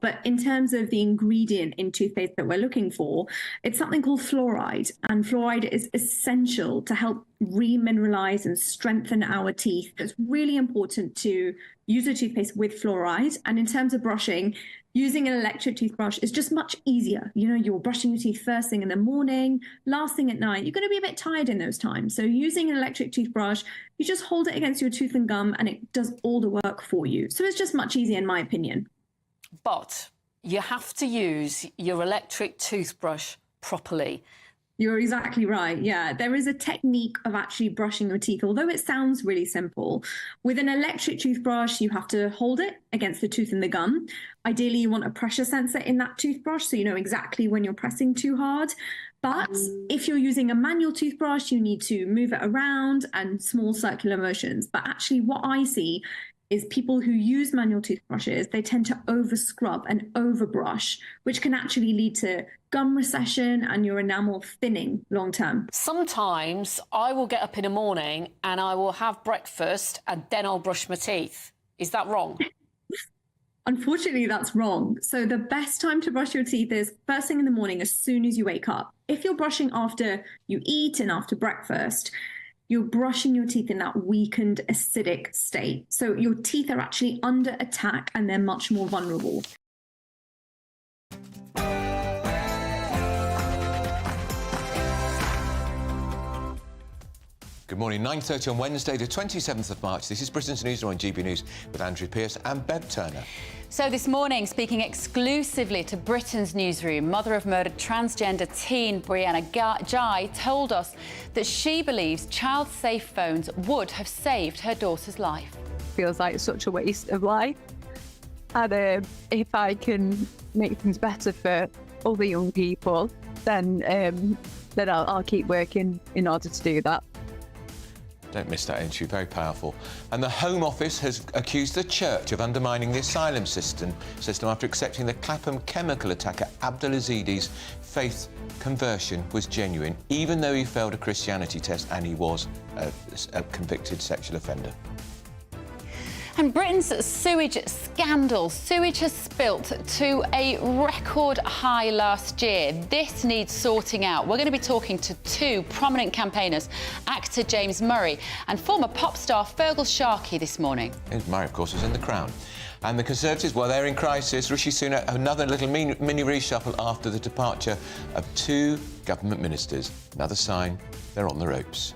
not. But in terms of the ingredient in toothpaste that we're looking for, it's something called fluoride. And fluoride is essential to help remineralize and strengthen our teeth. It's really important to use a toothpaste with fluoride. And in terms of brushing, using an electric toothbrush is just much easier. You know, you're brushing your teeth first thing in the morning, last thing at night. You're going to be a bit tired in those times. So using an electric toothbrush, you just hold it against your tooth and gum and it does all the work for you. So it's just much easier in my opinion. But you have to use your electric toothbrush properly. You're exactly right. Yeah, there is a technique of actually brushing your teeth, although it sounds really simple. With an electric toothbrush, you have to hold it against the tooth and the gum. Ideally, you want a pressure sensor in that toothbrush so you know exactly when you're pressing too hard. But if you're using a manual toothbrush, you need to move it around and small circular motions. But actually what I see is people who use manual toothbrushes, they tend to over scrub and over brush, which can actually lead to gum recession and your enamel thinning long term. Sometimes I will get up in the morning and I will have breakfast and then I'll brush my teeth. Is that wrong? Unfortunately, that's wrong. So the best time to brush your teeth is first thing in the morning, as soon as you wake up. If you're brushing after you eat and after breakfast, you're brushing your teeth in that weakened acidic state. So your teeth are actually under attack and they're much more vulnerable. Good morning, 9:30 on Wednesday, the 27th of March. This is Britain's Newsroom on GB News with Andrew Pearce and Bev Turner. So this morning, speaking exclusively to Britain's Newsroom, mother of murdered transgender teen Brianna Ghey told us that she believes child-safe phones would have saved her daughter's life. Feels like such a waste of life. And if I can make things better for other young people, then I'll keep working in order to do that. Don't miss that entry, very powerful. And the Home Office has accused the Church of undermining the asylum system after accepting the Clapham chemical attacker Abdelazizi's faith conversion was genuine, even though he failed a Christianity test and he was a convicted sexual offender. And Britain's sewage scandal. Sewage has spilt to a record high last year. This needs sorting out. We're going to be talking to two prominent campaigners, actor James Murray and former pop star Fergal Sharkey this morning. Murray, of course, was in The Crown. And the Conservatives, well, they're in crisis. Rishi Sunak, another little mini reshuffle after the departure of two government ministers. Another sign they're on the ropes.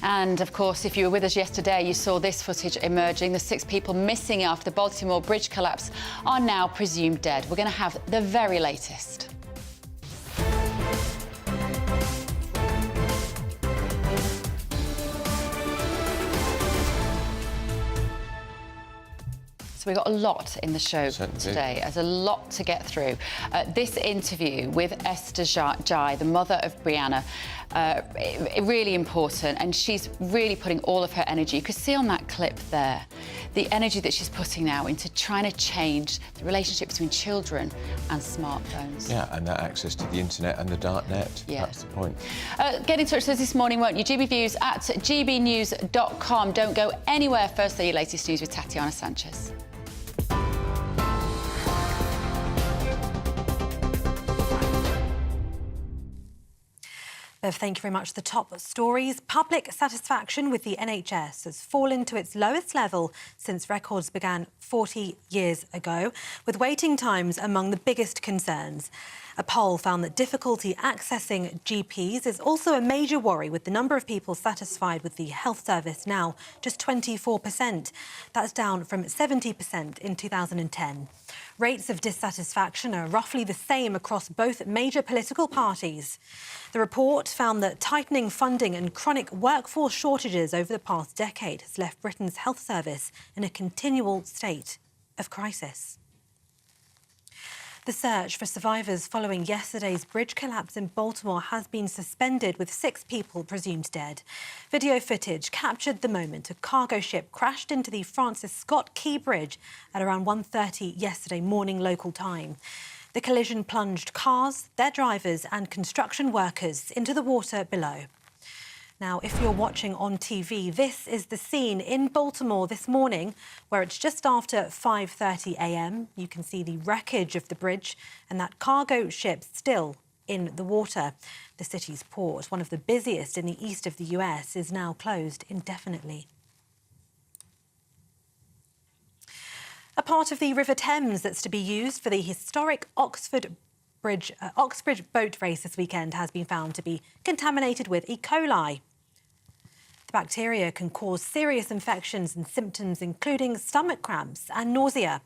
And, of course, if you were with us yesterday, you saw this footage emerging. The 6 people missing after the Baltimore Bridge collapse are now presumed dead. We're going to have the very latest. So we've got a lot in the show today. There's a lot to get through. This interview with Esther Ghey, the mother of Brianna, really important, and she's really putting all of her energy. You could see on that clip there the energy that she's putting now into trying to change the relationship between children and smartphones. Yeah, and that access to the internet and the dark net. Yeah. That's the point. Get in touch with us this morning, won't you? GBViews at gbnews.com. Don't go anywhere. First, your latest news with Tatiana Sanchez. Bev, thank you very much. The top stories. Public satisfaction with the NHS has fallen to its lowest level since records began 40 years ago, with waiting times among the biggest concerns. A poll found that difficulty accessing GPs is also a major worry, with the number of people satisfied with the health service now just 24%. That's down from 70% in 2010. Rates of dissatisfaction are roughly the same across both major political parties. The report found that tightening funding and chronic workforce shortages over the past decade has left Britain's health service in a continual state of crisis. The search for survivors following yesterday's bridge collapse in Baltimore has been suspended, with 6 people presumed dead. Video footage captured the moment a cargo ship crashed into the Francis Scott Key Bridge at around 1:30 yesterday morning local time. The collision plunged cars, their drivers and construction workers into the water below. Now, if you're watching on TV, this is the scene in Baltimore this morning, where it's just after 5:30 a.m. You can see the wreckage of the bridge and that cargo ship still in the water. The city's port, one of the busiest in the east of the US, is now closed indefinitely. A part of the River Thames that's to be used for the historic Oxford Bridge boat race this weekend has been found to be contaminated with E. coli. The bacteria can cause serious infections and symptoms, including stomach cramps and nausea.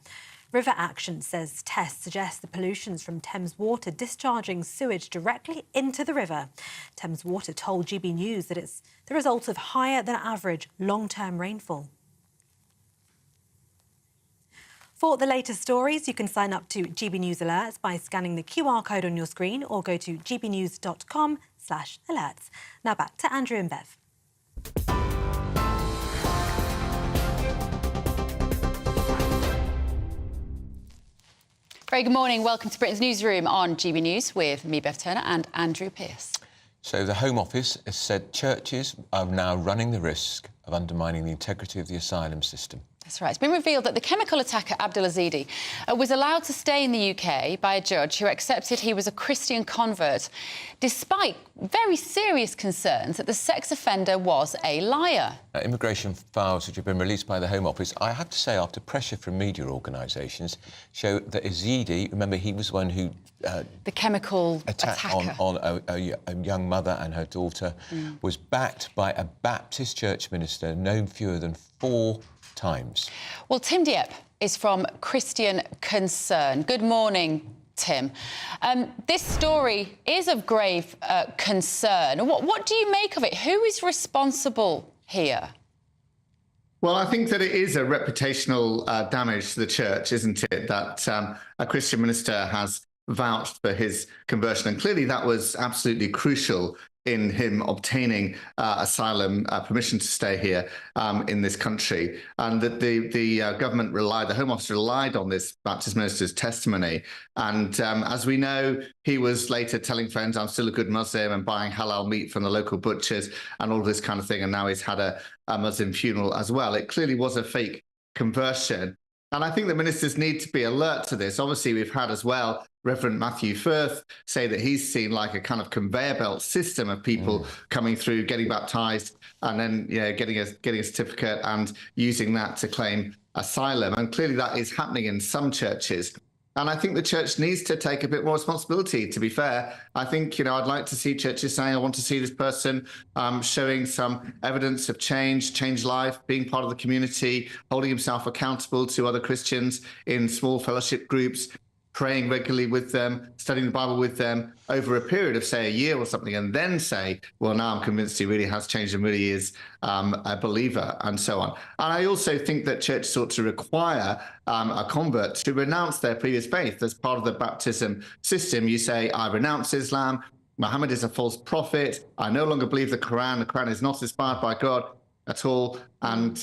River Action says tests suggest the pollution's from Thames Water discharging sewage directly into the river. Thames Water told GBNews that it's the result of higher than average long-term rainfall. For the latest stories, you can sign up to GB News Alerts by scanning the QR code on your screen or go to gbnews.com/alerts. Now back to Andrew and Bev. Very good morning. Welcome to Britain's Newsroom on GB News with me, Bev Turner, and Andrew Pearce. So the Home Office has said churches are now running the risk of undermining the integrity of the asylum system. That's right. It's been revealed that the chemical attacker Abdelaziz was allowed to stay in the UK by a judge who accepted he was a Christian convert, despite very serious concerns that the sex offender was a liar. Immigration files which have been released by the Home Office, I have to say, after pressure from media organisations, show that Yazidi, remember, he was one who... the chemical attack on a young mother and her daughter, was backed by a Baptist church minister known fewer than 4 times. Well, Tim Dieppe is from Christian Concern. Good morning, Tim. This story is of grave concern. What do you make of it? Who is responsible here? Well, I think that it is a reputational damage to the church, isn't it? That a Christian minister has vouched for his conversion. And clearly that was absolutely crucial in him obtaining asylum, permission to stay here in this country, and that the government relied, the Home Office relied on this Baptist minister's testimony. And as we know, he was later telling friends, I'm still a good Muslim, and buying halal meat from the local butchers and all this kind of thing. And now he's had a Muslim funeral as well. It clearly was a fake conversion. And I think the ministers need to be alert to this. Obviously, we've had as well Reverend Matthew Firth say that he's seen like a kind of conveyor belt system of people coming through, getting baptized, and then getting a certificate and using that to claim asylum. And clearly that is happening in some churches. And I think the church needs to take a bit more responsibility, to be fair. I think, I'd like to see churches saying, I want to see this person showing some evidence of change life, being part of the community, holding himself accountable to other Christians in small fellowship groups, praying regularly with them, studying the Bible with them over a period of, say, a year or something, and then say, well, now I'm convinced he really has changed and really is a believer, and so on. And I also think that churches ought to require a convert to renounce their previous faith. As part of the baptism system, you say, I renounce Islam, Muhammad is a false prophet, I no longer believe the Quran is not inspired by God at all, and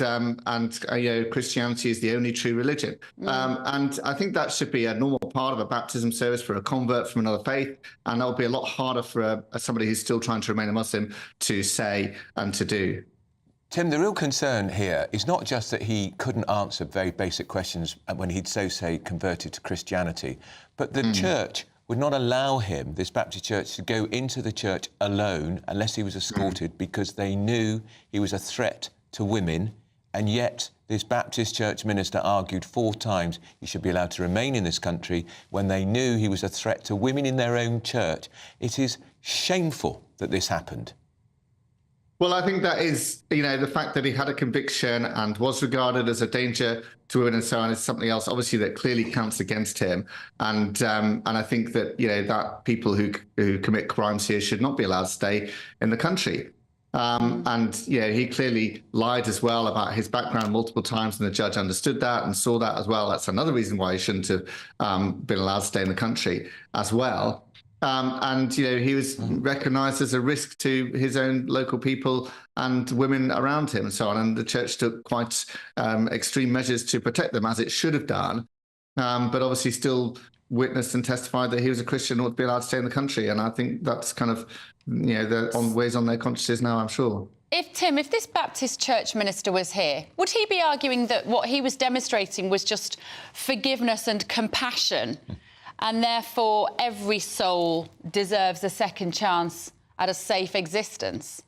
Christianity is the only true religion. And I think that should be a normal part of a baptism service for a convert from another faith, and that would be a lot harder for somebody who's still trying to remain a Muslim to say and to do. Tim, the real concern here is not just that he couldn't answer very basic questions when he'd say, converted to Christianity, but the church would not allow him, this Baptist church, to go into the church alone unless he was escorted because they knew he was a threat to women. And yet this Baptist church minister argued 4 times he should be allowed to remain in this country when they knew he was a threat to women in their own church. It is shameful that this happened. Well, I think that is, the fact that he had a conviction and was regarded as a danger to women and so on is something else, obviously, that clearly counts against him. And I think that, that people who commit crimes here should not be allowed to stay in the country. And he clearly lied as well about his background multiple times, and the judge understood that and saw that as well. That's another reason why he shouldn't have been allowed to stay in the country as well. And he was recognised as a risk to his own local people and women around him and so on. And the church took quite extreme measures to protect them, as it should have done. but obviously still witnessed and testified that he was a Christian and ought to be allowed to stay in the country. And I think that's kind of, weighs on their consciences now, I'm sure. If this Baptist church minister was here, would he be arguing that what he was demonstrating was just forgiveness and compassion, and therefore every soul deserves a second chance at a safe existence?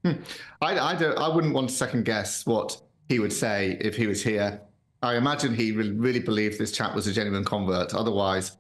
I wouldn't want to second guess what he would say if he was here. I imagine he really believed this chap was a genuine convert. Otherwise,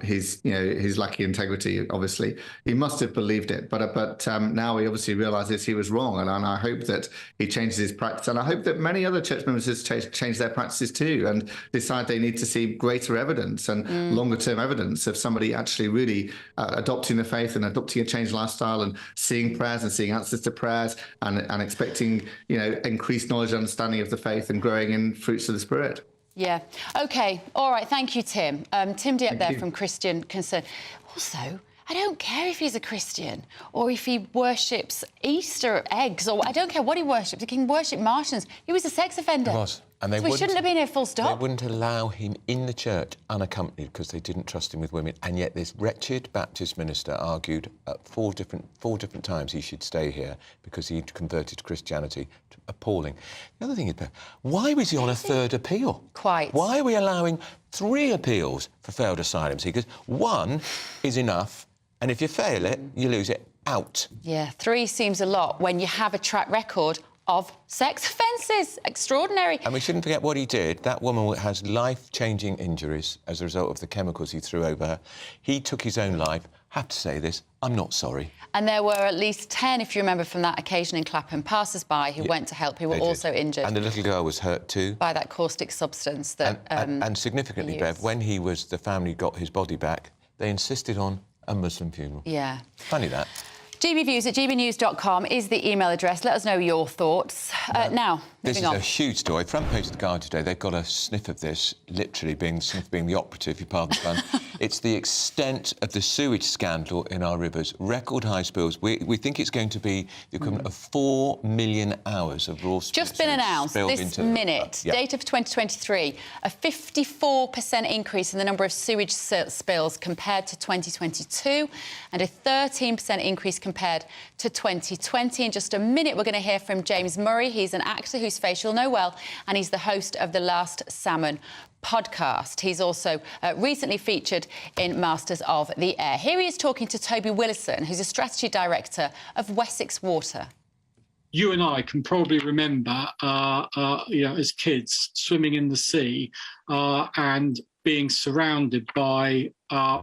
his lacking integrity, obviously, he must have believed it. But now he obviously realizes he was wrong, and I hope that he changes his practice. And I hope that many other church members change their practices too, and decide they need to see greater evidence and longer-term evidence of somebody actually really adopting the faith and adopting a changed lifestyle and seeing prayers and seeing answers to prayers and expecting increased knowledge and understanding of the faith and growing in fruits of the Spirit. Yeah. OK. All right. Thank you, Tim. Tim Dieppe there from Christian Concern. Also, I don't care if he's a Christian or if he worships Easter eggs, or I don't care what he worships. He can worship Martians. He was a sex offender. He was. And so he shouldn't have been here, full stop. They wouldn't allow him in the church unaccompanied because they didn't trust him with women. And yet this wretched Baptist minister argued at four different times he should stay here because he'd converted to Christianity. Appalling. The other thing is, why was he on a third appeal? Quite. Why are we allowing 3 appeals for failed asylum seekers? 1 is enough, and if you fail it, you lose it. Out. Yeah, 3 seems a lot when you have a track record of sex offences. Extraordinary. And we shouldn't forget what he did. That woman has life-changing injuries as a result of the chemicals he threw over her. He took his own life. Have to say this, I'm not sorry. And there were at least 10, if you remember from that occasion in Clapham, passers-by who went to help, who were also injured. And the little girl was hurt too. By that caustic substance that... And significantly, Bev, when the family got his body back, they insisted on a Muslim funeral. Yeah. Funny that. gbviews@gbnews.com is the email address. Let us know your thoughts. Now, this is on. a huge story. Front page of the Guardian today, they've got a sniff of this, literally sniff being the operative, if you pardon the pun. It's the extent of the sewage scandal in our rivers. Record high spills. We think it's going to be the equivalent of 4 million hours of raw sewage. Just been announced this minute. Data for 2023, a 54% increase in the number of sewage spills compared to 2022, and a 13% increase compared to 2020. In just a minute, we're going to hear from James Murray. He's an actor whose face you'll know well, and he's the host of the Last Salmon podcast. He's also recently featured in Masters of the Air. Here he is talking to Toby Willison, who's a strategy director of Wessex Water. You and I can probably remember, as kids, swimming in the sea and being surrounded by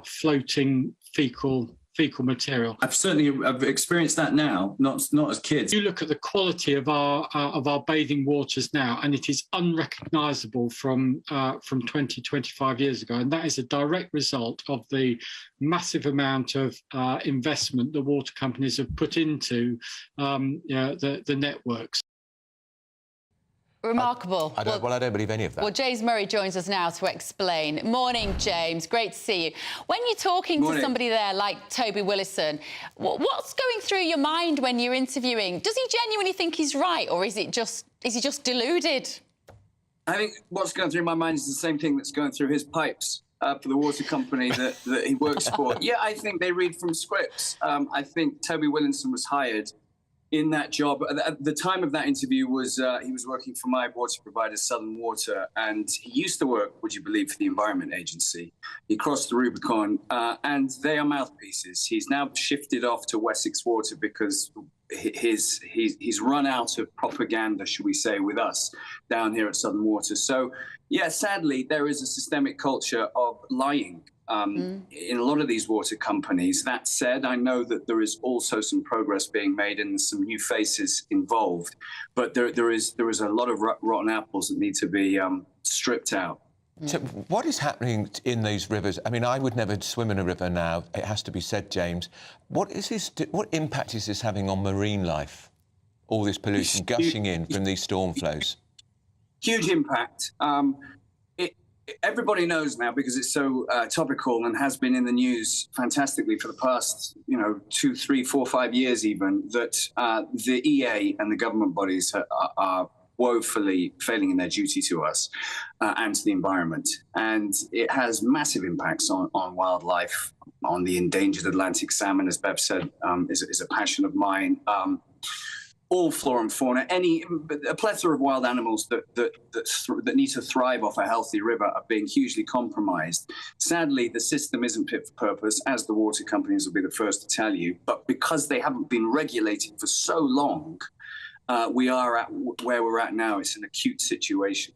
floating fecal material. I've experienced that now, not as kids. You look at the quality of our bathing waters now, and it is unrecognisable from 20, 25 years ago, and that is a direct result of the massive amount of investment the water companies have put into the networks. Remarkable. I don't believe any of that. Well, James Murray joins us now to explain. Morning, James. Great to see you. When you're talking to somebody there like Toby Willison, what's going through your mind when you're interviewing? Does he genuinely think he's right, or is he just deluded? I think what's going through my mind is the same thing that's going through his pipes for the water company that he works for. Yeah, I think they read from scripts. I think Toby Willison was hired in that job. At the time of that interview he was working for my water provider, Southern Water, and he used to work, would you believe, for the Environment Agency. He crossed the Rubicon, and they are mouthpieces. He's now shifted off to Wessex Water because he's run out of propaganda, should we say, with us down here at Southern Water. So, yeah, sadly, there is a systemic culture of lying in a lot of these water companies. That said, I know that there is also some progress being made and some new faces involved, but there is a lot of rotten apples that need to be stripped out. So what is happening in these rivers? I mean, I would never swim in a river now, it has to be said, James. What impact is this having on marine life? All this pollution gushing in from these storm flows? Huge impact. Everybody knows now, because it's so topical and has been in the news fantastically for the past, 2, 3, 4, 5 years even, that the EA and the government bodies are woefully failing in their duty to us and to the environment. And it has massive impacts on wildlife, on the endangered Atlantic salmon, as Bev said, is a passion of mine. All flora and fauna, a plethora of wild animals that need to thrive off a healthy river are being hugely compromised. Sadly, the system isn't fit for purpose, as the water companies will be the first to tell you. But because they haven't been regulated for so long, we are at where we're at now. It's an acute situation.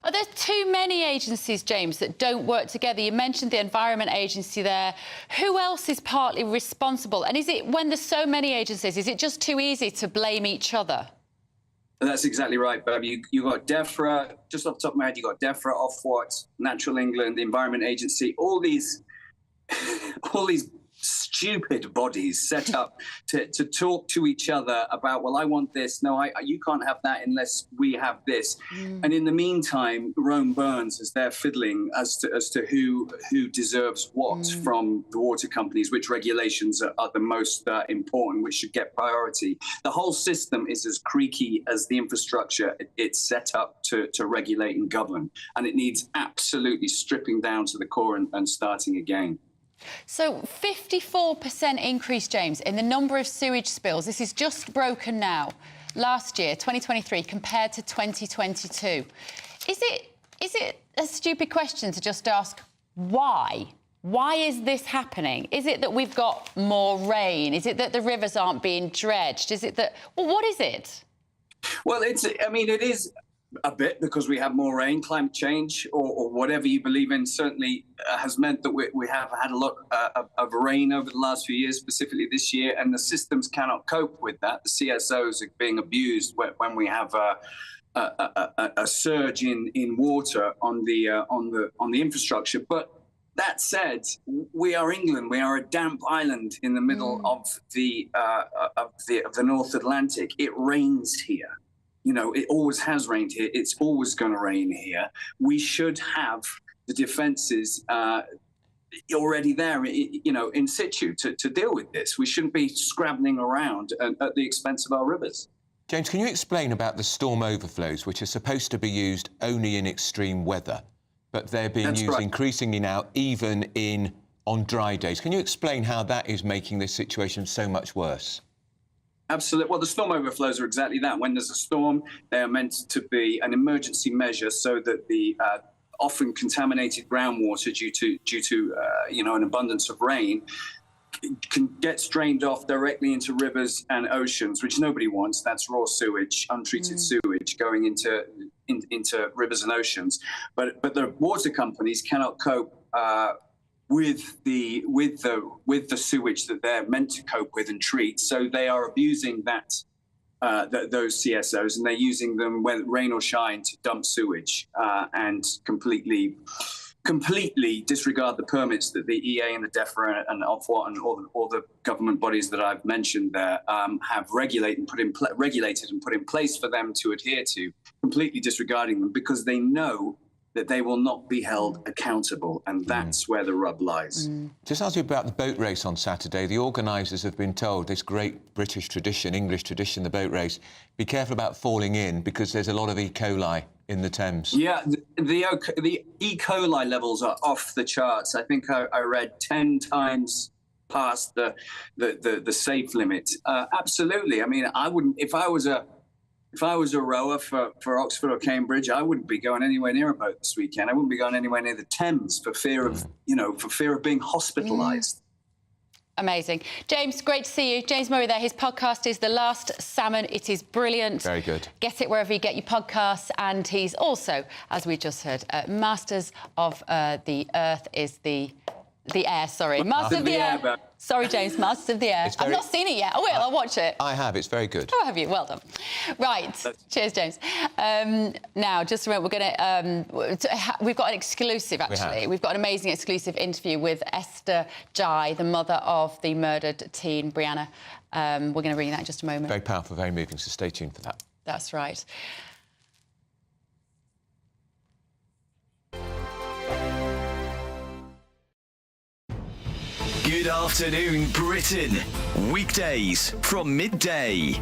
Are there too many agencies, James, that don't work together? You mentioned the Environment Agency there. Who else is partly responsible? And is it, when there's so many agencies, is it just too easy to blame each other? That's exactly right, Bev. You got DEFRA, just off the top of my head, you got DEFRA, Ofwat, Natural England, the Environment Agency, all these stupid bodies set up to talk to each other about, well, I want this. No, you can't have that unless we have this. And in the meantime, Rome burns as they're fiddling as to who deserves what from the water companies, which regulations are the most important, which should get priority. The whole system is as creaky as the infrastructure it's set up to regulate and govern. And it needs absolutely stripping down to the core and starting again. So 54% increase, James, in the number of sewage spills. This is just broken now. Last year, 2023, compared to 2022. Is it a stupid question to just ask why? Why is this happening? Is it that we've got more rain? Is it that the rivers aren't being dredged? Is it that... Well, what is it? Well, it is a bit because we have more rain. Climate change or whatever you believe in certainly has meant that we have had a lot of rain over the last few years, specifically this year, and the systems cannot cope with that. The CSOs are being abused when we have a surge in water on the infrastructure. But that said, we are England. We are a damp island in the middle of the North Atlantic. It rains here. You know, it always has rained here. It's always going to rain here. We should have the defences already there, in situ to deal with this. We shouldn't be scrabbling around at the expense of our rivers. James, can you explain about the storm overflows, which are supposed to be used only in extreme weather, but they're being used increasingly now, even on dry days? Can you explain how that is making this situation so much worse? Absolutely. Well, the storm overflows are exactly that. When there's a storm, they are meant to be an emergency measure so that the often contaminated groundwater due to an abundance of rain can get strained off directly into rivers and oceans, which nobody wants. That's raw sewage, untreated sewage going into rivers and oceans. But the water companies cannot cope with the sewage that they're meant to cope with and treat, so they are abusing those CSOs, and they're using them, whether rain or shine, to dump sewage and completely disregard the permits that the EA and the DEFRA and Ofwat and all the government bodies that I've mentioned there have regulated and put in place for them to adhere to, completely disregarding them because they know that they will not be held accountable, and that's where the rub lies. Just ask you about the boat race on Saturday. The organisers have been told, this great British tradition, English tradition, the boat race, be careful about falling in because there's a lot of E. coli in the Thames. Yeah, the E. coli levels are off the charts. I think I read 10 times past the safe limit. Absolutely. I mean, I wouldn't, if I was a rower for Oxford or Cambridge, I wouldn't be going anywhere near a boat this weekend. I wouldn't be going anywhere near the Thames for fear of being hospitalised. Amazing. James, great to see you. James Murray there. His podcast is The Last Salmon. It is brilliant. Very good. Get it wherever you get your podcasts. And he's also, as we just heard, Masters of the Earth is the air, sorry. Masters of the Air. Sorry, James, Masters of the Air. I've not seen it yet. I will, I'll watch it. I have, it's very good. Oh, have you? Well done. Right, cheers, James. Now, just a minute, we've got an exclusive, actually. We've got an amazing exclusive interview with Esther Ghey, the mother of the murdered teen, Brianna. We're going to bring you that in just a moment. Very powerful, very moving, so stay tuned for that. That's right. Good afternoon, Britain. Weekdays from midday.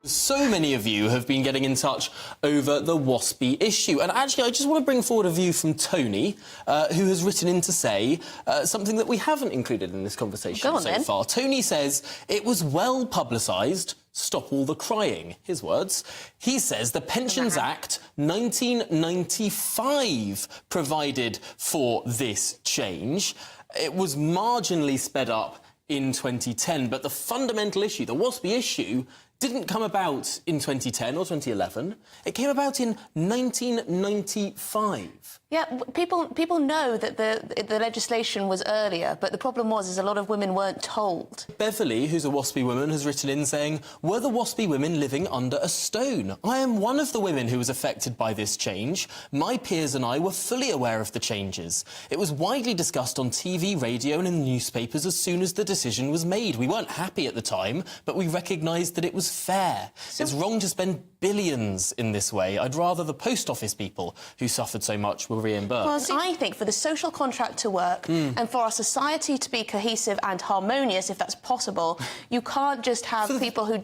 So many of you have been getting in touch over the Waspi issue. And actually, I just want to bring forward a view from Tony, who has written in to say something that we haven't included in this conversation so far. Tony says it was well publicised. Stop all the crying, his words. He says the Pensions Act 1995 provided for this change. It was marginally sped up in 2010, but the fundamental issue, the Waspi issue, didn't come about in 2010 or 2011. It came about in 1995. Yeah, people know that the legislation was earlier, but the problem is a lot of women weren't told. Beverly, who's a Waspi woman, has written in saying, were the Waspi women living under a stone? I am one of the women who was affected by this change. My peers and I were fully aware of the changes. It was widely discussed on TV, radio and in the newspapers as soon as the decision was made. We weren't happy at the time, but we recognised that it was fair. It's wrong to spend billions in this way. I'd rather the post office people who suffered so much were reimbursed. Well, I think for the social contract to work and for our society to be cohesive and harmonious, if that's possible, you can't just have people who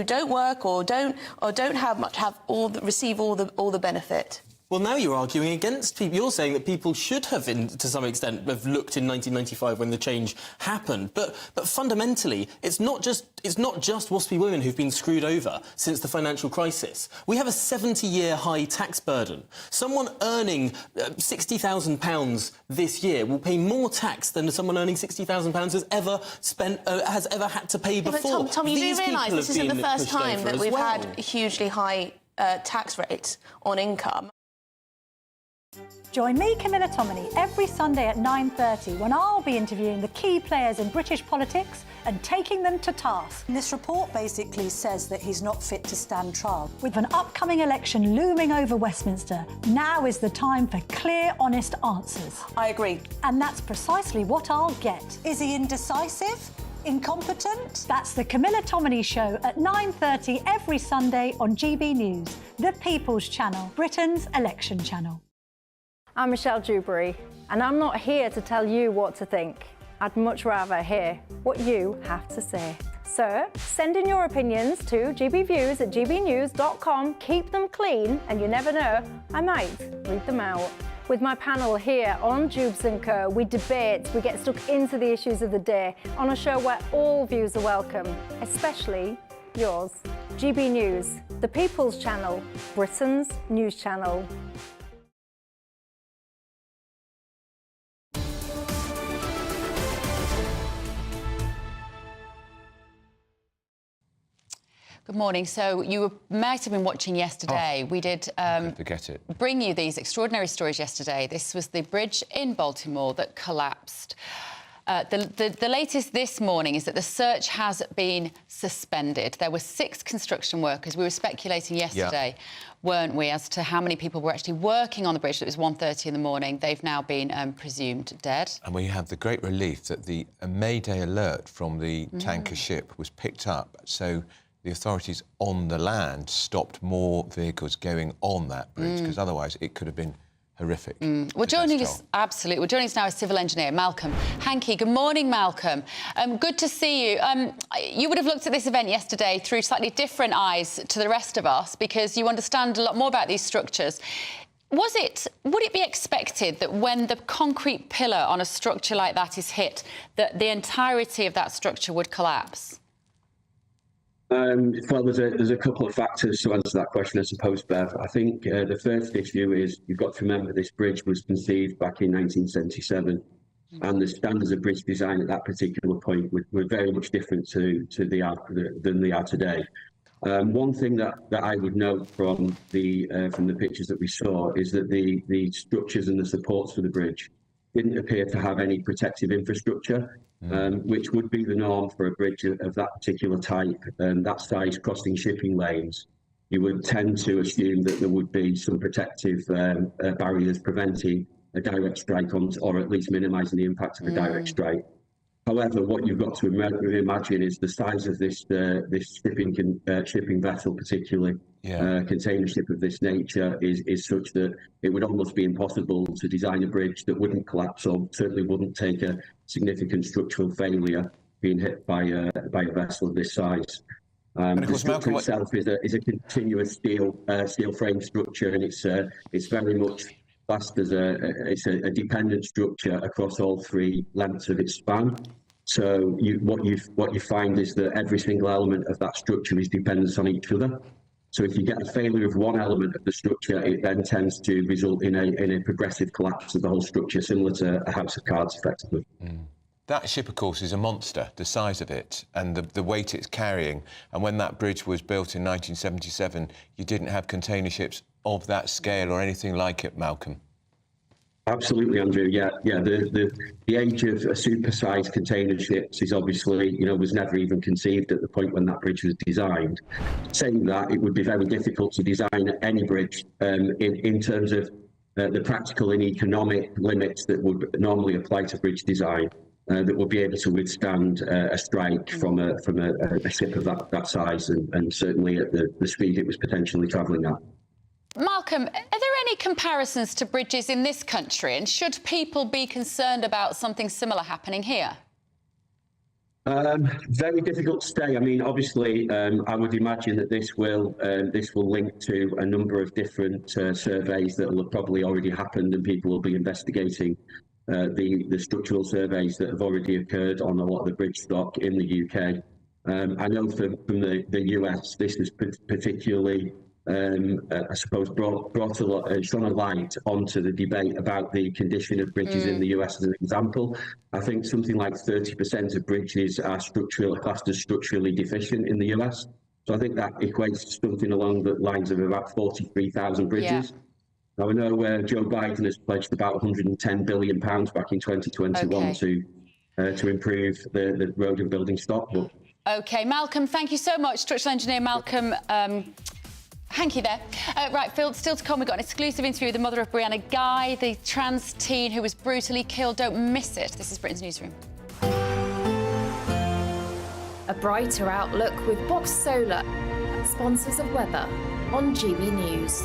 don't work or don't have much receive all the benefit. Well, now you're arguing against people. You're saying that people should have, to some extent, have looked in 1995 when the change happened. But fundamentally, it's not just Waspi women who've been screwed over since the financial crisis. We have a 70-year high tax burden. Someone earning £60,000 this year will pay more tax than someone earning £60,000 has ever had to pay before. But Tom, you do realise this isn't the first time that we've had hugely high tax rates on income. Join me, Camilla Tominey, every Sunday at 9:30 when I'll be interviewing the key players in British politics and taking them to task. This report basically says that he's not fit to stand trial. With an upcoming election looming over Westminster, now is the time for clear, honest answers. I agree. And that's precisely what I'll get. Is he indecisive? Incompetent? That's the Camilla Tominey Show at 9:30 every Sunday on GBNews, the People's Channel, Britain's election channel. I'm Michelle Dewberry, and I'm not here to tell you what to think. I'd much rather hear what you have to say. So, send in your opinions to gbviews@gbnews.com. Keep them clean, and you never know, I might read them out. With my panel here on Jubes & Co, we debate, we get stuck into the issues of the day on a show where all views are welcome, especially yours. GB News, the People's Channel, Britain's news channel. Good morning. So you might have been watching yesterday. We did bring you these extraordinary stories yesterday. This was the bridge in Baltimore that collapsed. The latest this morning is that the search has been suspended. There were 6 construction workers. We were speculating yesterday, weren't we, as to how many people were actually working on the bridge. It was 1:30 in the morning. They've now been presumed dead. And we have the great relief that the Mayday alert from the tanker ship was picked up. So the authorities on the land stopped more vehicles going on that bridge, because otherwise it could have been horrific. Well, joining us, absolutely. Well, joining us now is civil engineer Malcolm Hankey. Good morning, Malcolm. Good to see you. You would have looked at this event yesterday through slightly different eyes to the rest of us, because you understand a lot more about these structures. Would it be expected that when the concrete pillar on a structure like that is hit, that the entirety of that structure would collapse? Well, there's a couple of factors to answer that question, I suppose, Bev. I think the first issue is you've got to remember this bridge was conceived back in 1977, and the standards of bridge design at that particular point were very much different than they are today. One thing that I would note from the pictures that we saw is that the structures and the supports for the bridge didn't appear to have any protective infrastructure, which would be the norm for a bridge of that particular type and that size crossing shipping lanes. You would tend to assume that there would be some protective barriers preventing a direct strike on, or at least minimising the impact of a direct strike. However, what you've got to imagine is the size of this shipping vessel, particularly container ship of this nature, is such that it would almost be impossible to design a bridge that wouldn't collapse, or certainly wouldn't take a significant structural failure being hit by a vessel of this size. And of course, the structure Malcolm, itself is a continuous steel frame structure, and it's very much classed as a dependent structure across all three lengths of its span. So what you find is that every single element of that structure is dependent on each other. So if you get a failure of one element of the structure, it then tends to result in a progressive collapse of the whole structure, similar to a house of cards, effectively. That ship, of course, is a monster, the size of it and the weight it's carrying. And when that bridge was built in 1977, you didn't have container ships of that scale or anything like it, Malcolm. Absolutely, Andrew. Yeah. The age of supersized container ships is obviously, was never even conceived at the point when that bridge was designed. Saying that, it would be very difficult to design any bridge in terms of the practical and economic limits that would normally apply to bridge design. That would be able to withstand a strike from a ship of that size, and certainly at the speed it was potentially travelling at. Malcolm, are there any comparisons to bridges in this country, and should people be concerned about something similar happening here? Very difficult to say. I mean, obviously, I would imagine that this will link to a number of different surveys that will have probably already happened, and people will be investigating the structural surveys that have already occurred on a lot of the bridge stock in the UK. I know from the US, this was particularly, I suppose, shone a light onto the debate about the condition of bridges in the US as an example. I think something like 30% of bridges are classed as structurally deficient in the US. So I think that equates to something along the lines of about 43,000 bridges. Yeah. Now, I know Joe Biden has pledged about £110 billion back in 2021 to improve the road and building stock. OK, Malcolm, thank you so much. Structural engineer Malcolm Hankey there. Right, Phil, still to come, we've got an exclusive interview with the mother of Brianna, Ghey, the trans teen who was brutally killed. Don't miss it. This is Britain's Newsroom. A brighter outlook with Box Solar, sponsors of weather on GB News.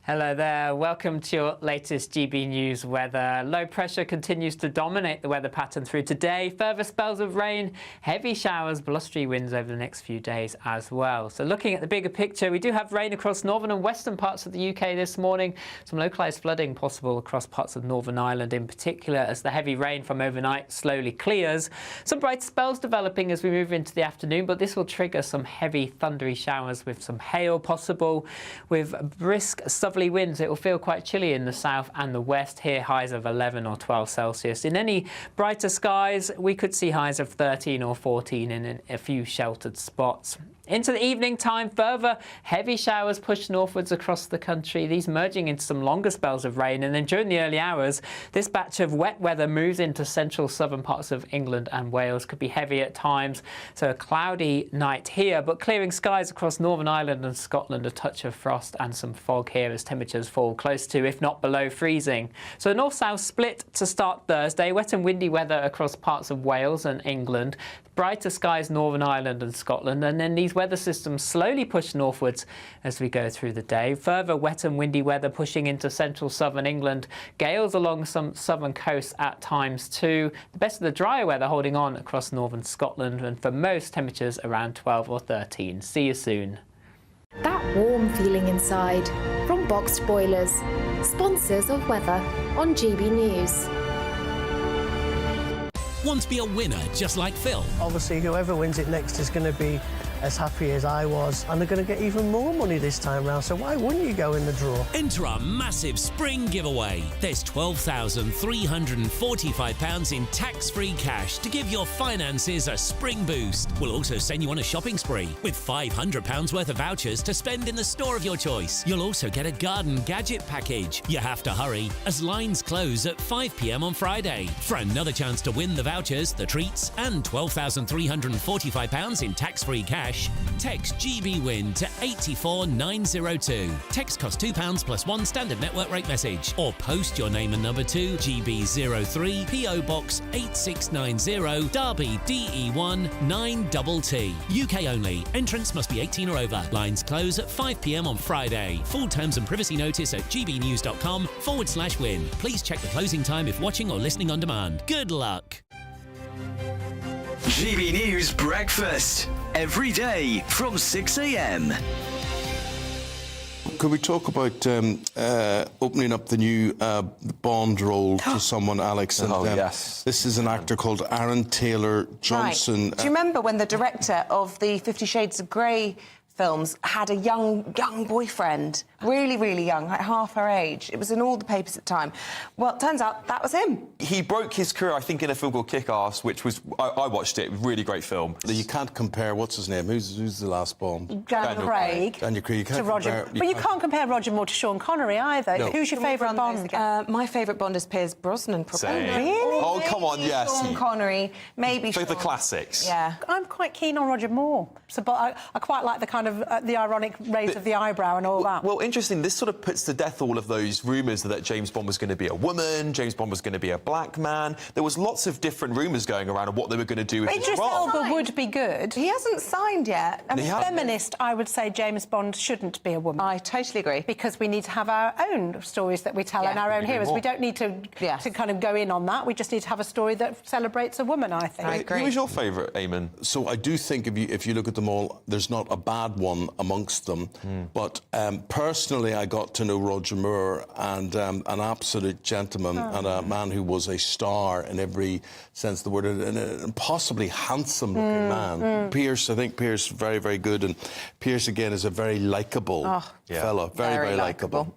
Hello there, welcome to your latest GB News weather. Low pressure continues to dominate the weather pattern through today. Further spells of rain, heavy showers, blustery winds over the next few days as well. So looking at the bigger picture, we do have rain across northern and western parts of the UK this morning. Some localised flooding possible across parts of Northern Ireland in particular as the heavy rain from overnight slowly clears. Some bright spells developing as we move into the afternoon, but this will trigger some heavy thundery showers with some hail possible. With brisk southerly winds, it will feel quite chilly in the south and the west. Here, highs of 11 or 12 Celsius. In any brighter skies, we could see highs of 13 or 14 in a few sheltered spots. Into the evening time, further heavy showers push northwards across the country, these merging into some longer spells of rain. And then during the early hours, this batch of wet weather moves into central southern parts of England and Wales. Could be heavy at times, so a cloudy night here, but clearing skies across Northern Ireland and Scotland. A touch of frost and some fog here as temperatures fall close to, if not below, freezing. So north-south split to start Thursday. Wet and windy weather across parts of Wales and England. Brighter skies Northern Ireland and Scotland, and then these weather systems slowly push northwards as we go through the day. Further wet and windy weather pushing into central southern England. Gales along some southern coasts at times too. The best of the drier weather holding on across northern Scotland, and for most temperatures around 12 or 13. See you soon. That warm feeling inside from Boxed Boilers, sponsors of weather on GB News. Want to be a winner just like Phil? Obviously, whoever wins it next is going to be as happy as I was, and they're going to get even more money this time round, so why wouldn't you go in the draw? Enter our massive spring giveaway. There's £12,345 in tax-free cash to give your finances a spring boost. We'll also send you on a shopping spree with £500 worth of vouchers to spend in the store of your choice. You'll also get a garden gadget package. You have to hurry, as lines close at 5 p.m. on Friday. For another chance to win the vouchers, the treats, and £12,345 in tax-free cash, text GBWIN to 84902. Text costs £2 plus one standard network rate message, or post your name and number to GB03 PO Box 8690 Derby DE1 9TT. UK only. Entrance must be 18 or over. Lines close at 5 p.m. on Friday. Full terms and privacy notice at gbnews.com/win. Please check the closing time if watching or listening on demand. Good luck. GB News Breakfast. Every day from 6 a.m. Could we talk about opening up the new Bond role to someone, Alex? And, yes. This is an actor called Aaron Taylor Johnson. Right. Do you remember when the director of the 50 Shades of Grey films had a young boyfriend, really young, like half her age? It was in all the papers at the time. Well, it turns out that was him. He broke his career, I think, in a film called Kick-Ass, which was... I watched it, really great film. You can't compare... What's his name? Who's the last Bond? Daniel Craig. Daniel Craig. To Roger. But you can't compare Roger Moore to Sean Connery either. No. Who's your favourite Bond? My favourite Bond is Pierce Brosnan, probably. Same. Really? Oh, come on, yes. Sean Connery, maybe So Sean. the classics. Yeah. I'm quite keen on Roger Moore. So, but I quite like the kind of the ironic raise of the eyebrow and all that. Well, interesting, this sort of puts to death all of those rumours that James Bond was going to be a woman, James Bond was going to be a black man. There was lots of different rumours going around of what they were going to do with his Idris role. Elba would be good. He hasn't signed yet. As a feminist, I would say James Bond shouldn't be a woman. I totally agree. Because we need to have our own stories that we tell and our own heroes. We don't need to kind of go in on that. We just need to have a story that celebrates a woman, I think. I agree. Who was your favourite, Eamon? So I do think if you look at them all, there's not a bad one amongst them. But personally, I got to know Roger Moore, and an absolute gentleman and a man who was a star in every sense of the word, and an impossibly handsome-looking man. Pierce, I think Pierce, very good, and Pierce again is a very likeable fella, very likeable.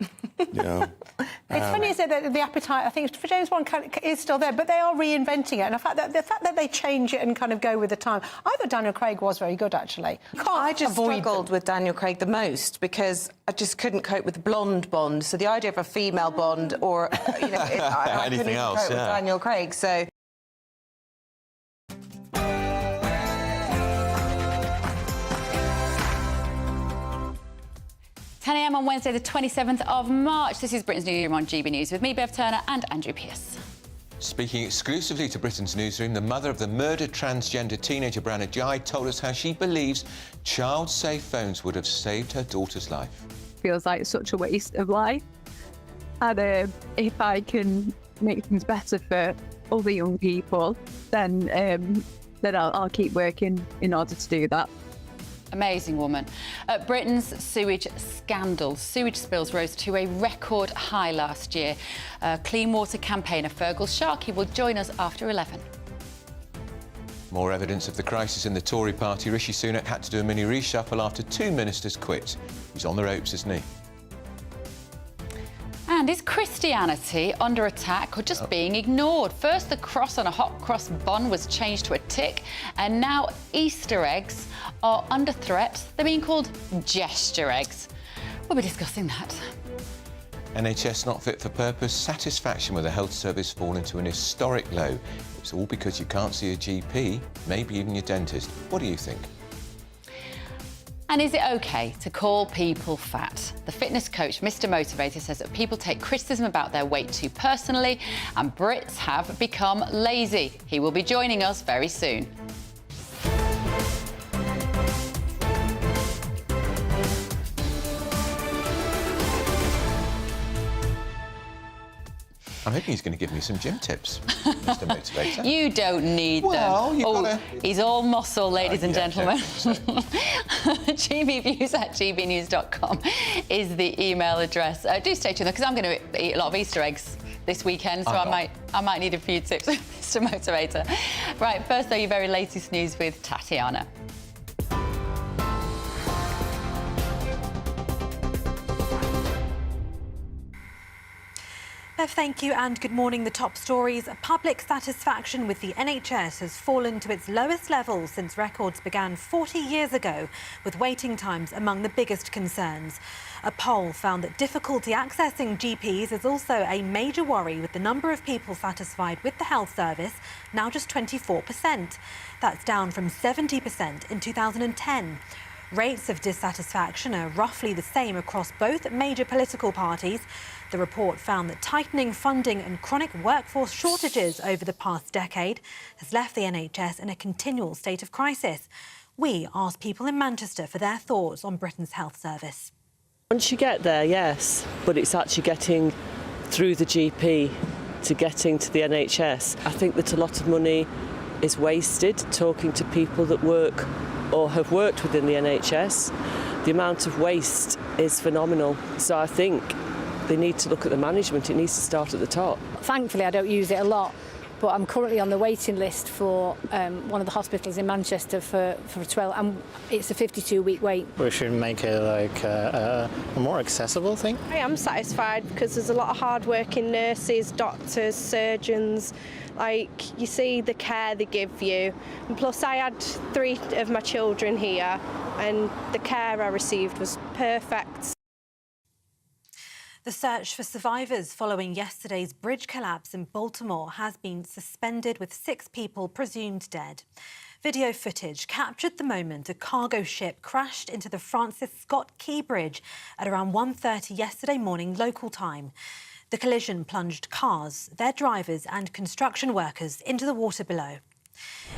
Yeah. It's funny, isn't it, that the appetite, I think, for James Bond is still there, but they are reinventing it. And the fact that they change it and kind of go with the time. I thought Daniel Craig was very good, actually. I just struggled with Daniel Craig the most because I just couldn't cope with the blonde Bond. So the idea of a female Bond or, you know, I anything else, cope with Daniel Craig, so... 10 a.m. on Wednesday, the 27th of March. This is Britain's Newsroom on GB News with me, Bev Turner, and Andrew Pearce. Speaking exclusively to Britain's Newsroom, the mother of the murdered transgender teenager Brianna Ghey told us how she believes child-safe phones would have saved her daughter's life. Feels like such a waste of life. And if I can make things better for other young people, then I'll keep working in order to do that. Amazing woman. Britain's sewage scandal. Sewage spills rose to a record high last year. Clean water campaigner Fergal Sharkey will join us after 11. More evidence of the crisis in the Tory party. Rishi Sunak had to do a mini reshuffle after 2 ministers quit. He's on the ropes, isn't he? And is Christianity under attack or just being ignored? First, the cross on a hot cross bun was changed to a tick, and now Easter eggs are under threat. They're being called gesture eggs. We'll be discussing that. NHS not fit for purpose. Satisfaction with the health service falling to an historic low. It's all because you can't see a GP, maybe even your dentist. What do you think? And is it OK to call people fat? The fitness coach, Mr Motivator, says that people take criticism about their weight too personally, and Brits have become lazy. He will be joining us very soon. I'm hoping he's going to give me some gym tips, Mr Motivator. You don't need them. He's all muscle, ladies and gentlemen. gbviews@gbnews.com is the email address. Do stay tuned, because I'm going to eat a lot of Easter eggs this weekend, so I might need a few tips, Mr Motivator. Right, first, though, your very latest news with Tatiana. Bev, thank you and good morning. The top stories. Public satisfaction with the NHS has fallen to its lowest level since records began 40 years ago, with waiting times among the biggest concerns. A poll found that difficulty accessing GPs is also a major worry, with the number of people satisfied with the health service now just 24%. That's down from 70% in 2010. Rates of dissatisfaction are roughly the same across both major political parties. The report found that tightening funding and chronic workforce shortages over the past decade has left the NHS in a continual state of crisis. We asked people in Manchester for their thoughts on Britain's health service. Once you get there, yes, but it's actually getting through the GP to getting to the NHS. I think that a lot of money is wasted talking to people that work or have worked within the NHS. The amount of waste is phenomenal. So I think they need to look at the management. It needs to start at the top. Thankfully, I don't use it a lot, but I'm currently on the waiting list for one of the hospitals in Manchester for 12, and it's a 52-week wait. We should make it like a more accessible thing. I am satisfied because there's a lot of hard-working nurses, doctors, surgeons. Like, you see the care they give you. And plus, I had 3 of my children here, and the care I received was perfect. The search for survivors following yesterday's bridge collapse in Baltimore has been suspended, with 6 people presumed dead. Video footage captured the moment a cargo ship crashed into the Francis Scott Key Bridge at around 1:30 yesterday morning local time. The collision plunged cars, their drivers and construction workers into the water below.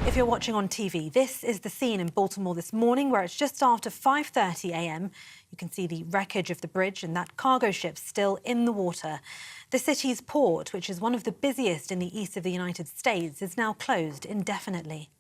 If you're watching on TV, this is the scene in Baltimore this morning, where it's just after 5:30 a.m. You can see the wreckage of the bridge and that cargo ship still in the water. The city's port, which is one of the busiest in the east of the United States, is now closed indefinitely.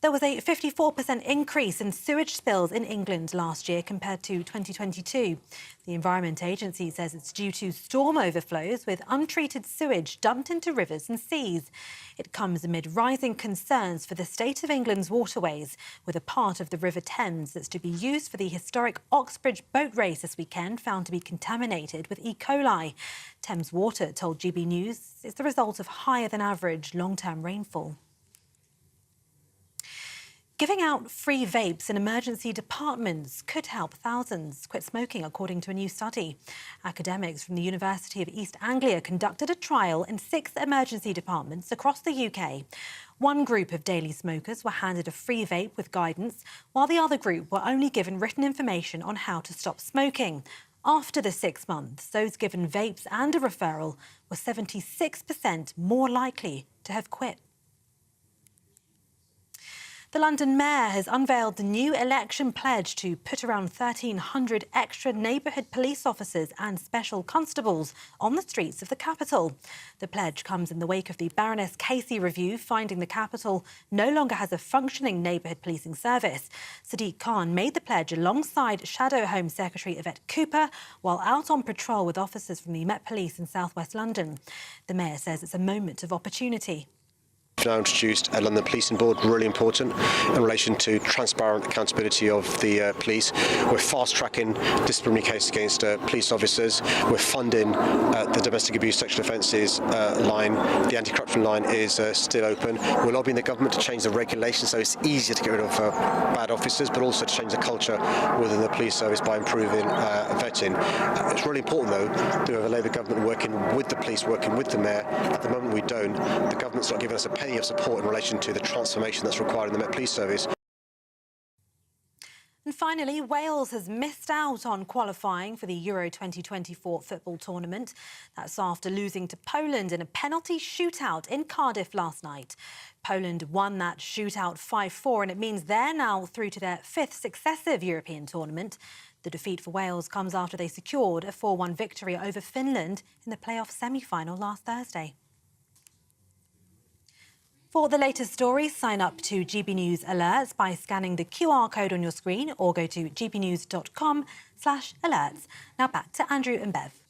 There was a 54% increase in sewage spills in England last year compared to 2022. The Environment Agency says it's due to storm overflows, with untreated sewage dumped into rivers and seas. It comes amid rising concerns for the state of England's waterways, with a part of the River Thames that's to be used for the historic Oxbridge boat race this weekend found to be contaminated with E. coli. Thames Water told GB News it's the result of higher than average long-term rainfall. Giving out free vapes in emergency departments could help thousands quit smoking, according to a new study. Academics from the University of East Anglia conducted a trial in 6 emergency departments across the UK. One group of daily smokers were handed a free vape with guidance, while the other group were only given written information on how to stop smoking. After the 6 months, those given vapes and a referral were 76% more likely to have quit. The London Mayor has unveiled the new election pledge to put around 1,300 extra neighbourhood police officers and special constables on the streets of the capital. The pledge comes in the wake of the Baroness Casey review, finding the capital no longer has a functioning neighbourhood policing service. Sadiq Khan made the pledge alongside Shadow Home Secretary Yvette Cooper while out on patrol with officers from the Met Police in South West London. The Mayor says it's a moment of opportunity. We've now introduced a London Policing Board, really important in relation to transparent accountability of the police. We're fast-tracking disciplinary cases against police officers. We're funding the domestic abuse sexual offences line. The anti-corruption line is still open. We're lobbying the government to change the regulations so it's easier to get rid of bad officers, but also to change the culture within the police service by improving vetting. It's really important, though, that we have a Labour government working with the police, working with the Mayor. At the moment we don't. The government's not giving us a penny of support in relation to the transformation that's required in the Met Police Service. And finally, Wales has missed out on qualifying for the Euro 2024 football tournament. That's after losing to Poland in a penalty shootout in Cardiff last night. Poland won that shootout 5-4, and it means they're now through to their 5th successive European tournament. The defeat for Wales comes after they secured a 4-1 victory over Finland in the playoff semi-final last Thursday. For the latest stories, sign up to GB News Alerts by scanning the QR code on your screen or go to gbnews.com/alerts. Now back to Andrew and Bev.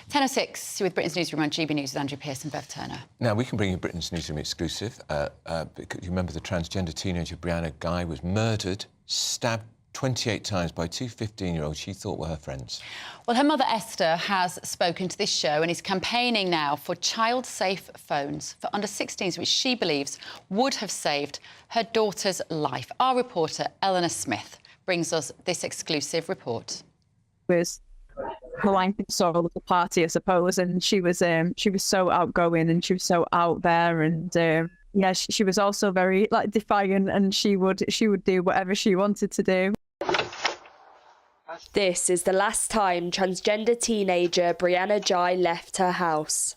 Ten o' 6 with Britain's Newsroom on GB News with Andrew Pearce and Bev Turner. Now, we can bring you Britain's Newsroom exclusive. Because you remember the transgender teenager Brianna Ghey was murdered, stabbed 28 times by 2 15-year-olds she thought were her friends. Well, her mother Esther has spoken to this show and is campaigning now for child-safe phones for under-16s, which she believes would have saved her daughter's life. Our reporter Eleanor Smith brings us this exclusive report. Was the life and soul of the party, I suppose, and she was so outgoing and she was so out there, and yeah, she was also very defiant, and she would do whatever she wanted to do. This is the last time transgender teenager Brianna Ghey left her house.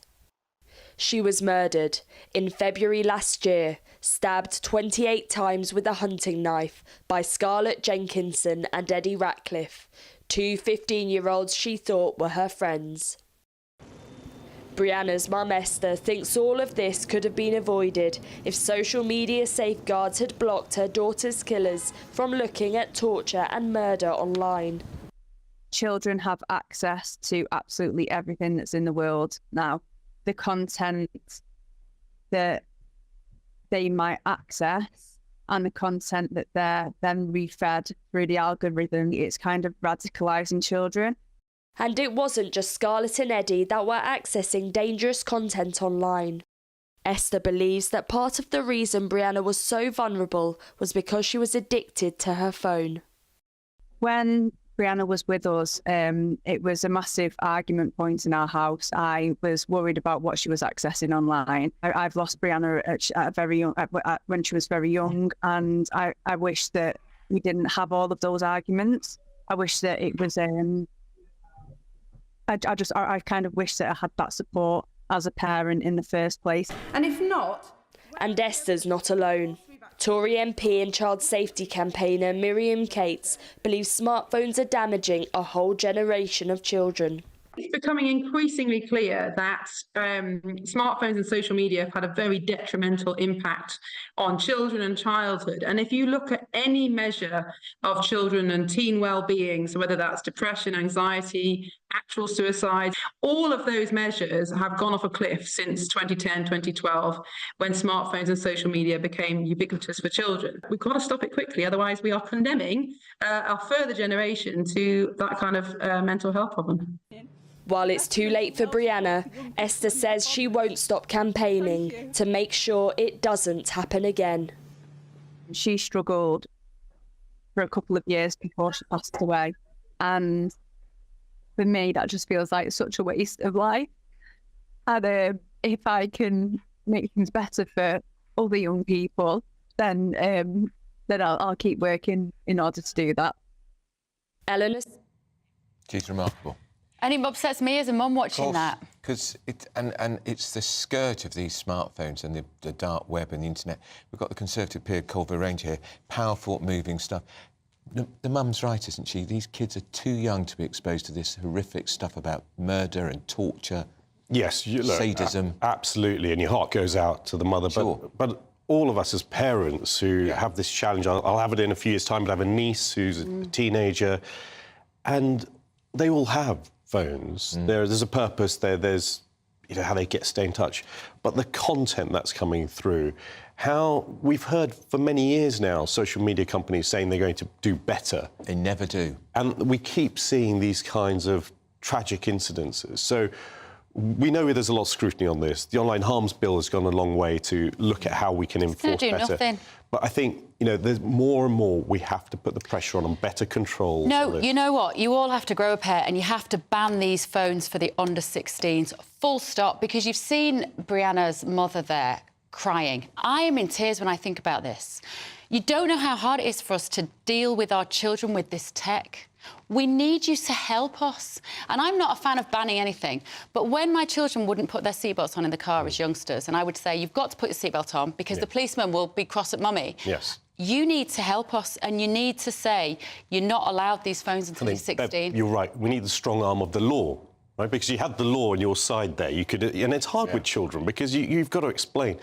She was murdered in February last year, stabbed 28 times with a hunting knife by Scarlett Jenkinson and Eddie Ratcliffe, 2 15-year-olds she thought were her friends. Brianna's mum Esther thinks all of this could have been avoided if social media safeguards had blocked her daughter's killers from looking at torture and murder online. Children have access to absolutely everything that's in the world now. The content that they might access and the content that they're then refed through the algorithm, it's kind of radicalising children. And it wasn't just Scarlett and Eddie that were accessing dangerous content online. Esther believes that part of the reason Brianna was so vulnerable was because she was addicted to her phone. When Brianna was with us, it was a massive argument point in our house. I was worried about what she was accessing online. I've lost Brianna at very young, when she was very young, and I wish that we didn't have all of those arguments. I wish that it was... I kind of wish that I had that support as a parent in the first place. And if not... And Esther's not alone. Tory MP and child safety campaigner Miriam Cates believes smartphones are damaging a whole generation of children. It's becoming increasingly clear that smartphones and social media have had a very detrimental impact on children and childhood. And if you look at any measure of children and teen well-being, so whether that's depression, anxiety, actual suicide, all of those measures have gone off a cliff since 2010, 2012, when smartphones and social media became ubiquitous for children. We've got to stop it quickly, otherwise we are condemning our further generation to that kind of mental health problem. While it's too late for Brianna, Esther says she won't stop campaigning to make sure it doesn't happen again. She struggled for a couple of years before she passed away. And for me, that just feels like such a waste of life. And if I can make things better for other young people, then I'll keep working in order to do that. Eleanor? She's remarkable. And it upsets me as a mum watching that. Because it's the scourge of these smartphones and the dark web and the internet. We've got the Conservative peer Culver Range here, powerful, moving stuff. The mum's right, isn't she? These kids are too young to be exposed to this horrific stuff about murder and torture. Yes, sadism. Absolutely, and your heart goes out to the mother. Sure. But all of us as parents who have this challenge, I'll have it in a few years' time, but I have a niece who's a teenager, and they all have phones. There's a purpose there. There's how they stay in touch, but the content that's coming through, how we've heard for many years now social media companies saying they're going to do better. They never do. And we keep seeing these kinds of tragic incidences. So we know there's a lot of scrutiny on this. The Online Harms Bill has gone a long way to look at how we can enforce better. Nothing. But I think, there's more and more we have to put the pressure on better controls. No, you know what? You all have to grow a pair and you have to ban these phones for the under-16s, full stop, because you've seen Brianna's mother there crying. I am in tears when I think about this. You don't know how hard it is for us to deal with our children with this tech. We need you to help us. And I'm not a fan of banning anything, but when my children wouldn't put their seatbelts on in the car as youngsters, and I would say, you've got to put your seatbelt on because the policeman will be cross at mummy. Yes. You need to help us, and you need to say you're not allowed these phones until you're 16. You're right. We need the strong arm of the law, right? Because you had the law on your side there. You could, and it's hard with children because you've got to explain.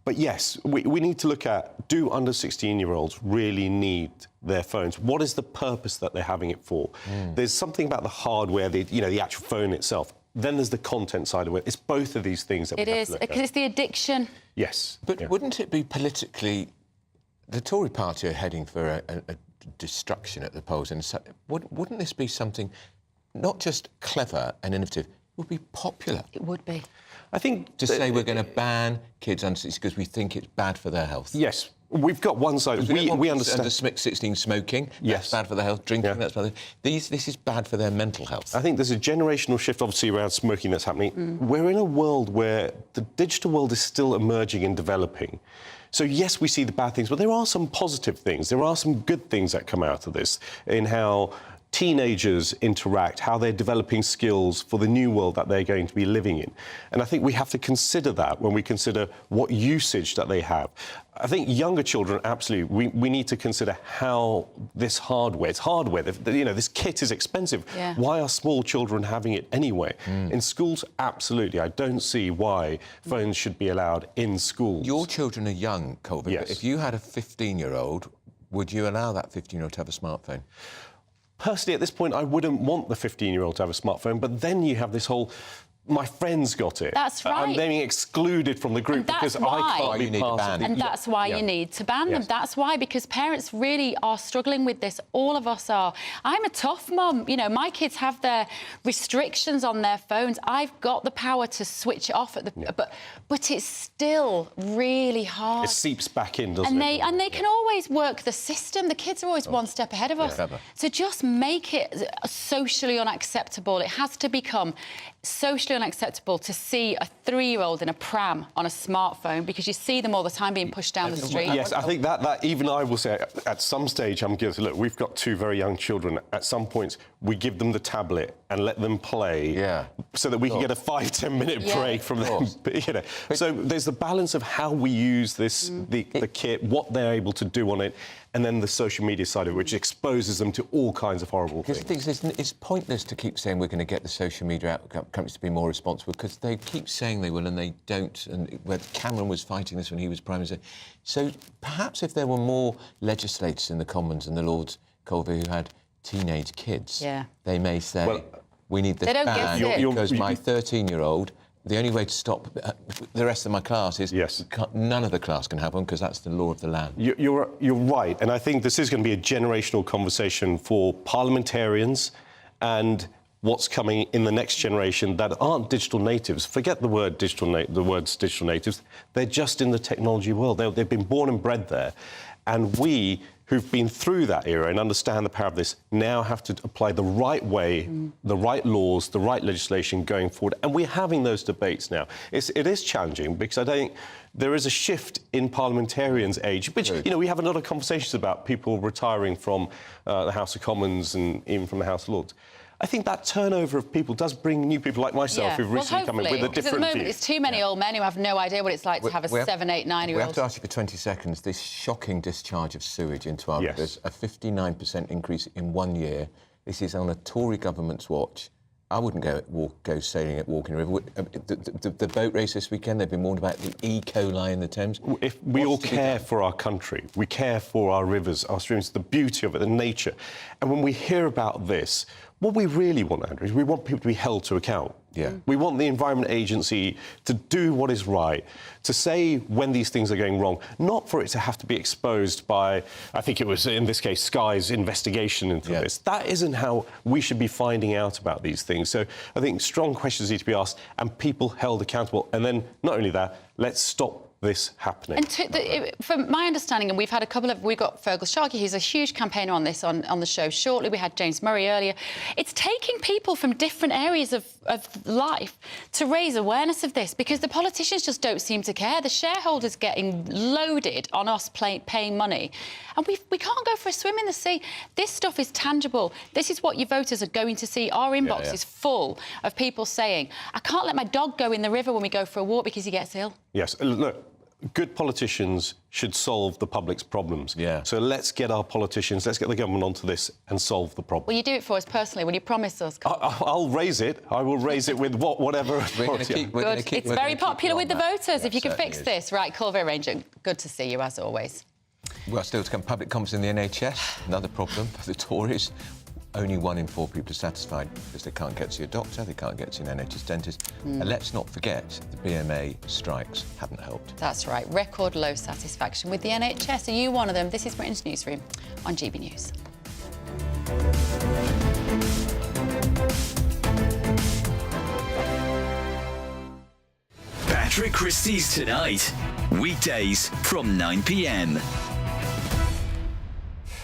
But yes, we need to look at, do under 16-year-olds really need their phones? What is the purpose that they're having it for? There's something about the hardware, the actual phone itself. Then there's the content side of it. It's both of these things that we have to look at. Because it's the addiction. Yes. But wouldn't it be politically... The Tory party are heading for a destruction at the polls, and so, wouldn't this be something not just clever and innovative, it would be popular? It would be. I think... To say we're going to ban kids under 16 because we think it's bad for their health. Yes. We've got one side. We understand... Under 16 smoking, that's bad for their health. Drinking, that's bad. This is bad for their mental health. I think there's a generational shift, obviously, around smoking that's happening. We're in a world where the digital world is still emerging and developing. So, yes, we see the bad things, but there are some positive things. There are some good things that come out of this in how teenagers interact, how they're developing skills for the new world that they're going to be living in. And I think we have to consider that when we consider what usage that they have. I think younger children, absolutely, we need to consider how this hardware, it's hardware, you know, this kit is expensive. Yeah. Why are small children having it anyway? In schools, absolutely. I don't see why phones should be allowed in schools. Your children are young, Colvin, yes. But if you had a 15-year-old, would you allow that 15-year-old to have a smartphone? Personally, at this point, I wouldn't want the 15-year-old to have a smartphone, but then you have this whole... My friends got it. That's right. I'm being excluded from the group because I can't be part of it. And that's why you need to ban them. That's why, because parents really are struggling with this. All of us are. I'm a tough mum. You know, my kids have their restrictions on their phones. I've got the power to switch it off at the... But it's still really hard. It seeps back in, doesn't it? And they can always work the system. The kids are always one step ahead of us. So just make it socially unacceptable. It has to become socially unacceptable to see a 3-year-old in a pram on a smartphone, because you see them all the time being pushed down the street. Yes, I think that even I will say at some stage I'm guilty. Look, we've got 2 very young children. At some points we give them the tablet and let them play, so that we can get a 5-10 minute break from them. You know, so there's the balance of how we use this the kit, what they're able to do on it, and then the social media side of it, which exposes them to all kinds of horrible things. Because the thing is, it's pointless to keep saying we're going to get the social media companies to be more responsible, because they keep saying they will and they don't. And where Cameron was fighting this when he was Prime Minister. So perhaps if there were more legislators in the Commons and the Lords, Colvin, who had teenage kids, they may say, we need this ban because my 13-year-old... The only way to stop the rest of my class is none of the class can have one, because that's the law of the land. You're right, and I think this is going to be a generational conversation for parliamentarians and what's coming in the next generation that aren't digital natives. Forget the words digital natives. They're just in the technology world. They've been born and bred there, and we who've been through that era and understand the power of this now have to apply the right way, the right laws, the right legislation going forward. And we're having those debates now. It is challenging, because I think there is a shift in parliamentarians' age, which, you know, we have a lot of conversations about people retiring from the House of Commons and even from the House of Lords. I think that turnover of people does bring new people like myself who've recently come in with a different view. At the moment, it's too many old men who have no idea what it's like to have a 7, 8, 9-year-old. We have to ask you for 20 seconds. This shocking discharge of sewage into our rivers, a 59% increase in 1 year. This is on a Tory government's watch. I wouldn't go sailing at Walking River. The boat race this weekend, they've been warned about the E. coli in the Thames. If we all care for our country, we care for our rivers, our streams, the beauty of it, the nature. And when we hear about this, what we really want, Andrew, is we want people to be held to account. We want the Environment Agency to do what is right, to say when these things are going wrong, not for it to have to be exposed by, I think it was, in this case, Sky's investigation into this. That isn't how we should be finding out about these things. So I think strong questions need to be asked and people held accountable. And then, not only that, let's stop this happening. And from my understanding, and we've had we got Fergal Sharkey, who's a huge campaigner on this on the show shortly. We had James Murray earlier. It's taking people from different areas of life to raise awareness of this, because the politicians just don't seem to care. The shareholders getting loaded on us paying money, and we can't go for a swim in the sea. This stuff is tangible. This is what your voters are going to see. Our inbox is full of people saying, I can't let my dog go in the river when we go for a walk because he gets ill. Yes, look, good politicians should solve the public's problems. So let's get our politicians, let's get the government onto this and solve the problem. Will you do it for us personally? Will you promise us? I'll raise it. I will raise it with whatever authority. It's very popular with the voters. If you can fix this. Right, Culver Ranger, good to see you as always. Well, still to come, public confidence in the NHS. Another problem for the Tories. Only 1 in 4 people are satisfied because they can't get to your doctor, they can't get to an NHS dentist. And let's not forget, the BMA strikes haven't helped. That's right. Record low satisfaction with the NHS. Are you one of them? This is Britain's Newsroom on GB News. Patrick Christie's Tonight. Weekdays from 9 p.m.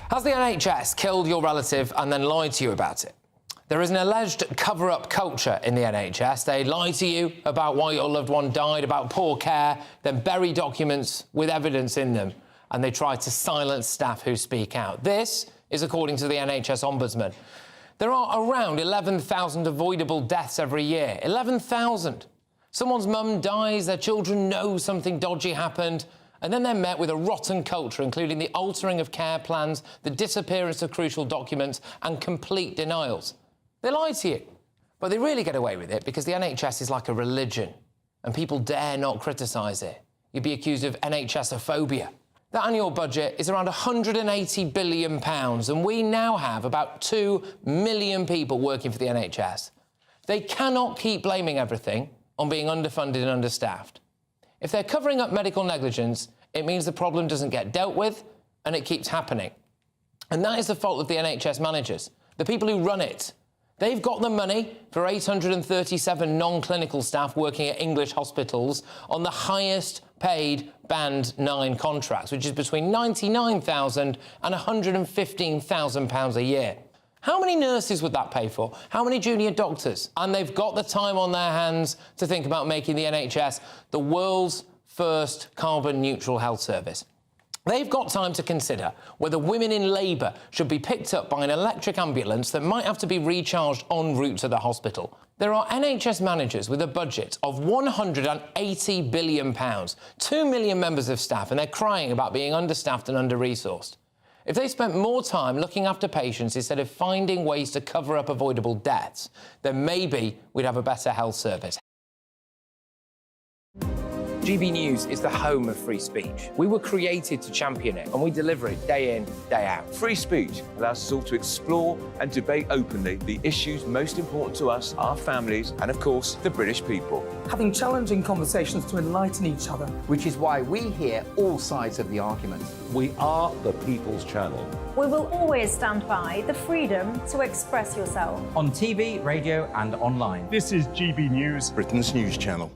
Has the NHS killed your relative and then lied to you about it? There is an alleged cover-up culture in the NHS. They lie to you about why your loved one died, about poor care, then bury documents with evidence in them, and they try to silence staff who speak out. This is according to the NHS Ombudsman. There are around 11,000 avoidable deaths every year. 11,000. Someone's mum dies, their children know something dodgy happened, and then they're met with a rotten culture, including the altering of care plans, the disappearance of crucial documents, and complete denials. They lie to you, but they really get away with it because the NHS is like a religion, and people dare not criticise it. You'd be accused of NHS-ophobia. That annual budget is around £180 billion, and we now have about 2 million people working for the NHS. They cannot keep blaming everything on being underfunded and understaffed. If they're covering up medical negligence, it means the problem doesn't get dealt with and it keeps happening. And that is the fault of the NHS managers, the people who run it. They've got the money for 837 non-clinical staff working at English hospitals on the highest paid Band 9 contracts, which is between £99,000 and £115,000 a year. How many nurses would that pay for? How many junior doctors? And they've got the time on their hands to think about making the NHS the world's first carbon-neutral health service. They've got time to consider whether women in labour should be picked up by an electric ambulance that might have to be recharged en route to the hospital. There are NHS managers with a budget of £180 billion, 2 million members of staff, and they're crying about being understaffed and under-resourced. If they spent more time looking after patients instead of finding ways to cover up avoidable deaths, then maybe we'd have a better health service. GB News is the home of free speech. We were created to champion it, and we deliver it day in, day out. Free speech allows us all to explore and debate openly the issues most important to us, our families, and of course, the British people. Having challenging conversations to enlighten each other. Which is why we hear all sides of the argument. We are the People's Channel. We will always stand by the freedom to express yourself. On TV, radio and online. This is GB News, Britain's news channel.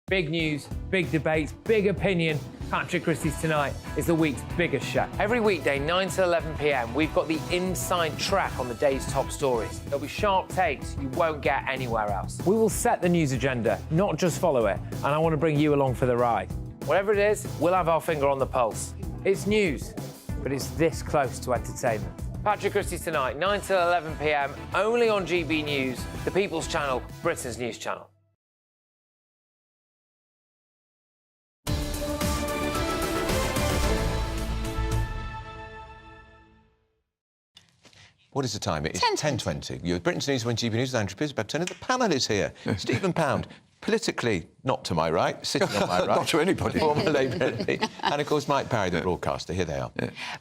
Big news, big debates, big opinion. Patrick Christie's Tonight is the week's biggest show. Every weekday, 9 to 11 p.m, we've got the inside track on the day's top stories. There'll be sharp takes you won't get anywhere else. We will set the news agenda, not just follow it, and I want to bring you along for the ride. Whatever it is, we'll have our finger on the pulse. It's news, but it's this close to entertainment. Patrick Christie's Tonight, 9 to 11 p.m, only on GB News, the People's Channel, Britain's news channel. What is the time? It is 10:20. You're Britain's News on GB News. Andrew Pierce, about 10. The panel is here. Stephen Pound, politically not to my right, sitting on my right. Not to anybody. Former Labour MP. And, of course, Mike Parry, the broadcaster. Here they are.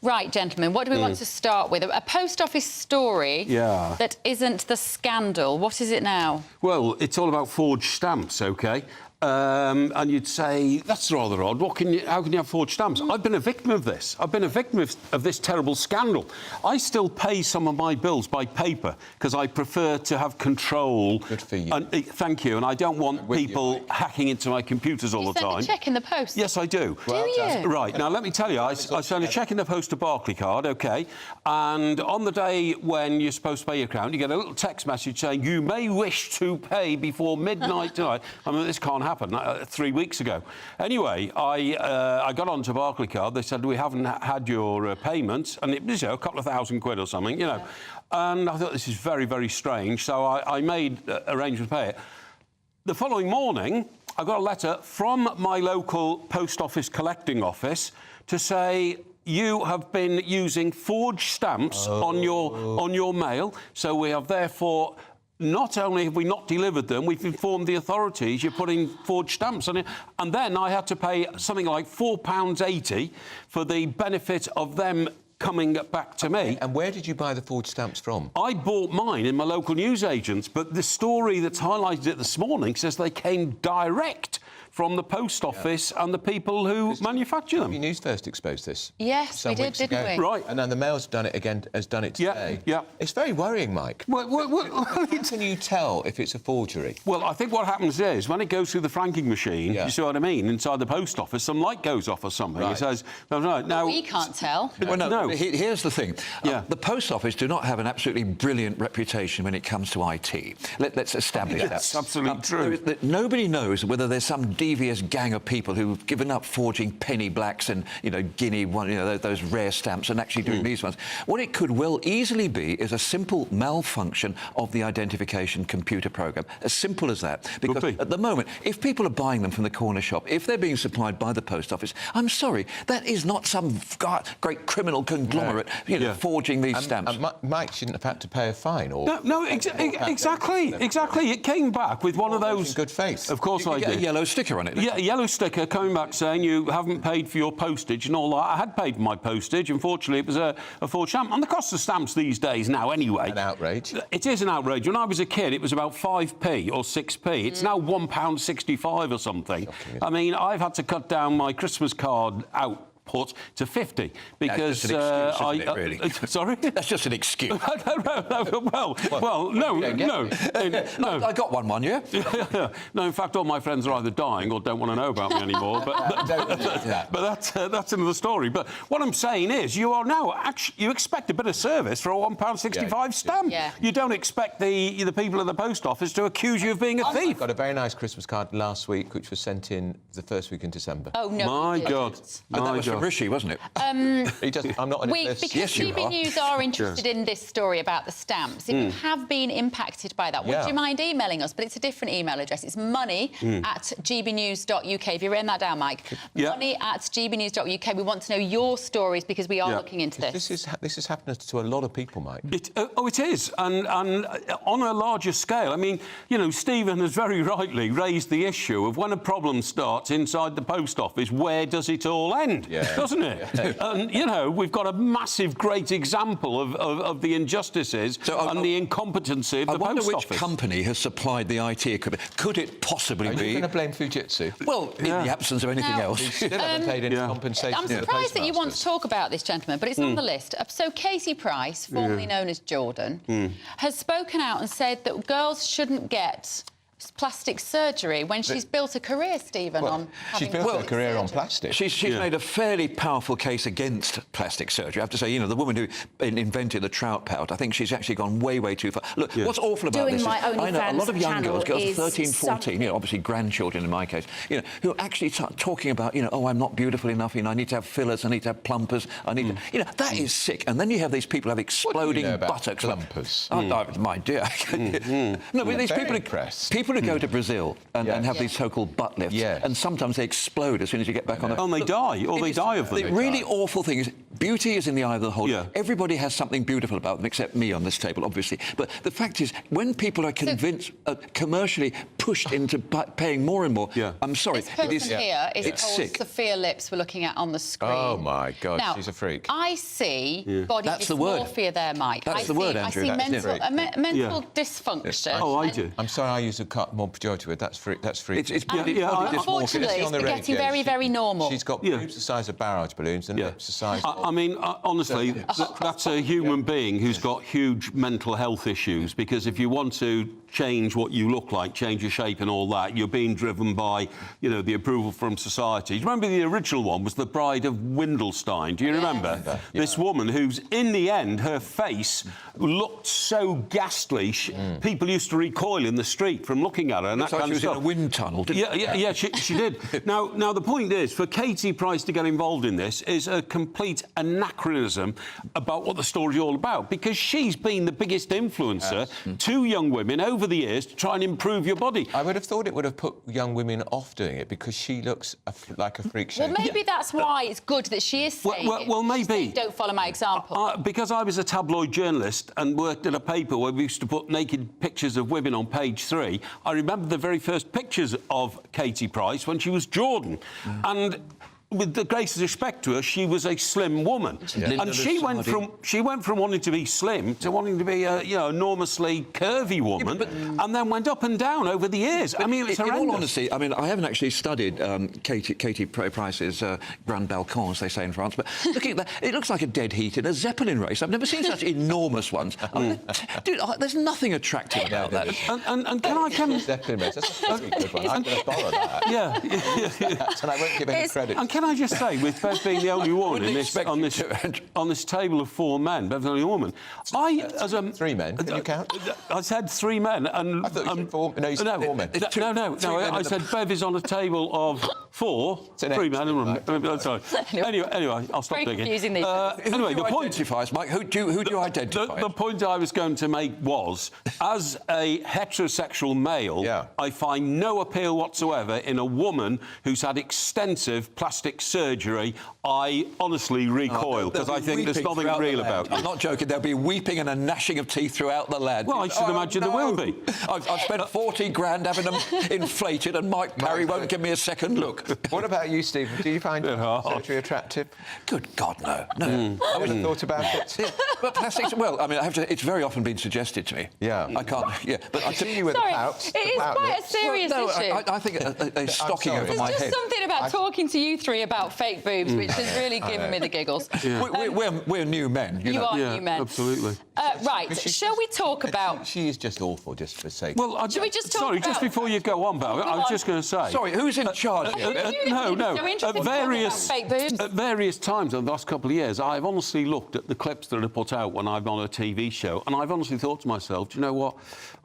Right, gentlemen, what do we want to start with? A post office story that isn't the scandal. What is it now? Well, it's all about forged stamps, OK? And you'd say, that's rather odd. How can you have forged stamps? I've been a victim of this. I've been a victim of this terrible scandal. I still pay some of my bills by paper because I prefer to have control. Good for you. And, thank you. And I don't want people hacking into my computers all the time. You send a cheque in the post? Yes, I do. Do you? Right. Now, let me tell you, I send a cheque in the post to Barclaycard, OK? And on the day when you're supposed to pay your account, you get a little text message saying, you may wish to pay before midnight tonight. I mean, this can't happen 3 weeks ago. Anyway, I got on to Barclaycard. They said, we haven't had your payments. And it was, a couple of £1,000 or something, And I thought, this is very, very strange. So I made arrangements to pay it. The following morning, I got a letter from my local post office collecting office to say, you have been using forged stamps on your mail. So we have therefore... Not only have we not delivered them, we've informed the authorities you're putting forged stamps on it. And then I had to pay something like £4.80 for the benefit of them coming back to me. And where did you buy the forged stamps from? I bought mine in my local newsagents, but the story that's highlighted it this morning says they came direct from the post office and the people who manufacture them. GB News first exposed this. Yes, we did, didn't we? Right. And then the Mail's done it again, has done it today. Yeah. It's very worrying, Mike. How can you tell if it's a forgery? Well, I think what happens is, when it goes through the franking machine, you see what I mean, inside the post office, some light goes off or something. It says, no. Now, we can't tell. Well, no. Here's the thing. The post office do not have an absolutely brilliant reputation when it comes to IT. Let's establish that. That's absolutely true. Nobody knows whether there's some devious gang of people who've given up forging penny blacks and, you know, Guinea, those rare stamps and actually doing these ones. What it could well easily be is a simple malfunction of the identification computer program. As simple as that. Because at the moment, if people are buying them from the corner shop, if they're being supplied by the post office, I'm sorry, that is not some great criminal conglomerate, you know, forging these stamps. Mike shouldn't have had to pay a fine or... No, exactly. It came back with one of those... In good faith. Of course I did. A yellow sticker on it. Yeah, a yellow sticker coming back saying you haven't paid for your postage and all that. I had paid for my postage. Unfortunately, it was a forged stamp. And the cost of stamps these days now, anyway... An outrage. It is an outrage. When I was a kid, it was about 5p or 6p. It's now £1.65 or something. Shocking. I mean, I've had to cut down my Christmas card output to 50 because that's just an excuse, isn't it, really? Sorry, that's just an excuse. no. I got one year. No, in fact, all my friends are either dying or don't want to know about me anymore. But that's another story. But what I'm saying is, you are now you expect a bit of service for a £1.65 stamp. Yeah. You don't expect the people at the post office to accuse you of being a thief. I got a very nice Christmas card last week, which was sent in the first week in December. Oh no! My God! That was from Rishi, wasn't it? I'm not on because GB News are interested in this story about the stamps. If you have been impacted by that, would you mind emailing us? But it's a different email address. It's money@gbnews.uk. If you written that down, Mike. Money@gbnews.uk. We want to know your stories because we are looking into this. This has happened to a lot of people, Mike. It is, and on a larger scale. I mean, you know, Stephen has very rightly raised the issue of when a problem starts inside the post office, where does it all end? Doesn't it? And, you know, we've got a massive, great example of the injustices and the incompetency of the post office. I wonder which company has supplied the IT equipment. Could it possibly be... Are you going to blame Fujitsu? Well, in the absence of anything else. You still haven't paid any compensation. I'm surprised that you want to talk about this, gentleman, but it's on the list. So Katie Price, formerly known as Jordan, has spoken out and said that girls shouldn't get plastic surgery when she's built a career, Stephen, on she's built a career on plastic. She's made a fairly powerful case against plastic surgery. I have to say, you know, the woman who invented the trout pout, I think she's actually gone way, way too far. Look, what's awful about this is I know a lot of young girls 13, 14, you know, obviously grandchildren in my case, you know, who actually start talking about, you know, oh, I'm not beautiful enough, you know, I need to have fillers, I need to have plumpers, I need to... You know, that is sick. And then you have these people who have exploding buttocks. Plumpers? Oh, my dear. No, but these people who go to Brazil and have these so-called butt lifts, and sometimes they explode as soon as you get back on the... And they die, or they die of them. The really awful thing is beauty is in the eye of the beholder. Everybody has something beautiful about them, except me on this table, obviously. But the fact is, when people are convinced, commercially pushed into paying more and more, I'm sorry, this person here is it's called sick. Sophia Lips we're looking at on the screen. Oh, my God, now, she's a freak. I see body That's the word. dysmorphia there, Mike. That's the word, Andrew. I see mental dysfunction. Oh, I do. I'm sorry I use a more pejorative word. That's freak. Unfortunately, it's getting very, very normal. She's got boobs the size of barrage balloons and lips the size of... I mean, honestly, that's a human being who's got huge mental health issues, because if you want to change what you look like, change your shape and all that, you're being driven by, you know, the approval from society. Do you remember the original one was the Bride of Windlestein? Do you remember? This woman who's, in the end, her face looked so ghastly, people used to recoil in the street from looking at her and that kind of stuff. She was in a wind tunnel, didn't she? She did. Now, the point is, for Katie Price to get involved in this is a complete anachronism about what the story's all about, because she's been the biggest influencer to young women over the years to try and improve your body. I would have thought it would have put young women off doing it, because she looks like a freak show. Well, maybe that's why it's good that she is saying well, maybe. Don't follow my example. Because I was a tabloid journalist and worked at a paper where we used to put naked pictures of women on page 3, I remember the very first pictures of Katie Price when she was Jordan. And with the greatest respect to her, she was a slim woman, and she went from wanting to be slim to wanting to be a enormously curvy woman, and then went up and down over the years. I mean, it's horrendous. In all honesty, I mean, I haven't actually studied Katie Price's Grand Balcon, as they say in France, but looking at that, it looks like a dead heat in a Zeppelin race. I've never seen such enormous ones. I mean, dude, there's nothing attractive about that. And can I come? Zeppelin race. That's a pretty good one. I'm going to borrow that. Yeah. And I won't give any credit. can I just say, with Bev being the only woman in this, on this table of 4 men, Bev's the only woman. As a 3 men. Can you count? I said 3 men, and I thought you said 4. No, you said 4 men. No. I said Bev is on a table of 4, 3 men and 1 woman. Sorry. Anyway, I'll stop digging. Confusing these anyway, the point identifies, Mike. Who do you identify? The point I was going to make was, as a heterosexual male, I find no appeal whatsoever in a woman who's had extensive plastic surgery. I honestly recoil, because I think there's nothing real about it. I'm not joking. There'll be weeping and a gnashing of teeth throughout the land. Well, I should imagine there will be. I've spent 40 grand having them inflated, and Mike Parry won't give me a second look. What about you, Stephen? Do you find surgery attractive? Good God, no. I would have thought about it. Yeah, but plastics, well, I mean, it's very often been suggested to me. Yeah. I can't, but I see you with the pout. It is quite a serious issue. I think a stocking over my head. There's just something about talking to you 3 about fake boobs, which has really given me the giggles. We're new men. You are new men. Absolutely. Right, shall we talk about... She is just awful, just for sake. Well, Should we just talk sorry, just before you go on, Bev, I was just going to say... Sorry, who's in charge here? No. At various times over the last couple of years, I've honestly looked at the clips that are put out when I'm on a TV show, and I've honestly thought to myself, do you know what?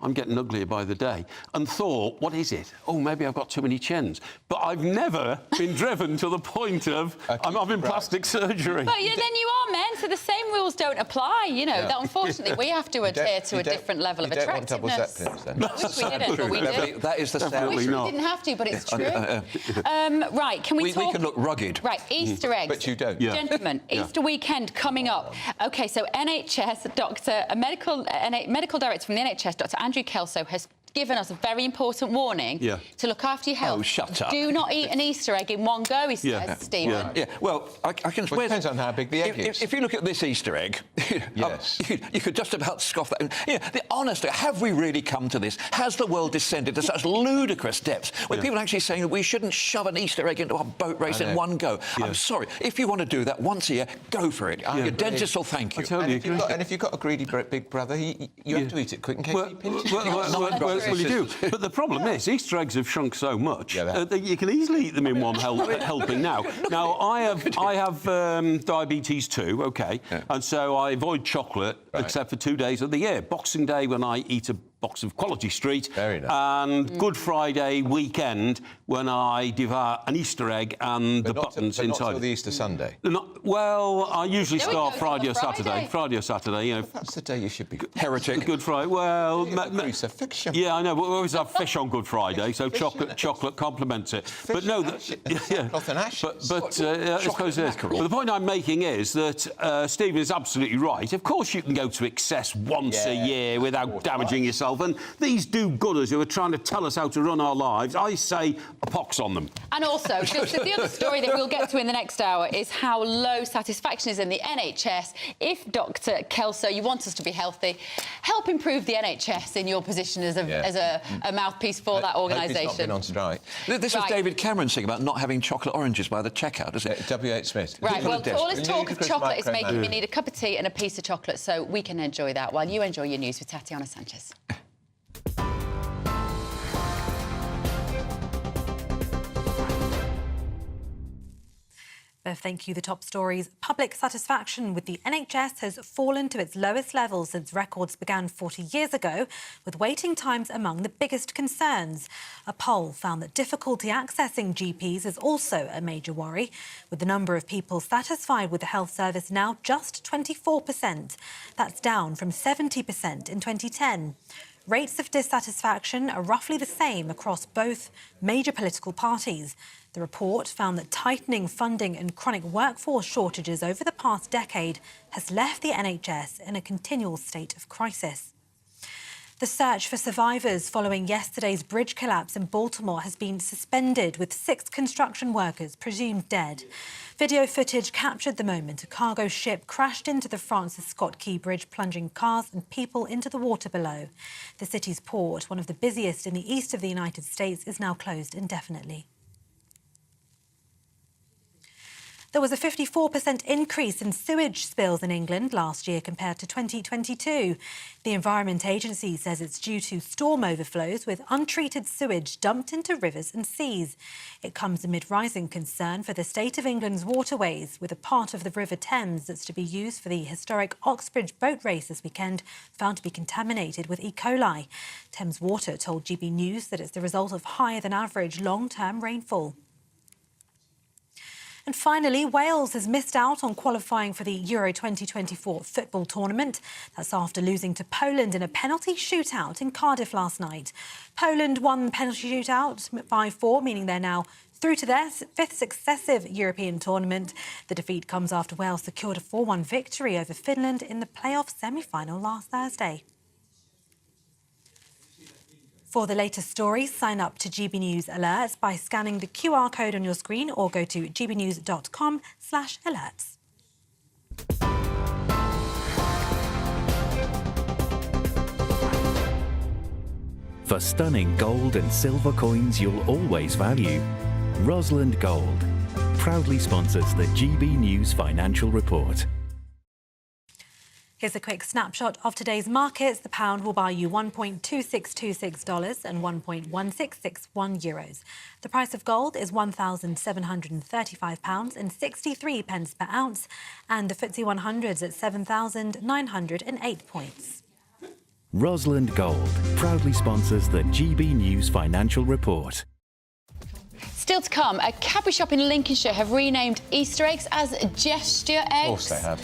I'm getting uglier by the day. And thought, what is it? Oh, maybe I've got too many chins. But I've never been driven to the point of I'm having plastic surgery. But then you are men, so the same rules don't apply, you know. That unfortunately, we have to adhere to a different level of attractiveness. You don't want double zeppelins, then? I wish we didn't, but we do. That is the sound. We didn't have to, but it's true. Right, can we talk... We can look rugged. Right, Easter eggs. But you don't. Gentlemen, Easter weekend coming up. OK, so NHS medical director from the NHS, Dr Andrew Kelso, has given us a very important warning to look after your health. Oh, shut up. Do not eat an Easter egg in one go, he says, Stephen. Yeah, well, I can... Well, it depends on how big the egg is. If you look at this Easter egg, you could just about scoff that. Honestly, have we really come to this? Has the world descended to such ludicrous depths where people are actually saying that we shouldn't shove an Easter egg into a boat race in one go? I'm sorry. If you want to do that once a year, go for it. Your dentist will thank you. I totally agree. And if you've got a greedy big brother, you have to eat it quick in case he pinches you. Well, you do. But the problem is, Easter eggs have shrunk so much that you can easily eat them in one helping now. Now, I have diabetes too, and so I avoid chocolate except for 2 days of the year. Boxing Day, when I eat a box of Quality Street, and Good Friday weekend when I devour an Easter egg and the buttons inside. Not till the Easter Sunday. Well, I usually start Friday or Saturday. Friday or Saturday, you know. That's the day you should be heretic. Good Friday. Well, crucifixion. Yeah, I know. But we always have fish on Good Friday, so chocolate complements it. But no, I suppose it is. But the point I'm making is that Stephen is absolutely right. Of course, you can go to excess once a year without damaging yourself. And these do-gooders who are trying to tell us how to run our lives, I say a pox on them. And also, the other story that we'll get to in the next hour is how low satisfaction is in the NHS. If, Dr Kelso, you want us to be healthy, help improve the NHS in your position as a mouthpiece for that organisation. Not been on strike. This was David Cameron saying about not having chocolate oranges by the checkout, isn't it? W.H. Smith. Right, well, all this talk of chocolate is making me need a cup of tea and a piece of chocolate, so we can enjoy that while you enjoy your news with Tatiana Sanchez. Thank you. The top stories. Public satisfaction with the NHS has fallen to its lowest level since records began 40 years ago, with waiting times among the biggest concerns. A poll found that difficulty accessing GPs is also a major worry, with the number of people satisfied with the health service now just 24%. That's down from 70% in 2010. Rates of dissatisfaction are roughly the same across both major political parties. The report found that tightening funding and chronic workforce shortages over the past decade has left the NHS in a continual state of crisis. The search for survivors following yesterday's bridge collapse in Baltimore has been suspended, with 6 construction workers presumed dead. Video footage captured the moment a cargo ship crashed into the Francis Scott Key Bridge, plunging cars and people into the water below. The city's port, one of the busiest in the east of the United States, is now closed indefinitely. There was a 54% increase in sewage spills in England last year compared to 2022. The Environment Agency says it's due to storm overflows with untreated sewage dumped into rivers and seas. It comes amid rising concern for the state of England's waterways, with a part of the River Thames that's to be used for the historic Oxbridge boat race this weekend found to be contaminated with E. coli. Thames Water told GB News that it's the result of higher than average long-term rainfall. And finally, Wales has missed out on qualifying for the Euro 2024 football tournament. That's after losing to Poland in a penalty shootout in Cardiff last night. Poland won the penalty shootout by 4, meaning they're now through to their 5th successive European tournament. The defeat comes after Wales secured a 4-1 victory over Finland in the playoff semi-final last Thursday. For the latest stories, sign up to GB News Alerts by scanning the QR code on your screen or go to gbnews.com/alerts. For stunning gold and silver coins you'll always value, Rosland Gold proudly sponsors the GB News Financial Report. Here's a quick snapshot of today's markets. The pound will buy you $1.2626 and €1.1661. The price of gold is £1,735 and 63 pence per ounce, and the FTSE 100's at 7,908 points. Rosland Gold proudly sponsors the GB News Financial Report. Still to come, a Cadbury shop in Lincolnshire have renamed Easter eggs as gesture eggs. Of course they have.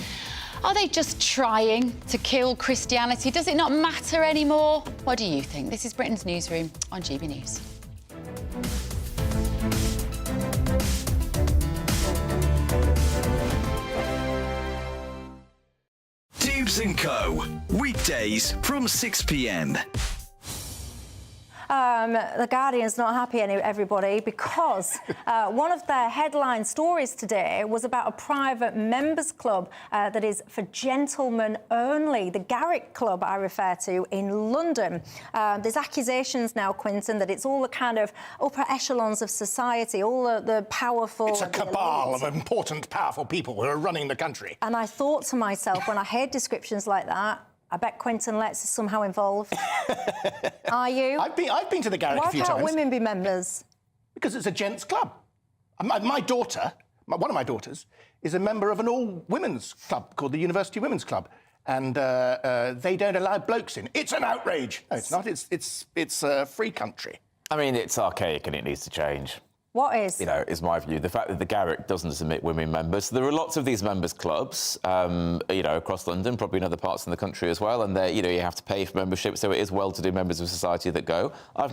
Are they just trying to kill Christianity? Does it not matter anymore? What do you think? This is Britain's Newsroom on GB News. Tubes & Co. Weekdays from 6 p.m. The Guardian's not happy, everybody, because one of their headline stories today was about a private members club that is for gentlemen only, the Garrick Club I refer to in London. There's accusations now, Quinton, that it's all the kind of upper echelons of society, all the powerful... It's a cabal of important, powerful people who are running the country. And I thought to myself, when I heard descriptions like that, I bet Quinton Letts is somehow involved. Are you? I've been to the Garrick a few times. Why can't women be members? Because it's a gents' club. My daughter, one of my daughters, is a member of an all-women's club called the University Women's Club, and they don't allow blokes in. It's an outrage. No, it's not. It's a free country. I mean, it's archaic and it needs to change. What is? You know, is my view. The fact that the Garrick doesn't admit women members. There are lots of these members clubs, you know, across London, probably in other parts in the country as well. And you know, you have to pay for membership, so it is well-to-do members of society that go. I've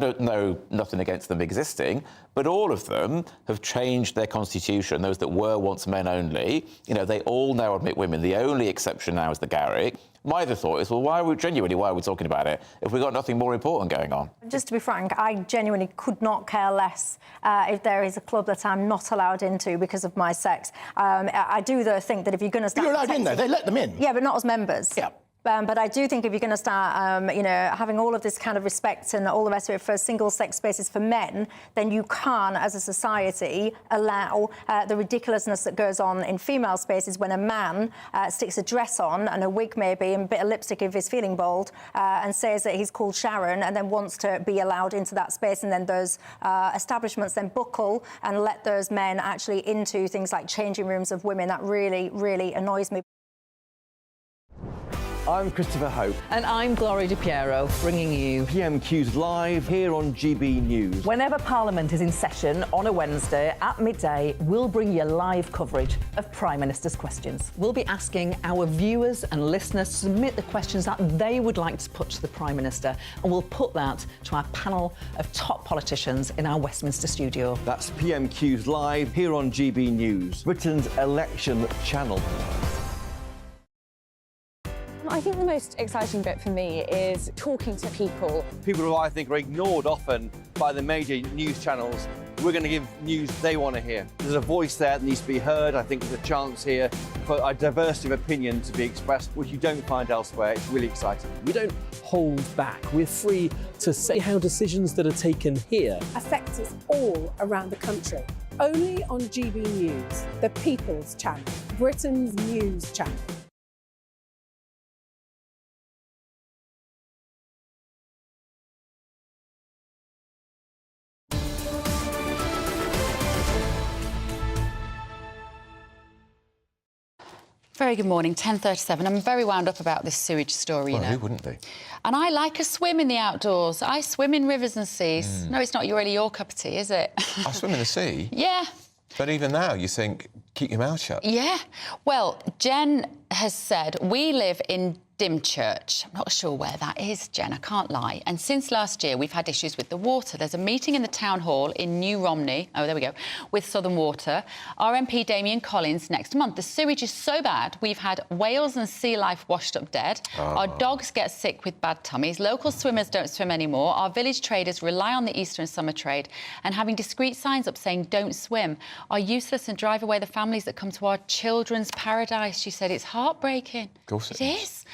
nothing against them existing, but all of them have changed their constitution. Those that were once men only, you know, they all now admit women. The only exception now is the Garrick. My other thought is, well, why are we talking about it if we've got nothing more important going on? Just to be frank, I genuinely could not care less if there is a club that I'm not allowed into because of my sex. I do, though, think that if you're going to start... You're allowed in there. They let them in. Yeah, but not as members. Yeah. But I do think if you're going to start, you know, having all of this kind of respect and all the rest of it for single-sex spaces for men, then you can't, as a society, allow the ridiculousness that goes on in female spaces when a man sticks a dress on and a wig maybe and a bit of lipstick if he's feeling bold and says that he's called Sharon and then wants to be allowed into that space, and then those establishments then buckle and let those men actually into things like changing rooms of women. That really, really annoys me. I'm Christopher Hope. And I'm Gloria Di Piero, bringing you PMQs Live here on GB News. Whenever Parliament is in session on a Wednesday at midday, we'll bring you live coverage of Prime Minister's questions. We'll be asking our viewers and listeners to submit the questions that they would like to put to the Prime Minister, and we'll put that to our panel of top politicians in our Westminster studio. That's PMQs Live here on GB News, Britain's election channel. I think the most exciting bit for me is talking to people. People who I think are ignored often by the major news channels. We're going to give news they want to hear. There's a voice there that needs to be heard. I think there's a chance here for a diversity of opinion to be expressed, which you don't find elsewhere. It's really exciting. We don't hold back. We're free to say how decisions that are taken here affect us all around the country. only on GB News, the People's Channel, Britain's news channel. Very good morning, 10:37. I'm very wound up about this sewage story, Well, you know. who wouldn't be? And I like a swim in the outdoors. I swim in rivers and seas. No, it's not really your cup of tea, is it? I swim in the sea. Yeah. But even now, you think, keep your mouth shut. Yeah. Well, Jen has said, we live in Dymchurch. I'm not sure where that is, Jen, I can't lie. And since last year, we've had issues with the water. There's a meeting in the town hall in New Romney, oh, there we go, with Southern Water. Our MP Damien Collins next month. The sewage is so bad, we've had whales and sea life washed up dead. Our dogs get sick with bad tummies. Local swimmers don't swim anymore. Our village traders rely on the Easter and summer trade. And having discreet signs up saying don't swim are useless and drive away the families that come to our children's paradise. She said it's heartbreaking. Of course it is.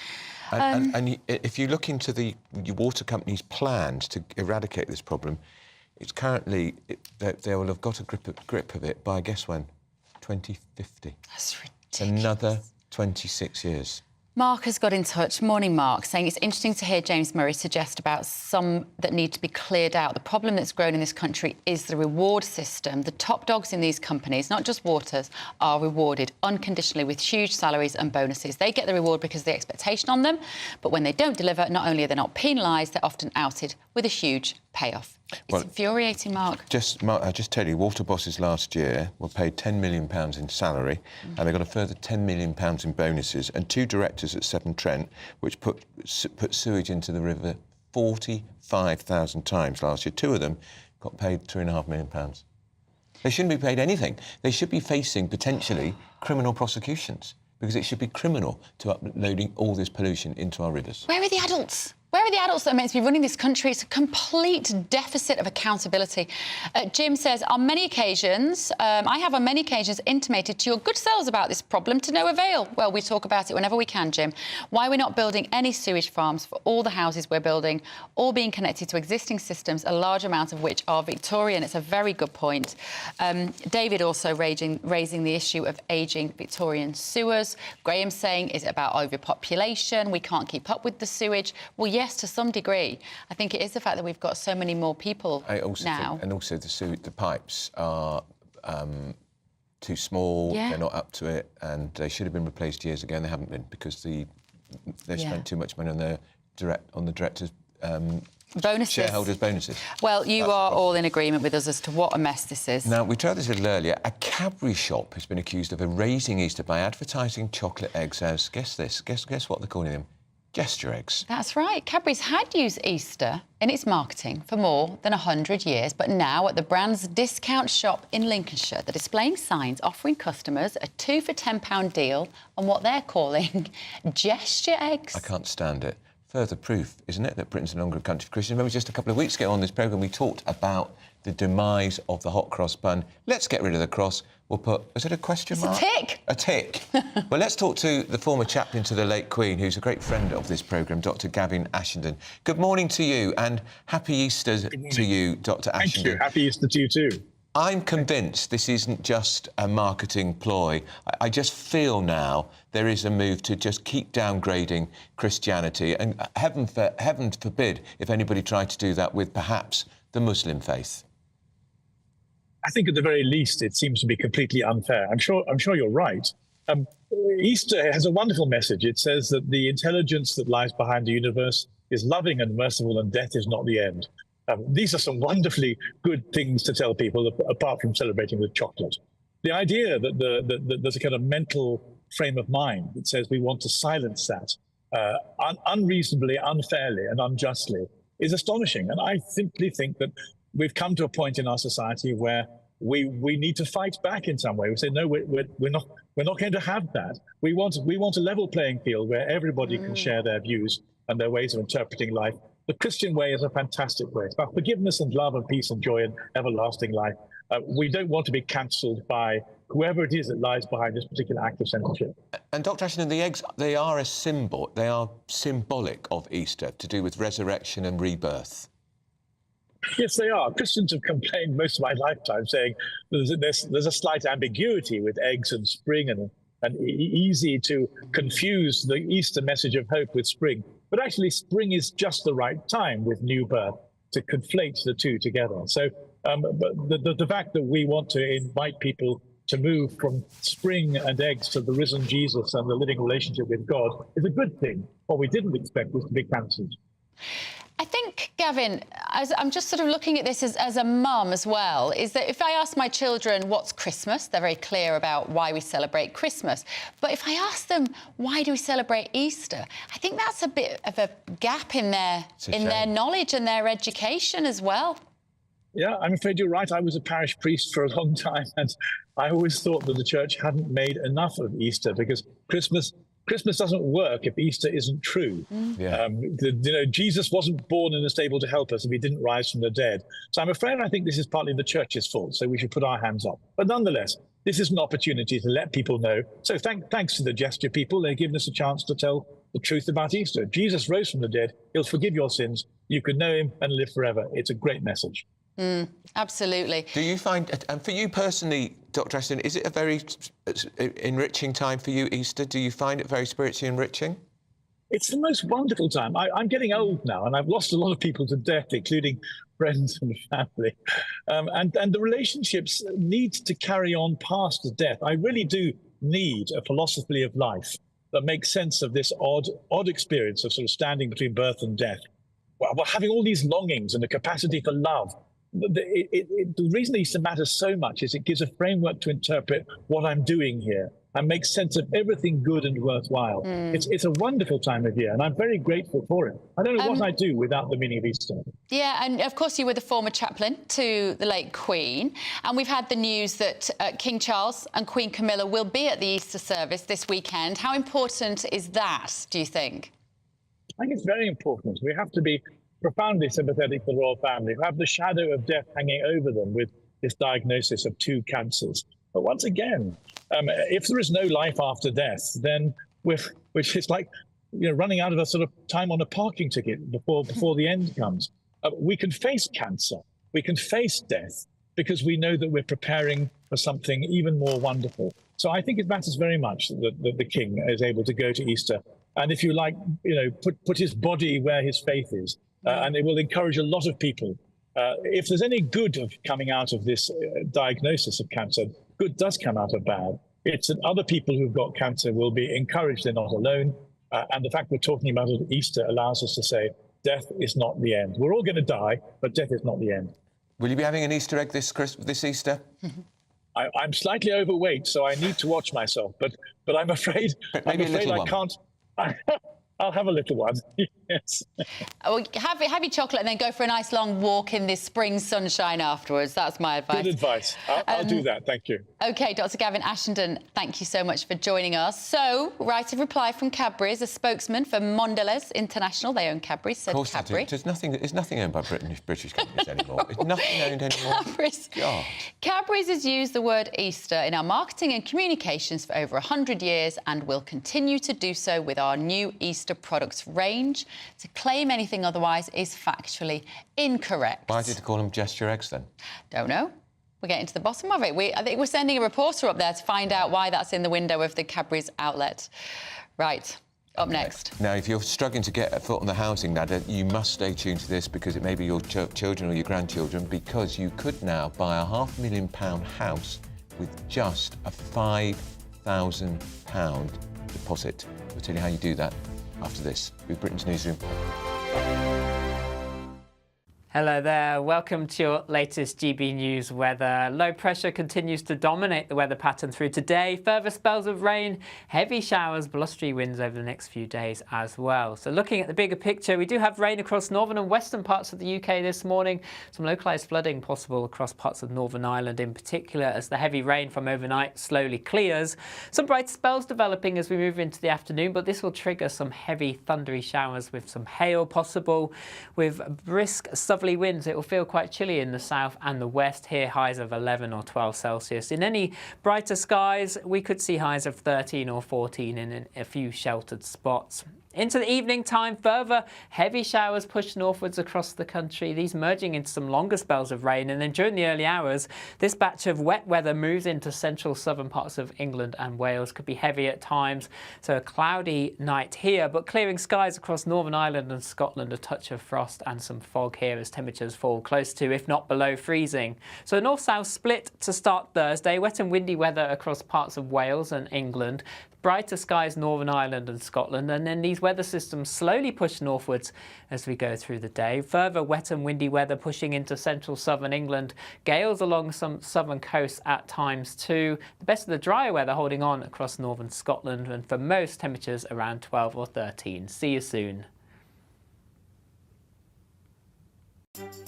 And if you look into the water company's plans to eradicate this problem, it's currently they will have got a grip of it by, guess when? 2050. That's ridiculous. Another 26 years. Mark has got in touch. Morning, Mark, saying it's interesting to hear James Murray suggest about some that need to be cleared out. The problem that's grown in this country is the reward system. The top dogs in these companies, not just Waters, are rewarded unconditionally with huge salaries and bonuses. They get the reward because of the expectation on them, but when they don't deliver, not only are they not penalised, they're often outed with a huge payoff. It's infuriating, Mark. Mark, I just tell you, water bosses last year were paid £10 million in salary, and they got a further £10 million in bonuses, and 2 directors at Severn Trent, which put sewage into the river 45,000 times last year. 2 of them got paid £3.5 million. They shouldn't be paid anything. They should be facing, potentially, criminal prosecutions, because it should be criminal to uploading all this pollution into our rivers. Where are the adults? Where are the adults that are meant to be running this country? It's a complete deficit of accountability. Jim says, on many occasions, I have on many occasions intimated to your good selves about this problem to no avail. Well, we talk about it whenever we can, Jim. Why we're not building any sewage farms for all the houses we're building, all being connected to existing systems, a large amount of which are Victorian. It's a very good point. David also raising the issue of ageing Victorian sewers. Graham saying, is it about overpopulation? We can't keep up with the sewage. Well, yes, to some degree. I think it is the fact that we've got so many more people now. And also the pipes are too small, they're not up to it, and they should have been replaced years ago, and they haven't been because they've spent too much money on the directors' bonuses. Shareholders' bonuses. Well, you are all in agreement with us as to what a mess this is. Now, we tried this a little earlier. A Cadbury shop has been accused of erasing Easter by advertising chocolate eggs as, guess what they're calling them? Gesture eggs. That's right. Cadbury's had used Easter in its marketing for more than 100 years, but now at the brand's discount shop in Lincolnshire, they're displaying signs offering customers a 2 for £10 deal on what they're calling gesture eggs. I can't stand it. Further proof, isn't it, that Britain's no longer a country for Christians? Remember, just a couple of weeks ago on this programme, we talked about the demise of the hot cross bun. Let's get rid of the cross. We'll put... Is it a question mark? It's a tick. A tick. Well, let's talk to the former chaplain to the late Queen, who's a great friend of this programme, Dr Gavin Ashenden. Good morning to you, and happy Easter to you, Dr Ashenden. Thank you. Happy Easter to you too. I'm convinced this isn't just a marketing ploy. I just feel now there is a move to just keep downgrading Christianity, and heaven forbid if anybody tried to do that with perhaps the Muslim faith. I think at the very least it seems to be completely unfair. I'm sure you're right. Easter has a wonderful message. It says that the intelligence that lies behind the universe is loving and merciful, and death is not the end. These are some wonderfully good things to tell people, apart from celebrating with chocolate. The idea that there's a kind of mental frame of mind that says we want to silence that unreasonably, unfairly, and unjustly is astonishing. And I simply think that we've come to a point in our society where we need to fight back in some way. We say, no, we're not going to have that. We want a level playing field where everybody can share their views and their ways of interpreting life. The Christian way is a fantastic way. It's about forgiveness and love and peace and joy and everlasting life. We don't want to be cancelled by whoever it is that lies behind this particular act of censorship. And Dr Ashenden, the eggs, they are a symbol. They are symbolic of Easter, to do with resurrection and rebirth. Yes, they are. Christians have complained most of my lifetime, saying there's a slight ambiguity with eggs and spring, and easy to confuse the Easter message of hope with spring. But actually, spring is just the right time with new birth to conflate the two together. So but the fact that we want to invite people to move from spring and eggs to the risen Jesus and the living relationship with God is a good thing. What we didn't expect was to be cancelled. I think, Gavin, as I'm just sort of looking at this as a mum as well, is that if I ask my children what's Christmas, they're very clear about why we celebrate Christmas. But if I ask them why do we celebrate Easter, I think that's a bit of a gap in their knowledge and their education as well. Yeah, I'm afraid you're right. I was a parish priest for a long time, and I always thought that the church hadn't made enough of Easter, because Christmas doesn't work if Easter isn't true. Yeah. Jesus wasn't born in a stable to help us if he didn't rise from the dead. So I'm afraid I think this is partly the church's fault, so we should put our hands up. But nonetheless, this is an opportunity to let people know. So thanks to the gesture people, they've given us a chance to tell the truth about Easter. Jesus rose from the dead. He'll forgive your sins. You can know him and live forever. It's a great message. Absolutely. Do you find, and for you personally, Dr. Ashton, is it a very enriching time for you, Easter? Do you find it very spiritually enriching? It's the most wonderful time. I'm getting old now, and I've lost a lot of people to death, including friends and family. And the relationships need to carry on past death. I really do need a philosophy of life that makes sense of this odd experience of sort of standing between birth and death. Well, having all these longings and the capacity for love. The reason Easter matters so much is it gives a framework to interpret what I'm doing here and make sense of everything good and worthwhile. It's a wonderful time of year, and I'm very grateful for it. I don't know what I'd do without the meaning of Easter. Yeah, and of course you were the former chaplain to the late Queen, and we've had the news that King Charles and Queen Camilla will be at the Easter service this weekend. How important is that, do you think? I think it's very important. We have to be profoundly sympathetic to the royal family, who have the shadow of death hanging over them with this diagnosis of 2 cancers. But once again, if there is no life after death, then which is like running out of a sort of time on a parking ticket before the end comes. We can face cancer, we can face death, because we know that we're preparing for something even more wonderful. So I think it matters very much that the king is able to go to Easter, and if you like, put his body where his faith is. And it will encourage a lot of people. If there's any good of coming out of this diagnosis of cancer, good does come out of bad. It's that other people who've got cancer will be encouraged they're not alone. And the fact we're talking about it at Easter allows us to say, death is not the end. We're all going to die, but death is not the end. Will you be having an Easter egg this Easter? I'm slightly overweight, so I need to watch myself. But I'm afraid I can't. I'll have a little one. Yes. Well, have your chocolate and then go for a nice long walk in this spring sunshine afterwards. That's my advice. Good advice. I'll do that. Thank you. OK, Dr. Gavin Ashenden, thank you so much for joining us. So, right of reply from Cadbury's, a spokesman for Mondelez International. They own Cadbury's, said Cadbury. There's nothing owned by British companies anymore. It's nothing owned anymore. Cadbury's has used the word Easter in our marketing and communications for over 100 years and will continue to do so with our new Easter products range. To claim anything otherwise is factually incorrect. Why did you call them gesture eggs then? Don't know. We're getting to the bottom of it. I think we're sending a reporter up there to find out why that's in the window of the Cadbury's outlet. Right. Up next. Now, if you're struggling to get a foot on the housing ladder, you must stay tuned to this, because it may be your children or your grandchildren, because you could now buy a £500,000 house with just a £5,000 deposit. We'll tell you how you do that after this with Britain's Newsroom. Hello there, welcome to your latest GB News weather. Low pressure continues to dominate the weather pattern through today. Further spells of rain, heavy showers, blustery winds over the next few days as well. So looking at the bigger picture, we do have rain across northern and western parts of the UK this morning. Some localised flooding possible across parts of Northern Ireland in particular as the heavy rain from overnight slowly clears. Some bright spells developing as we move into the afternoon, but this will trigger some heavy thundery showers with some hail possible. With brisk southerly winds, it will feel quite chilly in the south and the west. Here, highs of 11 or 12 Celsius. In any brighter skies, we could see highs of 13 or 14 in a few sheltered spots. Into the evening time, further heavy showers push northwards across the country, these merging into some longer spells of rain. And then during the early hours, this batch of wet weather moves into central southern parts of England and Wales. Could be heavy at times, so a cloudy night here, but clearing skies across Northern Ireland and Scotland. A touch of frost and some fog here as temperatures fall close to, if not below, freezing. So a north-south split to start Thursday. Wet and windy weather across parts of Wales and England. Brighter skies Northern Ireland and Scotland, and then these weather systems slowly push northwards as we go through the day. Further wet and windy weather pushing into central southern England. Gales along some southern coasts at times too. The best of the drier weather holding on across northern Scotland, and for most temperatures around 12 or 13. See you soon.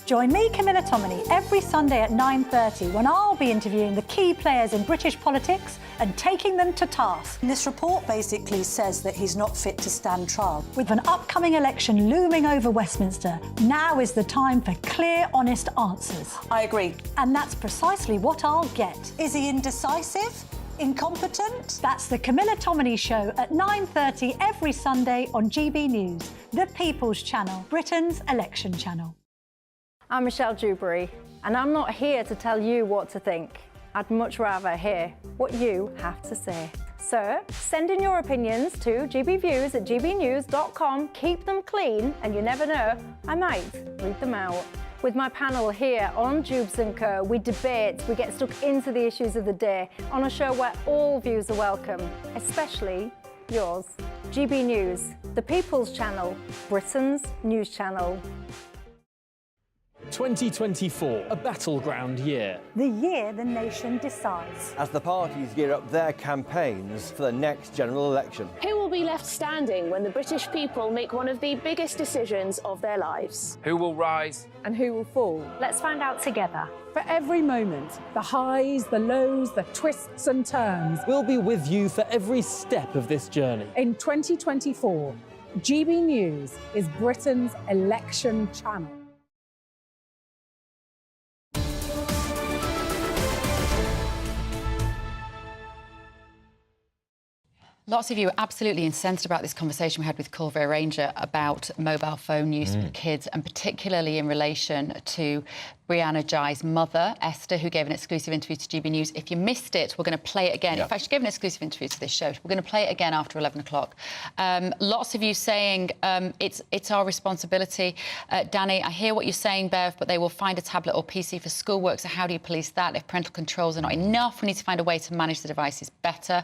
Join me, Camilla Tominey, every Sunday at 9:30 when I'll be interviewing the key players in British politics and taking them to task. This report basically says that he's not fit to stand trial. With an upcoming election looming over Westminster, now is the time for clear, honest answers. I agree. And that's precisely what I'll get. Is he indecisive? Incompetent? That's the Camilla Tominey Show at 9:30 every Sunday on GB News, the People's Channel, Britain's election channel. I'm Michelle Dewberry, and I'm not here to tell you what to think. I'd much rather hear what you have to say. So send in your opinions to gbviews@gbnews.com. Keep them clean, and you never know, I might read them out. With my panel here on Jubes & Co, we debate, we get stuck into the issues of the day on a show where all views are welcome, especially yours. GB News, the People's Channel, Britain's news channel. 2024, a battleground year. The year the nation decides. As the parties gear up their campaigns for the next general election. Who will be left standing when the British people make one of the biggest decisions of their lives? Who will rise? And who will fall? Let's find out together. For every moment, the highs, the lows, the twists and turns. We'll be with you for every step of this journey. In 2024, GB News is Britain's election channel. Lots of you are absolutely incensed about this conversation we had with Culver Ranger about mobile phone use with kids, and particularly in relation to Brianna Ghey's mother, Esther, who gave an exclusive interview to GB News. If you missed it, we're going to play it again. In fact, she gave an exclusive interview to this show. We're going to play it again after 11 o'clock. Lots of you saying it's our responsibility. Danny, I hear what you're saying, Bev, but they will find a tablet or PC for schoolwork, so how do you police that? If parental controls are not enough, we need to find a way to manage the devices better.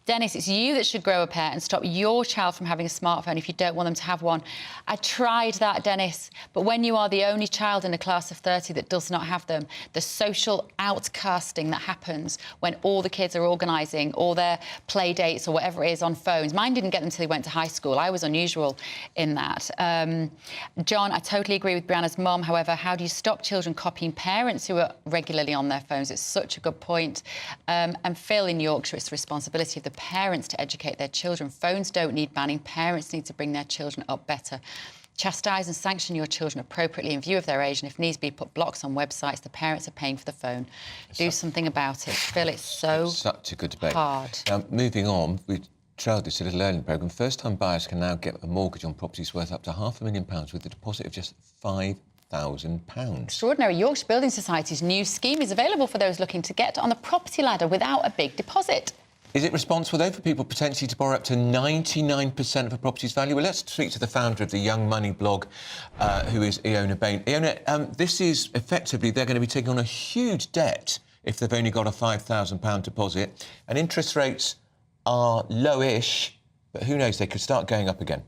Dennis, it's you that should grow a pair and stop your child from having a smartphone if you don't want them to have one. I tried that, Dennis, but when you are the only child in a class of 30 that does not have them, the social outcasting that happens when all the kids are organising all their play dates or whatever it is on phones. Mine didn't get them until they went to high school. I was unusual in that. John, I totally agree with Brianna's mum. However, how do you stop children copying parents who are regularly on their phones? It's such a good point. And Phil in Yorkshire, it's the responsibility of the parents to educate their children. Phones don't need banning. Parents need to bring their children up better. Chastise and sanction your children appropriately in view of their age, and if needs be, put blocks on websites the parents are paying for the phone. Do something about it. Phil, it's such a good debate. Hard. Moving on, we trailed this a little earlier in the programme. First-time buyers can now get a mortgage on properties worth up to £500,000 with a deposit of just £5,000. Extraordinary. Yorkshire Building Society's new scheme is available for those looking to get on the property ladder without a big deposit. Is it responsible, though, for people potentially to borrow up to 99% of a property's value? Well, let's speak to the founder of the Young Money blog, who is Iona Bain. Iona, this is effectively they're going to be taking on a huge debt if they've only got a £5,000 deposit, and interest rates are lowish, but who knows, they could start going up again.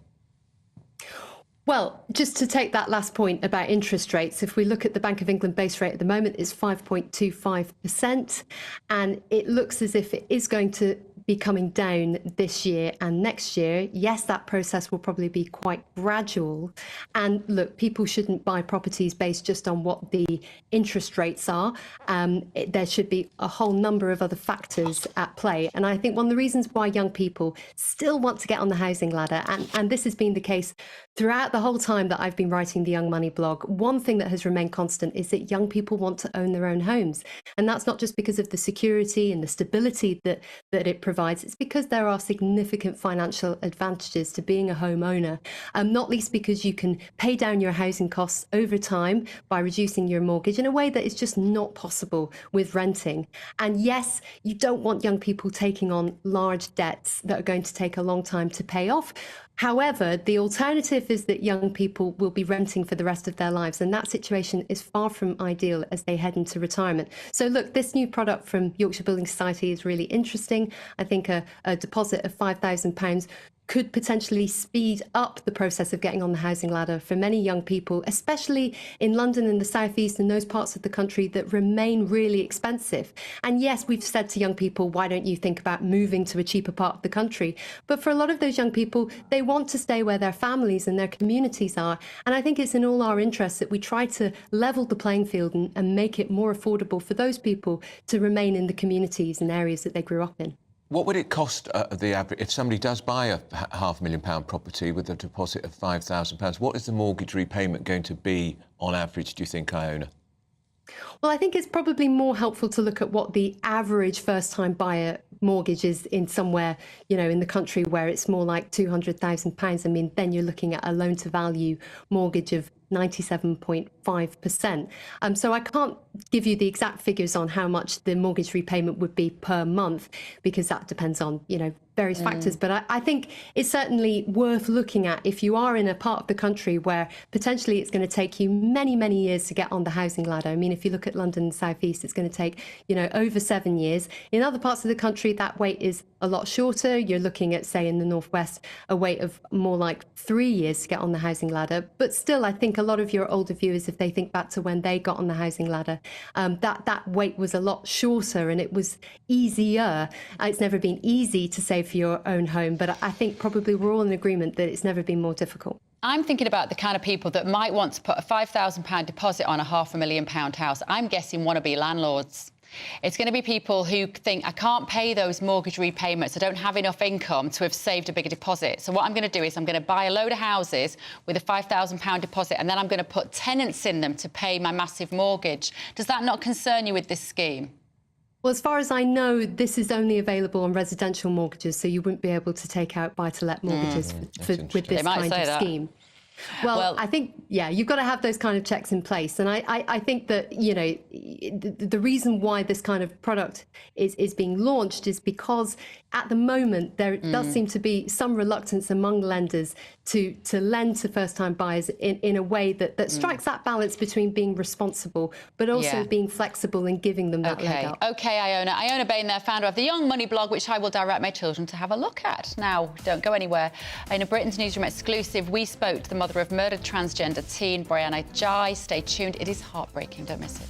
Well, just to take that last point about interest rates, if we look at the Bank of England base rate at the moment, it's 5.25%, and it looks as if it is going to be coming down this year and next year. Yes, that process will probably be quite gradual. And look, people shouldn't buy properties based just on what the interest rates are. There should be a whole number of other factors at play. And I think one of the reasons why young people still want to get on the housing ladder, and this has been the case throughout the whole time that I've been writing the Young Money blog, one thing that has remained constant is that young people want to own their own homes. And that's not just because of the security and the stability that it provides, provides, it's because there are significant financial advantages to being a homeowner, not least because you can pay down your housing costs over time by reducing your mortgage in a way that is just not possible with renting. And yes, you don't want young people taking on large debts that are going to take a long time to pay off. However, the alternative is that young people will be renting for the rest of their lives, and that situation is far from ideal as they head into retirement. So look, this new product from Yorkshire Building Society is really interesting. I think a deposit of £5,000 could potentially speed up the process of getting on the housing ladder for many young people, especially in London and the South East and those parts of the country that remain really expensive. And yes, we've said to young people, why don't you think about moving to a cheaper part of the country? But for a lot of those young people, they want to stay where their families and their communities are. And I think it's in all our interests that we try to level the playing field and make it more affordable for those people to remain in the communities and areas that they grew up in. What would it cost the average if somebody does buy a £500,000 property with a deposit of £5,000? What is the mortgage repayment going to be on average, do you think, Iona? Well, I think it's probably more helpful to look at what the average first-time buyer mortgage is in somewhere, you know, in the country where it's more like £200,000. I mean, then you're looking at a loan-to-value mortgage of 97.5%. So I can't give you the exact figures on how much the mortgage repayment would be per month, because that depends on, you know, various factors. But I think it's certainly worth looking at if you are in a part of the country where potentially it's going to take you many, many years to get on the housing ladder. I mean, if you look at London and South East, it's going to take, you know, over 7 years. In other parts of the country, that wait is a lot shorter. You're looking at, say, in the Northwest, a wait of more like 3 years to get on the housing ladder. But still, I think a lot of your older viewers, if they think back to when they got on the housing ladder, that wait was a lot shorter and it was easier. It's never been easy to save for your own home, but I think probably we're all in agreement that it's never been more difficult. I'm thinking about the kind of people that might want to put a £5,000 deposit on a £500,000 house. I'm guessing wannabe landlords. It's going to be people who think, I can't pay those mortgage repayments, I don't have enough income to have saved a bigger deposit. So what I'm going to do is I'm going to buy a load of houses with a £5,000 deposit, and then I'm going to put tenants in them to pay my massive mortgage. Does that not concern you with this scheme? Well, as far as I know, this is only available on residential mortgages, so you wouldn't be able to take out buy-to-let mortgages with this kind of scheme. Well, I think, yeah, you've got to have those kind of checks in place. And I think that, you know, the reason why this kind of product is being launched is because at the moment there does seem to be some reluctance among lenders to lend to first-time buyers in a way that strikes that balance between being responsible but also being flexible and giving them that leg up. OK, Iona. Iona Bain there, founder of the Young Money blog, which I will direct my children to have a look at. Now, don't go anywhere. In a Britain's Newsroom exclusive, we spoke to the mother of murdered transgender teen Brianna Ghey. Stay tuned. It is heartbreaking. Don't miss it.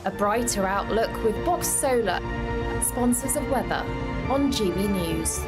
A brighter outlook with Box Solar, sponsors of weather on GB News.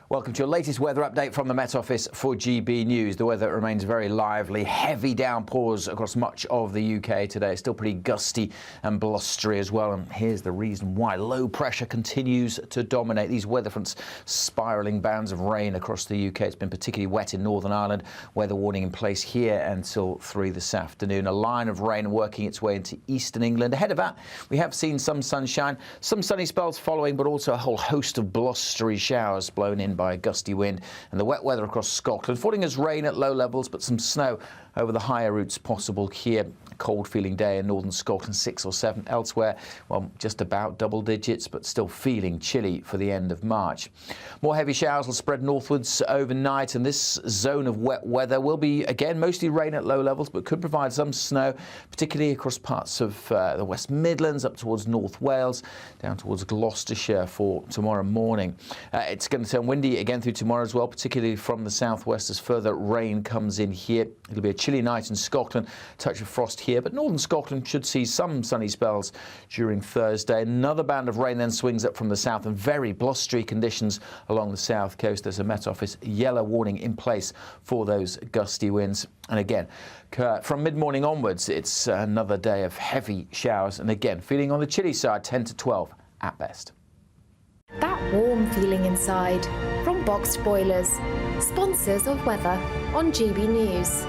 Welcome to your latest weather update from the Met Office for GB News. The weather remains very lively. Heavy downpours across much of the UK today. It's still pretty gusty and blustery as well. And here's the reason why. Low pressure continues to dominate. These weather fronts spiralling bands of rain across the UK. It's been particularly wet in Northern Ireland. Weather warning in place here until 3 this afternoon. A line of rain working its way into eastern England. Ahead of that, we have seen some sunshine, some sunny spells following, but also a whole host of blustery showers blown in by a gusty wind, and the wet weather across Scotland, falling as rain at low levels, but some snow over the higher routes possible here. Cold feeling day in northern Scotland, 6 or 7 elsewhere. Well, just about double digits, but still feeling chilly for the end of March. More heavy showers will spread northwards overnight, and this zone of wet weather will be, again, mostly rain at low levels, but could provide some snow, particularly across parts of the West Midlands, up towards North Wales, down towards Gloucestershire for tomorrow morning. It's going to turn windy again through tomorrow as well, particularly from the southwest as further rain comes in here. It'll be a chilly night in Scotland, touch of frost here, but northern Scotland should see some sunny spells during Thursday. Another band of rain then swings up from the south, and very blustery conditions along the south coast. There's a Met Office yellow warning in place for those gusty winds. And again, from mid-morning onwards, it's another day of heavy showers, and again, feeling on the chilly side, 10 to 12 at best. That warm feeling inside from Boxed Boilers, sponsors of weather on GB News.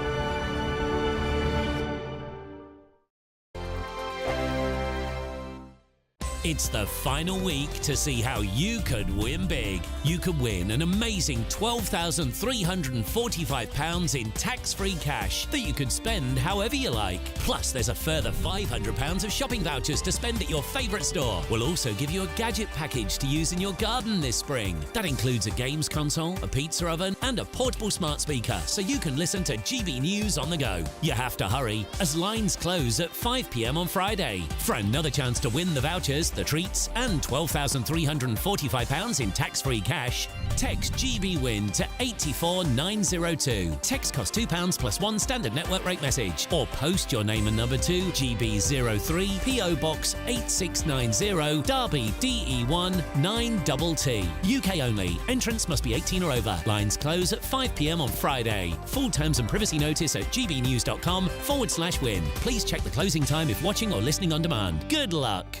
It's the final week to see how you could win big. You could win an amazing £12,345 in tax-free cash that you could spend however you like. Plus, there's a further £500 of shopping vouchers to spend at your favourite store. We'll also give you a gadget package to use in your garden this spring. That includes a games console, a pizza oven and a portable smart speaker, so you can listen to GB News on the go. You have to hurry, as lines close at 5 p.m. on Friday. For another chance to win the vouchers, the treats and £12,345 in tax-free cash, text GB-WIN to 84902. Text costs £2 plus one standard network rate message, or post your name and number to GB03 PO Box 8690 Derby DE1 9TT. UK only. Entrance must be 18 or over. Lines close at 5 p.m. on Friday. Full terms and privacy notice at gbnews.com/win. Please check the closing time if watching or listening on demand. Good luck.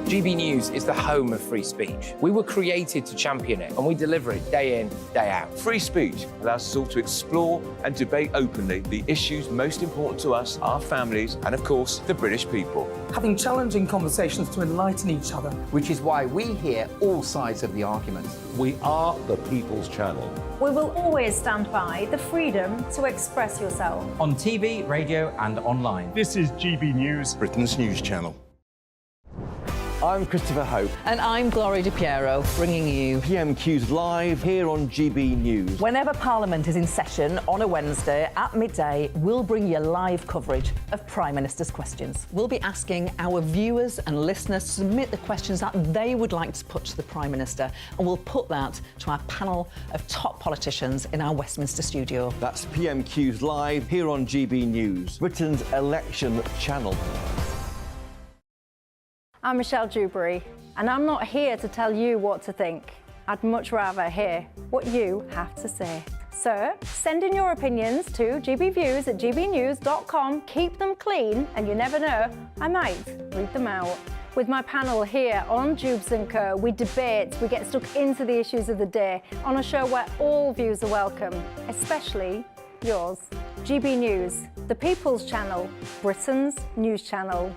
GB News is the home of free speech. We were created to champion it, and we deliver it day in, day out. Free speech allows us all to explore and debate openly the issues most important to us, our families, and of course, the British people. Having challenging conversations to enlighten each other. Which is why we hear all sides of the argument. We are the People's Channel. We will always stand by the freedom to express yourself. On TV, radio and online. This is GB News, Britain's news channel. I'm Christopher Hope. And I'm Gloria Di Piero, bringing you PMQ's live here on GB News. Whenever Parliament is in session on a Wednesday at midday, we'll bring you live coverage of Prime Minister's questions. We'll be asking our viewers and listeners to submit the questions that they would like to put to the Prime Minister, and we'll put that to our panel of top politicians in our Westminster studio. That's PMQ's live here on GB News, Britain's election channel. I'm Michelle Dewberry, and I'm not here to tell you what to think. I'd much rather hear what you have to say. So send in your opinions to gbviews@gbnews.com. Keep them clean, and you never know, I might read them out. With my panel here on Jubes & Co, we debate, we get stuck into the issues of the day on a show where all views are welcome, especially yours. GB News, the People's Channel, Britain's news channel.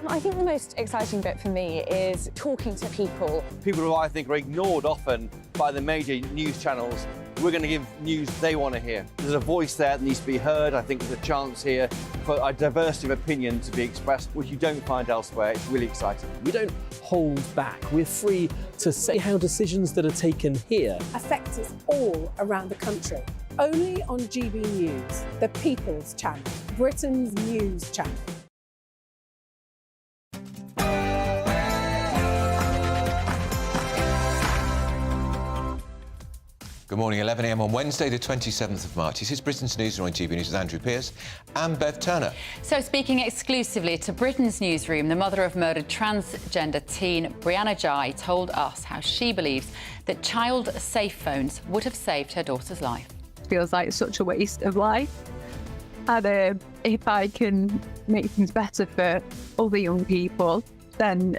I think the most exciting bit for me is talking to people. People who I think are ignored often by the major news channels. We're going to give news they want to hear. There's a voice there that needs to be heard. I think there's a chance here for a diversity of opinion to be expressed, which you don't find elsewhere. It's really exciting. We don't hold back. We're free to say how decisions that are taken here affect us all around the country. Only on GB News, the People's Channel, Britain's news channel. Good morning, 11 a.m. on Wednesday, the 27th of March. This is Britain's Newsroom on GB News with Andrew Pearce and Bev Turner. So, speaking exclusively to Britain's Newsroom, the mother of murdered transgender teen Brianna Ghey told us how she believes that child-safe phones would have saved her daughter's life. It feels like such a waste of life. And if I can make things better for other young people, then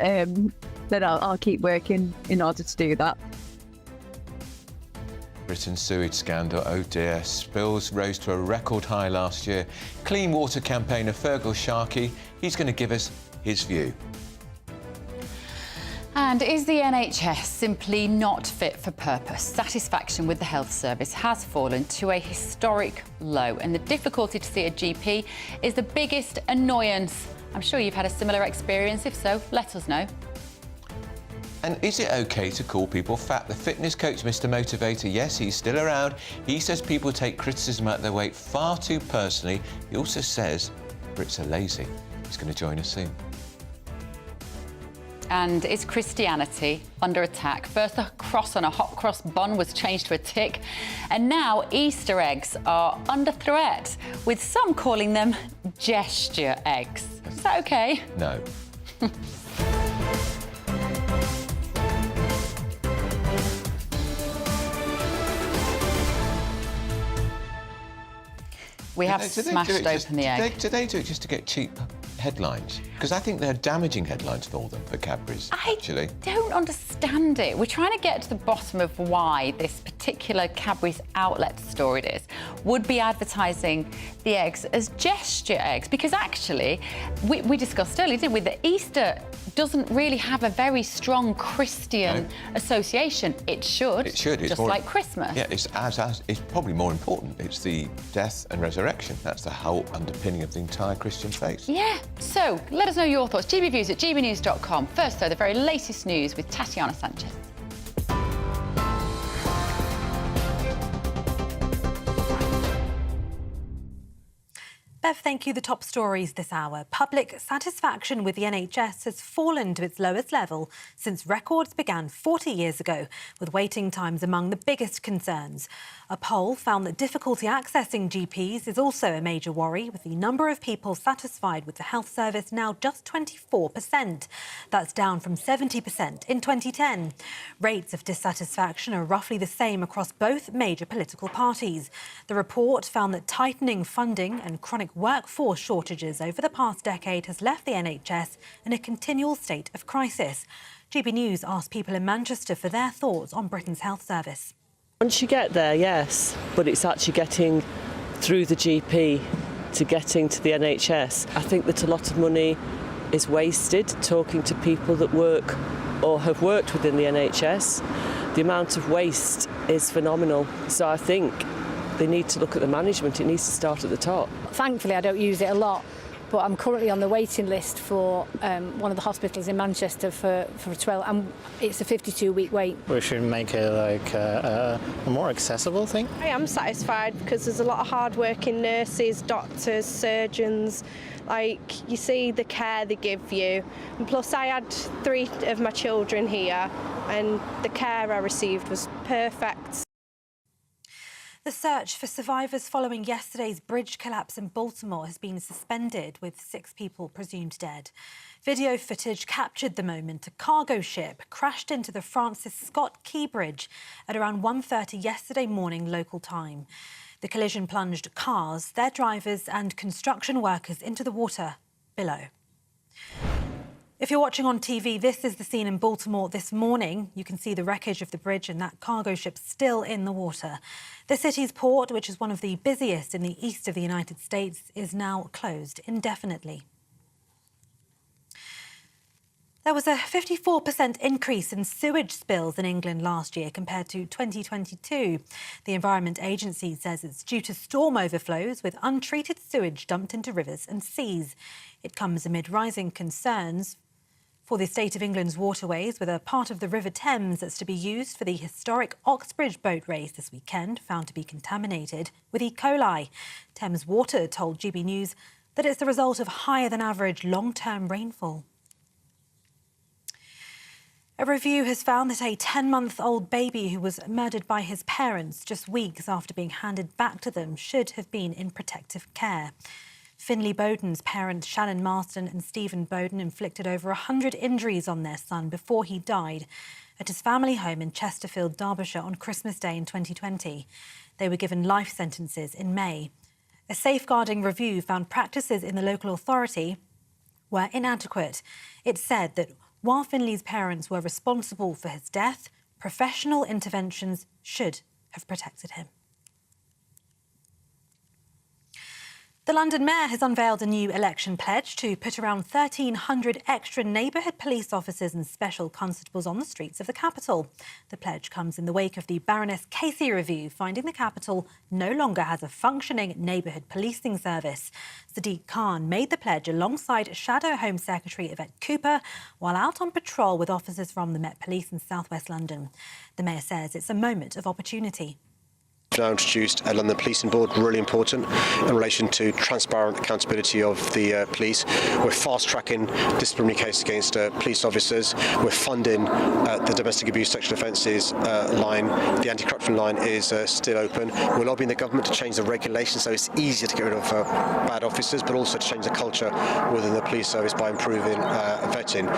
I'll keep working in order to do that. Britain's sewage scandal, oh dear. Spills rose to a record high last year. Clean water campaigner Fergal Sharkey, he's going to give us his view. And is the NHS simply not fit for purpose? Satisfaction with the health service has fallen to a historic low, and the difficulty to see a GP is the biggest annoyance. I'm sure you've had a similar experience. If so, let us know. And is it OK to call people fat? The fitness coach, Mr Motivator, yes, he's still around. He says people take criticism at their weight far too personally. He also says Brits are lazy. He's going to join us soon. And is Christianity under attack? First, a cross on a hot cross bun was changed to a tick, and now Easter eggs are under threat, with some calling them gesture eggs. Is that OK? No. We have smashed open the egg. Do they do it just to get cheap headlines? Because I think they're damaging headlines for them, for Cadbury's, actually. I don't understand it. We're trying to get to the bottom of why this particular Cadbury's outlet story would be advertising the eggs as gesture eggs. Because actually, we discussed earlier, didn't we, that Easter doesn't really have a very strong Christian association. It should. It should. It's just more, like Christmas. Yeah, it's probably more important. It's the death and resurrection. That's the whole underpinning of the entire Christian faith. Yeah. So let us know your thoughts. GBViews at gbnews.com. First, though, the very latest news with Tatiana Sanchez. Bev, thank you. The top stories this hour. Public satisfaction with the NHS has fallen to its lowest level since records began 40 years ago, with waiting times among the biggest concerns. A poll found that difficulty accessing GPs is also a major worry, with the number of people satisfied with the health service now just 24%. That's down from 70% in 2010. Rates of dissatisfaction are roughly the same across both major political parties. The report found that tightening funding and chronic workforce shortages over the past decade has left the NHS in a continual state of crisis. GB News asked people in Manchester for their thoughts on Britain's health service. Once you get there, yes, but it's actually getting through the GP to getting to the NHS. I think that a lot of money is wasted talking to people that work or have worked within the NHS. The amount of waste is phenomenal. So I think they need to look at the management. It needs to start at the top. Thankfully, I don't use it a lot, but I'm currently on the waiting list for one of the hospitals in Manchester for 12, and it's a 52-week wait. We should make it like a more accessible thing. I am satisfied because there's a lot of hard-working nurses, doctors, surgeons. Like, you see the care they give you. And plus, I had 3 of my children here, and the care I received was perfect. The search for survivors following yesterday's bridge collapse in Baltimore has been suspended, with 6 people presumed dead. Video footage captured the moment a cargo ship crashed into the Francis Scott Key Bridge at around 1:30 yesterday morning local time. The collision plunged cars, their drivers and construction workers into the water below. If you're watching on TV, this is the scene in Baltimore this morning. You can see the wreckage of the bridge and that cargo ship still in the water. The city's port, which is one of the busiest in the east of the United States, is now closed indefinitely. There was a 54% increase in sewage spills in England last year compared to 2022. The Environment Agency says it's due to storm overflows, with untreated sewage dumped into rivers and seas. It comes amid rising concerns for the state of England's waterways, with a part of the River Thames that's to be used for the historic Oxbridge boat race this weekend found to be contaminated with E. coli. Thames Water told GB News that it's the result of higher than average long-term rainfall. A review has found that a 10-month-old baby who was murdered by his parents just weeks after being handed back to them should have been in protective care. Finley Bowden's parents, Shannon Marston and Stephen Bowden, inflicted over 100 injuries on their son before he died at his family home in Chesterfield, Derbyshire, on Christmas Day in 2020. They were given life sentences in May. A safeguarding review found practices in the local authority were inadequate. It said that while Finley's parents were responsible for his death, professional interventions should have protected him. The London Mayor has unveiled a new election pledge to put around 1,300 extra neighbourhood police officers and special constables on the streets of the capital. The pledge comes in the wake of the Baroness Casey review, finding the capital no longer has a functioning neighbourhood policing service. Sadiq Khan made the pledge alongside Shadow Home Secretary Yvette Cooper while out on patrol with officers from the Met Police in South West London. The Mayor says it's a moment of opportunity. Now introduced a London Policing Board, really important in relation to transparent accountability of the police. We're fast-tracking disciplinary cases against police officers. We're funding the domestic abuse sexual offences line. The anti-corruption line is still open. We're lobbying the government to change the regulations so it's easier to get rid of bad officers, but also to change the culture within the police service by improving vetting.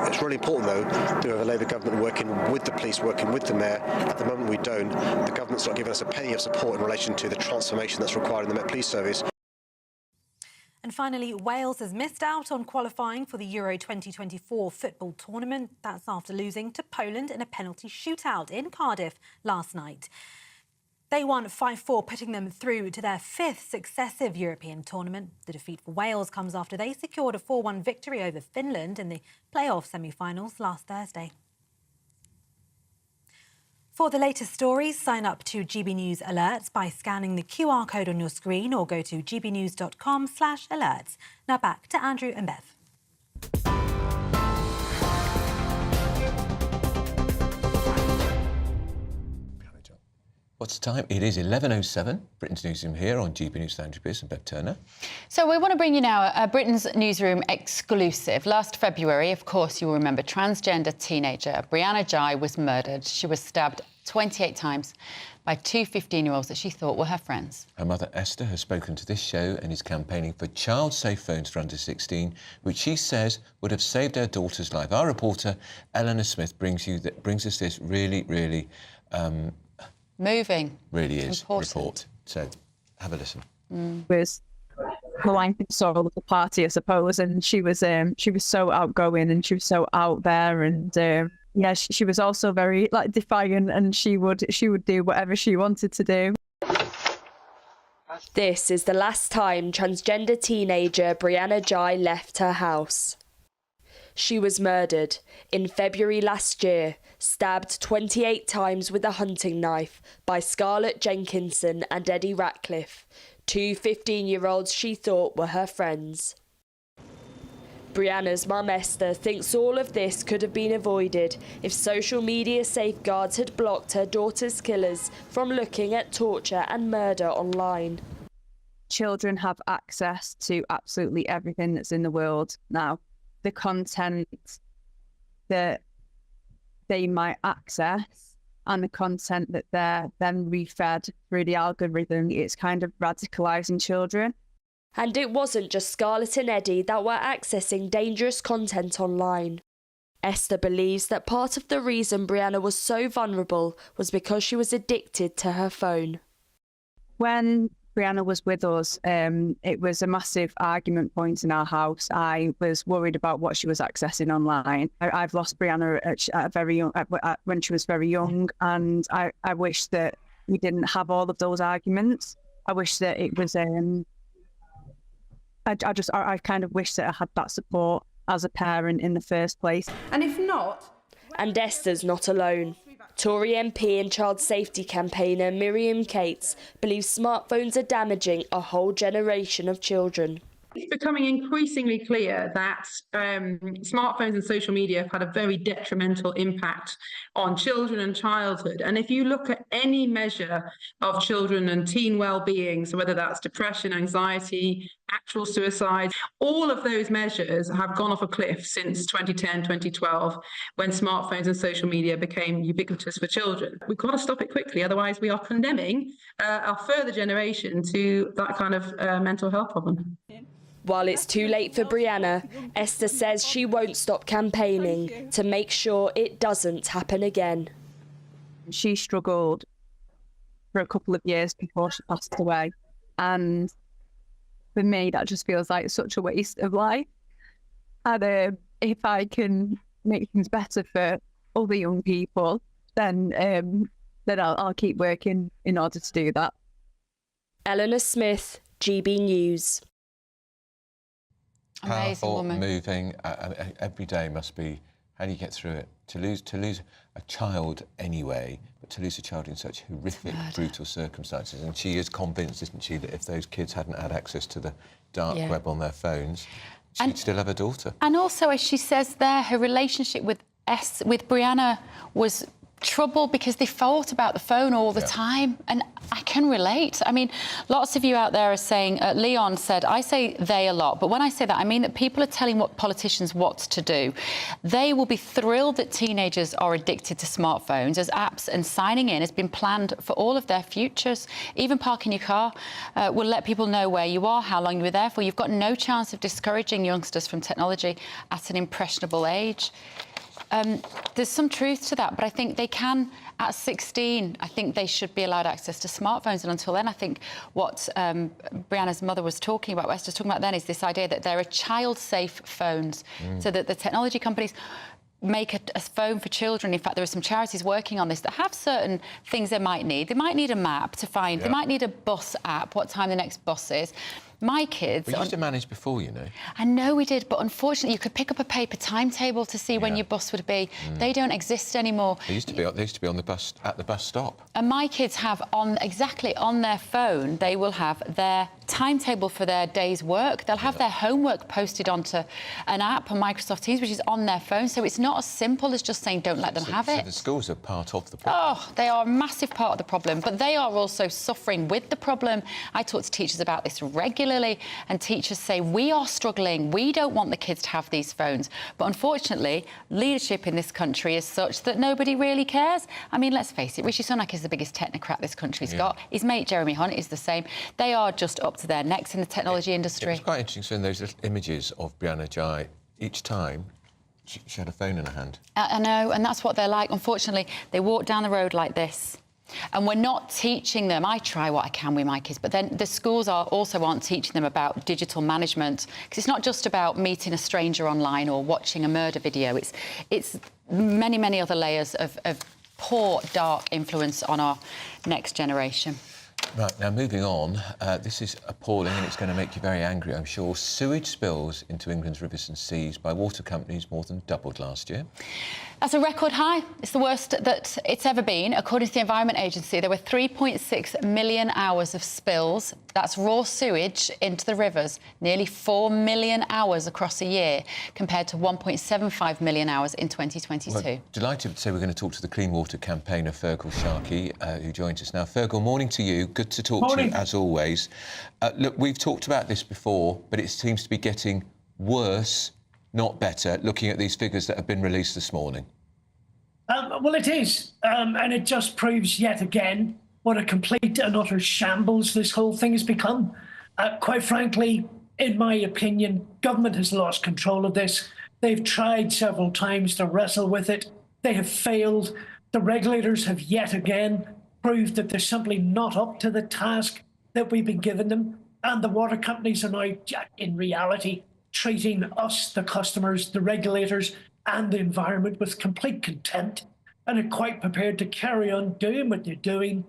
It's really important, though, to have a Labour government working with the police, working with the Mayor. At the moment we don't. The government's not giving us a penny of support in relation to the transformation that's required in the Met Police Service. And finally, Wales has missed out on qualifying for the Euro 2024 football tournament. That's after losing to Poland in a penalty shootout in Cardiff last night. They won 5-4, putting them through to their 5th successive European tournament. The defeat for Wales comes after they secured a 4-1 victory over Finland in the playoff semi-finals last Thursday. For the latest stories, sign up to GB News Alerts by scanning the QR code on your screen or go to gbnews.com/alerts. Now back to Andrew and Bev. What's the time? It is 11:07. Britain's Newsroom here on GB News with Andrew Pierce and Bev Turner. So we want to bring you now a Britain's Newsroom exclusive. Last February, of course, you'll remember, transgender teenager Brianna Ghey was murdered. She was stabbed 28 times by two 15-year-olds that she thought were her friends. Her mother, Esther, has spoken to this show and is campaigning for child-safe phones for under 16, which she says would have saved her daughter's life. Our reporter, Eleanor Smith, brings us this really moving. Really is important report. So have a listen. Was the life and soul of the party, I suppose, and she was so outgoing and she was so out there, and yeah, she was also very defiant, and she would do whatever she wanted to do. This is the last time transgender teenager Brianna Ghey left her house. She was murdered in February last year, stabbed 28 times with a hunting knife by Scarlett Jenkinson and Eddie Ratcliffe, two 15-year-olds she thought were her friends. Brianna's mum Esther thinks all of this could have been avoided if social media safeguards had blocked her daughter's killers from looking at torture and murder online. Children have access to absolutely everything that's in the world now. The content that they might access and the content that they're then refed through the algorithm, it's kind of radicalising children. And it wasn't just Scarlett and Eddie that were accessing dangerous content online. Esther believes that part of the reason Brianna was so vulnerable was because she was addicted to her phone. When Brianna was with us, it was a massive argument point in our house. I was worried about what she was accessing online. I've lost Brianna at a very young, when she was very young, and I wish that we didn't have all of those arguments. I wish that it was, I kind of wish that I had that support as a parent in the first place. And if not... And Esther's not alone. Tory MP and child safety campaigner Miriam Cates believes smartphones are damaging a whole generation of children. It's becoming increasingly clear that smartphones and social media have had a very detrimental impact on children and childhood. And if you look at any measure of children and teen well-being, so whether that's depression, anxiety, actual suicide, all of those measures have gone off a cliff since 2010, 2012, when smartphones and social media became ubiquitous for children. We've got to stop it quickly, otherwise we are condemning our further generation to that kind of mental health problem. While it's too late for Brianna, Esther says she won't stop campaigning to make sure it doesn't happen again. She struggled for a couple of years before she passed away, and for me that just feels like such a waste of life. And if I can make things better for other young people, then I'll keep working in order to do that. Eleanor Smith, GB News. Powerful, woman. Moving. Every day must be. How do you get through it? To lose a child anyway, but to lose a child in such horrific, brutal circumstances. And she is convinced, isn't she, that if those kids hadn't had access to the dark web on their phones, she'd still have a daughter. And also, as she says there, her relationship with Brianna was troubled because they fought about the phone all the time, and I can relate. I mean, lots of you out there are saying, Leon said, I say they a lot, but when I say that, I mean that people are telling politicians what to do. They will be thrilled that teenagers are addicted to smartphones as apps, and signing in has been planned for all of their futures. Even parking your car will let people know where you are, how long you were there for. You've got no chance of discouraging youngsters from technology at an impressionable age. There's some truth to that, but I think they can, at 16, I think they should be allowed access to smartphones. And until then, I think what Brianna's mother was talking about, what Esther's talking about then, is this idea that there are child-safe phones, so that the technology companies make a phone for children. In fact, there are some charities working on this that have certain things they might need. They might need a map to find, they might need a bus app, what time the next bus is. My kids... We used to manage before, you know. I know we did, but unfortunately you could pick up a paper timetable to see when your bus would be. They don't exist anymore. They used to be on the bus, at the bus stop. And my kids have exactly on their phone, they will have their timetable for their day's work. They'll have their homework posted onto an app on Microsoft Teams, which is on their phone. So it's not as simple as just saying don't let them have it. So the schools are part of the problem. Oh, they are a massive part of the problem, but they are also suffering with the problem. I talk to teachers about this regularly, and teachers say, we are struggling. We don't want the kids to have these phones. But unfortunately, leadership in this country is such that nobody really cares. I mean, let's face it, Rishi Sunak is the biggest technocrat this country's got. His mate, Jeremy Hunt, is the same. They are just up to their necks in the technology industry. It was quite interesting seeing those little images of Brianna Ghey. Each time, she had a phone in her hand. I know, and that's what they're like. Unfortunately, they walk down the road like this. And we're not teaching them. I try what I can with my kids, but then the schools also aren't teaching them about digital management, because it's not just about meeting a stranger online or watching a murder video. It's many, many other layers of poor, dark influence on our next generation. Right, now moving on, this is appalling and it's going to make you very angry, I'm sure. Sewage spills into England's rivers and seas by water companies more than doubled last year. That's a record high. It's the worst that it's ever been. According to the Environment Agency, there were 3.6 million hours of spills. That's raw sewage into the rivers. Nearly 4 million hours across a year, compared to 1.75 million hours in 2022. Well, delighted to say we're going to talk to the Clean Water campaigner, Fergal Sharkey, who joins us now. Fergal, morning to you. Good to talk to you, as always. Look, we've talked about this before, but it seems to be getting worse, not better, looking at these figures that have been released this morning. Well, it is, and it just proves yet again what a complete and utter shambles this whole thing has become. Quite frankly, in my opinion, government has lost control of this. They've tried several times to wrestle with it. They have failed. The regulators have yet again proved that they're simply not up to the task that we've been given them. And the water companies are now, in reality, treating us, the customers, the regulators, and the environment with complete contempt, and are quite prepared to carry on doing what they're doing.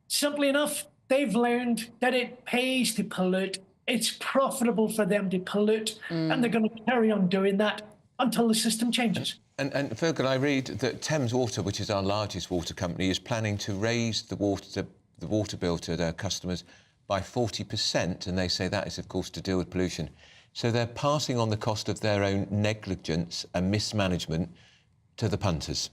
Simply enough, they've learned that it pays to pollute. It's profitable for them to pollute, and they're going to carry on doing that until the system changes. And Fergal, I read that Thames Water, which is our largest water company, is planning to raise the water bill to their customers by 40%, and they say that is, of course, to deal with pollution. So they're passing on the cost of their own negligence and mismanagement to the punters.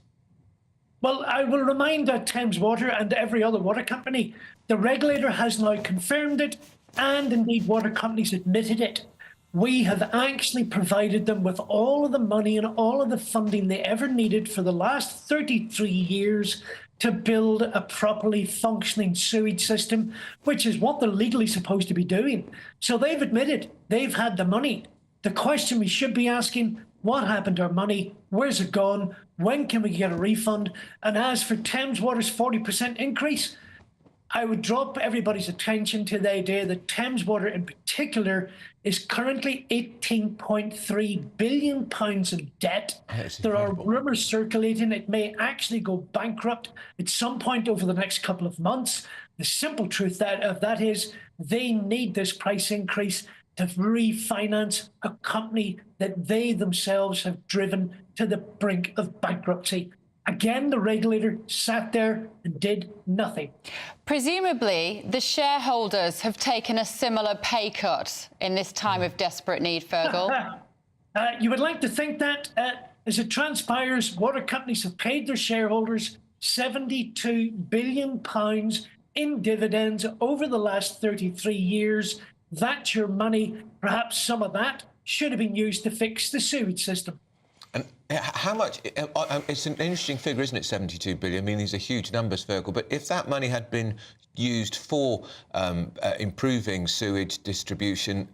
Well, I will remind Thames Water and every other water company, the regulator has now confirmed it, and indeed water companies admitted it. We have actually provided them with all of the money and all of the funding they ever needed for the last 33 years to build a properly functioning sewage system, which is what they're legally supposed to be doing. So they've admitted they've had the money. The question we should be asking, what happened to our money? Where's it gone? When can we get a refund? And as for Thames Water's 40% increase, I would drop everybody's attention to the idea that Thames Water in particular is currently £18.3 billion in debt. There are rumours circulating it may actually go bankrupt at some point over the next couple of months. The simple truth of that is they need this price increase to refinance a company that they themselves have driven to the brink of bankruptcy. Again, the regulator sat there and did nothing. Presumably, the shareholders have taken a similar pay cut in this time of desperate need, Fergal. You would like to think that, as it transpires, water companies have paid their shareholders £72 billion in dividends over the last 33 years. That's your money. Perhaps some of that should have been used to fix the sewage system. And how much... it's an interesting figure, isn't it, 72 billion? I mean, these are huge numbers, Fergal. But if that money had been used for improving sewage distribution,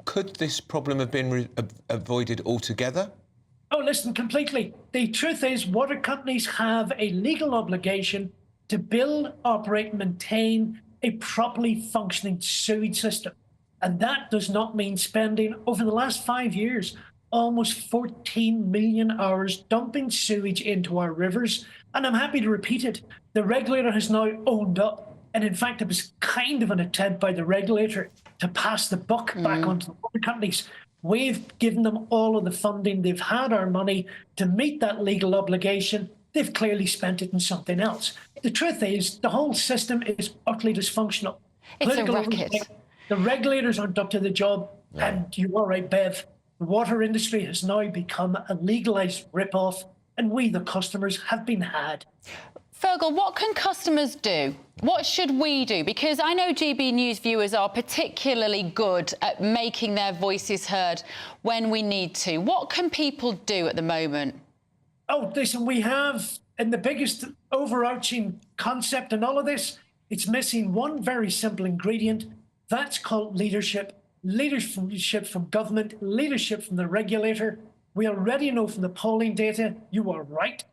could this problem have been avoided altogether? Oh, listen, completely. The truth is, water companies have a legal obligation to build, operate, and maintain a properly functioning sewage system. And that does not mean spending, over the last 5 years, almost 14 million hours dumping sewage into our rivers. And I'm happy to repeat it. The regulator has now owned up. And in fact, it was kind of an attempt by the regulator to pass the buck back onto the water companies. We've given them all of the funding. They've had our money to meet that legal obligation. They've clearly spent it in something else. The truth is, the whole system is utterly dysfunctional. It's a racket. The regulators aren't up to the job. No. And you are right, Bev. The water industry has now become a legalised rip-off, and we, the customers, have been had. Fergal, what can customers do? What should we do? Because I know GB News viewers are particularly good at making their voices heard when we need to. What can people do at the moment? Oh, listen, we have, and the biggest overarching concept in all of this, it's missing one very simple ingredient. That's called leadership. Leadership from government, leadership from the regulator. We already know from the polling data, you are right.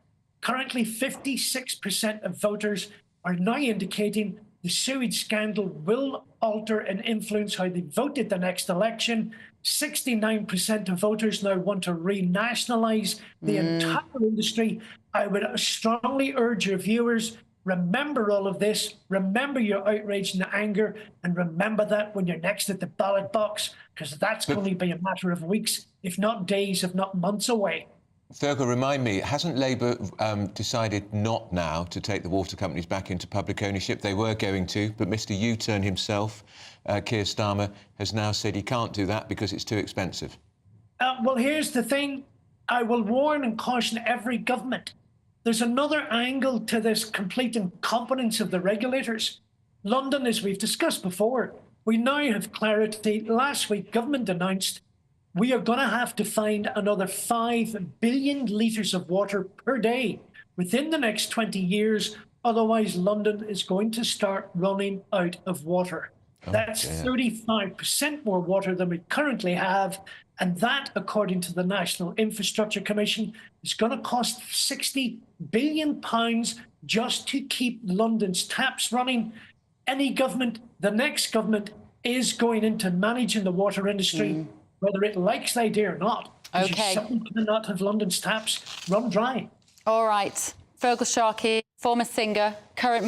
Currently, 56% of voters are now indicating the sewage scandal will alter and influence how they voted the next election. 69% of voters now want to renationalise the entire industry. I would strongly urge your viewers, remember all of this, remember your outrage and anger, and remember that when you're next at the ballot box, because that's going to be a matter of weeks, if not days, if not months away. Fergal, remind me, hasn't Labour decided not now to take the water companies back into public ownership? They were going to, but Mr U-turn himself, Keir Starmer, has now said he can't do that because it's too expensive. Well, here's the thing. I will warn and caution every government. There's another angle to this complete incompetence of the regulators. London, as we've discussed before, we now have clarity. Last week, government announced we are going to have to find another 5 billion litres of water per day within the next 20 years. Otherwise, London is going to start running out of water. That's 35% more water than we currently have. And that, according to the National Infrastructure Commission, is going to cost £60 billion just to keep London's taps running. Any government, the next government, is going into managing the water industry, whether it likes the idea or not. OK. You cannot have London's taps run dry. All right. Fergal Sharkey, former singer, current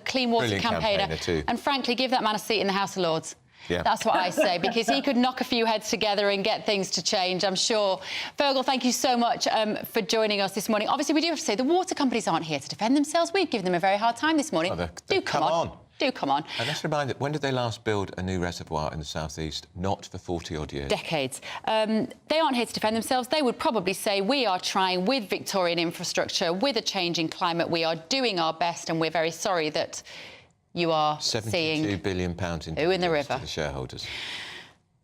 clean water Brilliant campaigner. too. And frankly, give that man a seat in the House of Lords. Yeah. That's what I say, because he could knock a few heads together and get things to change, I'm sure. Fergal, thank you so much for joining us this morning. Obviously, we do have to say the water companies aren't here to defend themselves. We've given them a very hard time this morning. Do come on. Do come on. And let's remind that when did they last build a new reservoir in the southeast? Not for 40-odd years. Decades. They aren't here to defend themselves. They would probably say we are trying with Victorian infrastructure, with a changing climate. We are doing our best, and we're very sorry that you are seeing £72 billion in the river. To the shareholders.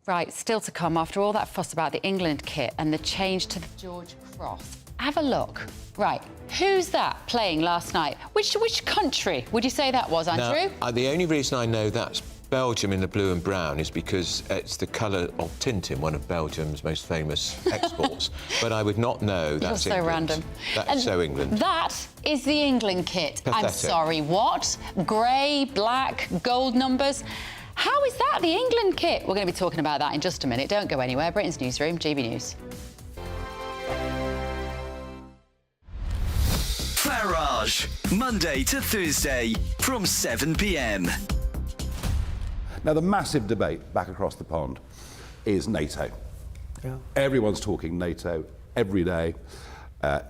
Right, still to come after all that fuss about the England kit and the change to the George Cross. Have a look. Right, who's that playing last night? Which country would you say that was, Andrew? Now, the only reason I know that's Belgium in the blue and brown is because it's the colour of Tintin, one of Belgium's most famous exports. But I would not know that's You're so England. random. That's so England. That is the England kit. Pathetic. I'm sorry, what? Grey, black, gold numbers. How is that the England kit? We're going to be talking about that in just a minute. Don't go anywhere. Britain's Newsroom, GB News. Farage, Monday to Thursday from 7 p.m. Now, the massive debate back across the pond is NATO. Yeah. Everyone's talking NATO every day.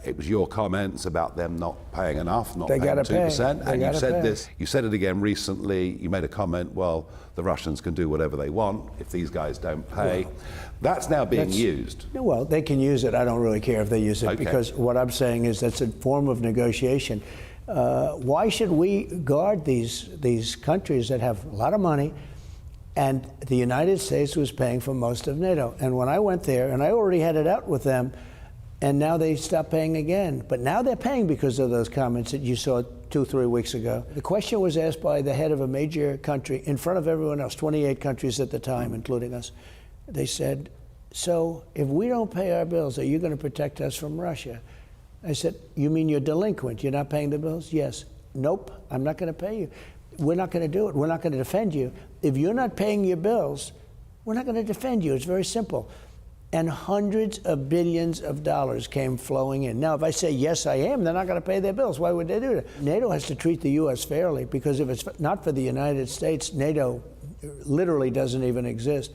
It was your comments about them not paying enough, not paying 2%. And you said this, you said it again recently. You made a comment, well, the Russians can do whatever they want if these guys don't pay. Well, that's now being used. Well, they can use it. I don't really care if they use it, because what I'm saying is that's a form of negotiation. Why should we guard these countries that have a lot of money? And the United States was paying for most of NATO. And when I went there, and I already had it out with them, and now they stopped paying again. But now they're paying because of those comments that you saw 2-3 weeks ago. The question was asked by the head of a major country in front of everyone else, 28 countries at the time, including us. They said, so if we don't pay our bills, are you going to protect us from Russia? I said, you mean you're delinquent? You're not paying the bills? Yes. Nope, I'm not going to pay you. We're not going to do it. We're not going to defend you. If you're not paying your bills, we're not going to defend you. It's very simple. And hundreds of billions of dollars came flowing in. Now, if I say, yes, I am, they're not going to pay their bills. Why would they do that? NATO has to treat the U.S. fairly, because if it's not for the United States, NATO literally doesn't even exist.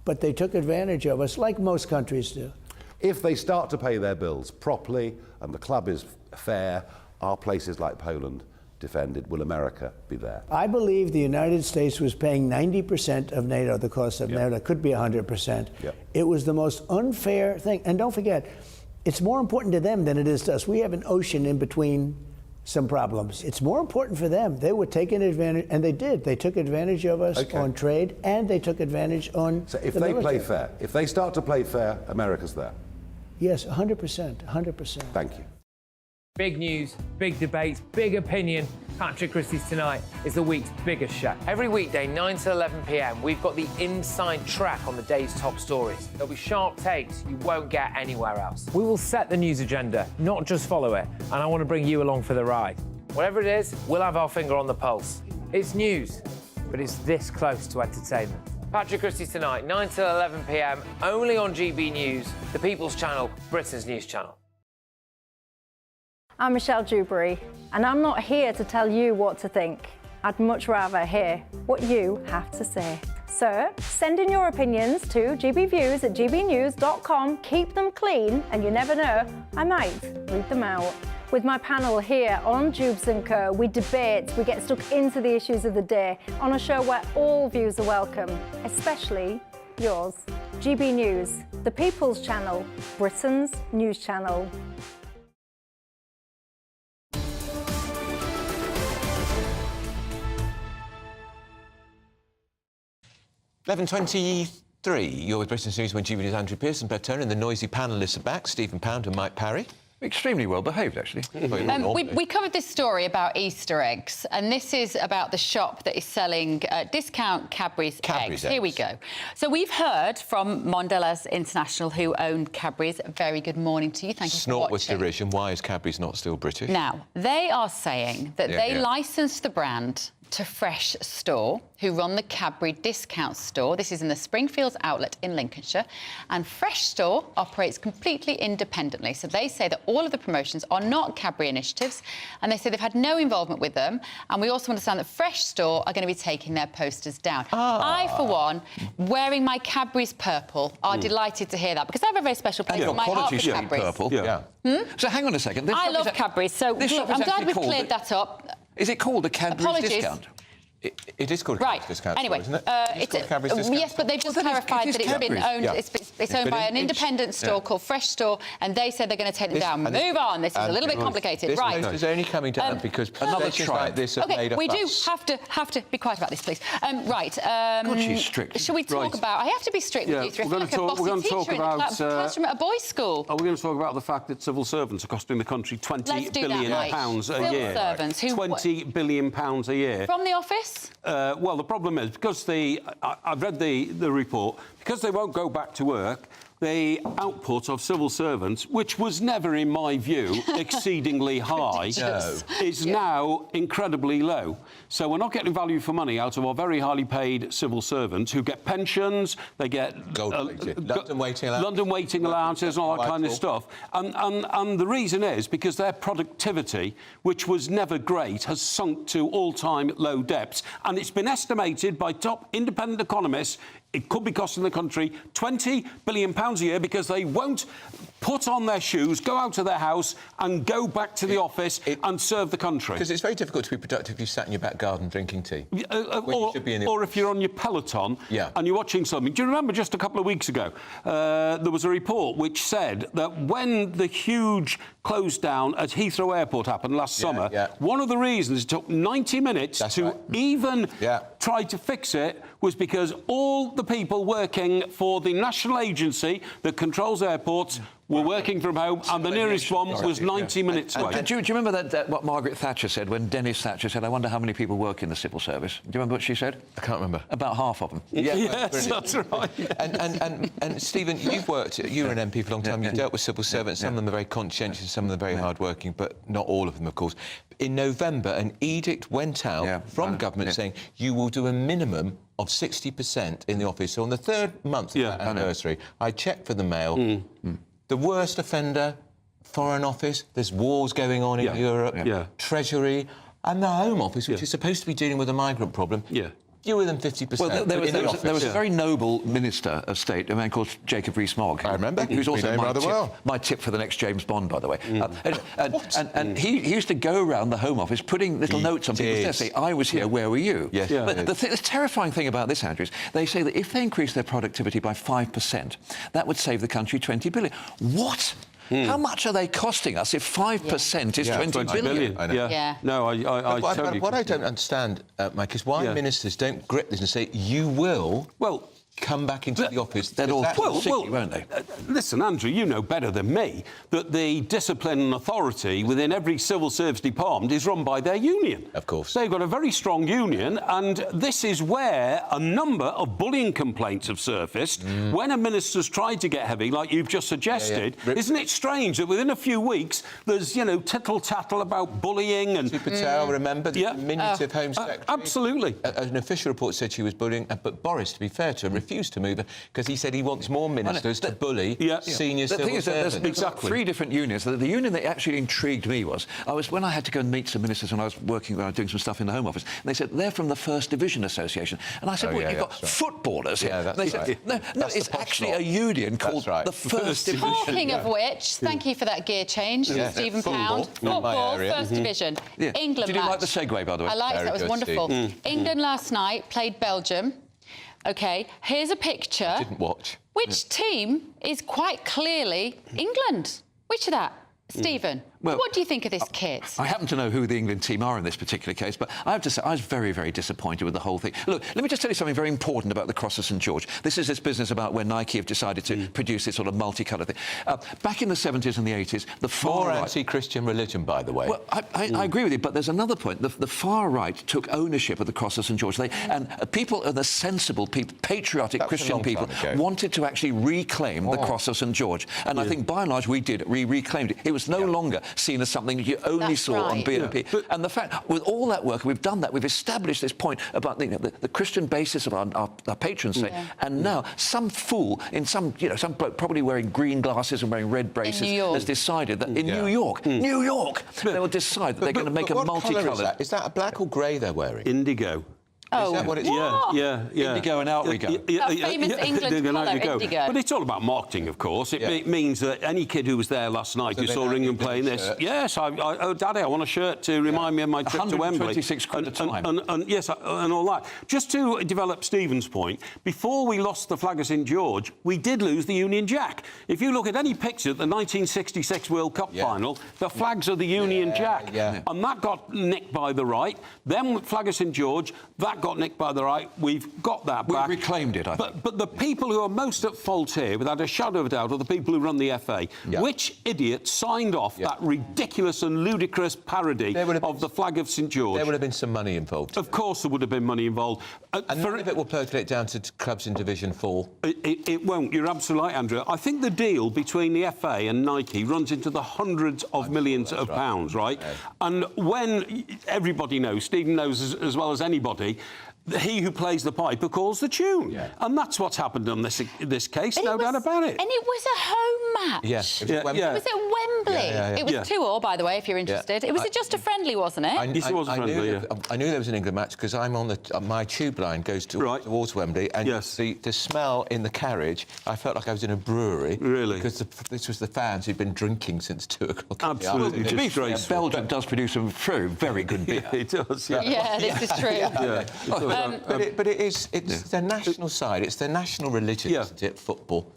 But they took advantage of us, like most countries do. If they start to pay their bills properly and the club is fair, are places like Poland defended? Will America be there? I believe the United States was paying 90% of NATO, the cost of NATO. It could be 100%. It was the most unfair thing. And don't forget, it's more important to them than it is to us. We have an ocean in between some problems. It's more important for them. They were taking advantage, and they did. They took advantage of us on trade, and they took advantage on So if they play fair, if they start to play fair, America's there? Yes, 100%, 100%. Thank you. Big news, big debates, big opinion. Patrick Christie's Tonight is the week's biggest show. Every weekday, 9 to 11 p.m, we've got the inside track on the day's top stories. There'll be sharp takes you won't get anywhere else. We will set the news agenda, not just follow it, and I want to bring you along for the ride. Whatever it is, we'll have our finger on the pulse. It's news, but it's this close to entertainment. Patrick Christie's Tonight, 9 to 11 p.m, only on GB News, the People's Channel, Britain's news channel. I'm Michelle Dewberry, and I'm not here to tell you what to think. I'd much rather hear what you have to say. So, send in your opinions to gbviews@gbnews.com. Keep them clean, and you never know, I might read them out. With my panel here on Jubes & Co, we debate, we get stuck into the issues of the day on a show where all views are welcome, especially yours. GB News, the People's Channel, Britain's news channel. 11:23. You're with Britain's News when GB News' Andrew Pearson, Beth Turner, and the noisy panellists are back. Stephen Pound and Mike Parry. Extremely well behaved, actually. We covered this story about Easter eggs, and this is about the shop that is selling discount Cadbury's eggs. Here we go. So we've heard from Mondelez International, who own Cadbury's. Very good morning to you. Thank you for watching. Snort with derision. Why is Cadbury's not still British? Now, they are saying that they licensed the brand to Fresh Store, who run the Cadbury discount store. This is in the Springfields outlet in Lincolnshire. And Fresh Store operates completely independently. So they say that all of the promotions are not Cadbury initiatives, and they say they've had no involvement with them. And we also understand that Fresh Store are going to be taking their posters down. I, for one, wearing my Cadbury's purple, are delighted to hear that, because I have a very special place in my heart for Cadbury's. Purple. So hang on a second. I love Cadbury's, so look, I'm glad we've cleared that up. Is it called a Cadbury's discount? It is called a Cadbury's discount. Anyway, isn't it? It's called Cadbury's discount. Yes, but they've just clarified that it's been owned. It's owned by an independent store called Fresh Store, and they said they're going to take them down. Move on. This is a little bit complicated, right? This is only coming down because another like this have made a fuss. We do have to be quiet about this, please. Right. God, she's strict. Shall we talk about? I have to be strict with you three. I feel like a bossy teacher in a classroom at a boys' school. Are we going to talk about the fact that civil servants are costing the country £20 billion a year? Civil servants who £20 billion a year. From the office? Well, the problem is, because I've read the report, because they won't go back to work, the output of civil servants, which was never, in my view, exceedingly high, is now incredibly low. So we're not getting value for money out of our very highly paid civil servants who get pensions, they get London waiting allowances and all that kind of stuff. And the reason is because their productivity, which was never great, has sunk to all-time low depths. And it's been estimated by top independent economists it could be costing the country £20 billion a year because they won't put on their shoes, go out of their house and go back to the office and serve the country. Because it's very difficult to be productive if you sat in your back garden drinking tea. Or if you're on your Peloton and you're watching something. Do you remember just a couple of weeks ago, there was a report which said that when the huge close down at Heathrow Airport happened last summer, one of the reasons it took 90 minutes even try to fix it was because all the people working for the national agency that controls airports were working from home, and the nearest one was 90 minutes away. Do you remember that what Margaret Thatcher said when Dennis Thatcher said, "I wonder how many people work in the civil service"? Do you remember what she said? I can't remember. About half of them. Yeah, yes, that's right. And Stephen, you're an MP for a long time. You've dealt with civil servants. Some of them are very conscientious, some of them are very hard-working, but not all of them, of course. In November, an edict went out from government saying you will do a minimum of 60% in the office. So on the 3rd month of that anniversary, I checked for the mail. The worst offender, Foreign Office, there's wars going on in Europe, Treasury, and the Home Office, which is supposed to be dealing with the migrant problem. Fewer than 50%. Well, there was a very noble Minister of State, a man called Jacob Rees-Mogg. I remember. Who's also my tip for the next James Bond, by the way. And he used to go around the Home Office putting little notes on people's desks, saying, "I was here, where were you?" But the terrifying thing about this, Andrew, is they say that if they increase their productivity by 5%, that would save the country 20 billion. What? How much are they costing us if 5% is 20 billion? I know. No, I totally... What I don't understand, Mike, is why ministers don't grip this and say, you will... come back into the office. They'd all sick, won't they? Listen, Andrew, you know better than me that the discipline and authority within every civil service department is run by their union. Of course. They've got a very strong union, and this is where a number of bullying complaints have surfaced when a minister's tried to get heavy, like you've just suggested. Isn't it strange that within a few weeks there's, tittle-tattle about bullying and... Patel, remember, the diminutive Home Secretary? Absolutely. An official report said she was bullying, but Boris, to be fair to him, refused to move her because he said he wants more ministers to bully senior civil servants. There's three different unions. The union that actually intrigued me was when I had to go and meet some ministers when I was doing some stuff in the Home Office, and they said they're from the First Division Association, and I said, you've got footballers here. That's they said, no, it's actually a union called the First Division. Talking of which, thank you for that gear change, Stephen Pound. Football, First Division. England Did you match. like the segue, by the way? I liked it. That was wonderful. England last night played Belgium. OK, here's a picture. I didn't watch. Which team is quite clearly England? Which of that? Stephen, what do you think of this kit? I happen to know who the England team are in this particular case, but I have to say I was very, very disappointed with the whole thing. Look, let me just tell you something very important about the Cross of St George. This is this business about when Nike have decided to produce this sort of multicoloured thing. Back in the 70s and the 80s, the far right... anti-Christian religion, by the way. Well, I agree with you, but there's another point. The far right took ownership of the Cross of St George. And people, the sensible people, patriotic Christian people, wanted to actually reclaim the Cross of St George. And I think, by and large, we did. We reclaimed it. It was no longer seen as something you only saw on BNP. And the fact, with all that work, we've done that. We've established this point about the Christian basis of our patrons, say. And now some fool in some bloke probably wearing green glasses and wearing red braces has decided that in New York, they will decide that they're going to make a multicoloured. Is that a black or grey they're wearing? Indigo. Is that what it's Indigo and out we go. Famous England colour, indigo. But it's all about marketing, of course. It means that any kid who was there last night who saw England playing this, Daddy, I want a shirt to remind me of my trip to Wembley. £126 a time. And all that. Just to develop Stephen's point, before we lost the flag of St George, we did lose the Union Jack. If you look at any picture of the 1966 World Cup final, the flags are the Union Jack. And that got nicked by the right. Then flag of St George, that got nicked by the right. We've got that back. We reclaimed it, I think. But the people who are most at fault here, without a shadow of a doubt, are the people who run the FA. Which idiot signed off that ridiculous and ludicrous parody of the flag of St George? There would have been some money involved. Of course there would have been money involved. And none of it will percolate down to clubs in Division 4. It won't. You're absolutely right, Andrew. I think the deal between the FA and Nike runs into the hundreds of millions of pounds, right? And when everybody knows, Stephen knows as well as anybody, he who plays the piper calls the tune. And that's what's happened on this case, no doubt about it. And it was a home match. Yes. It was at Wembley. It was 2-2, by the way, if you're interested. It was just a friendly, wasn't it? Yes, it was a friendly, I knew there was an England match because I'm on my tube line goes towards Wembley, and the smell in the carriage, I felt like I was in a brewery. Really? Because this was the fans who'd been drinking since 2 o'clock. Absolutely. To be fair, Belgium does produce some very good beer. It does, Yeah, this is true. But it's the national side, it's the national religion, isn't it, football?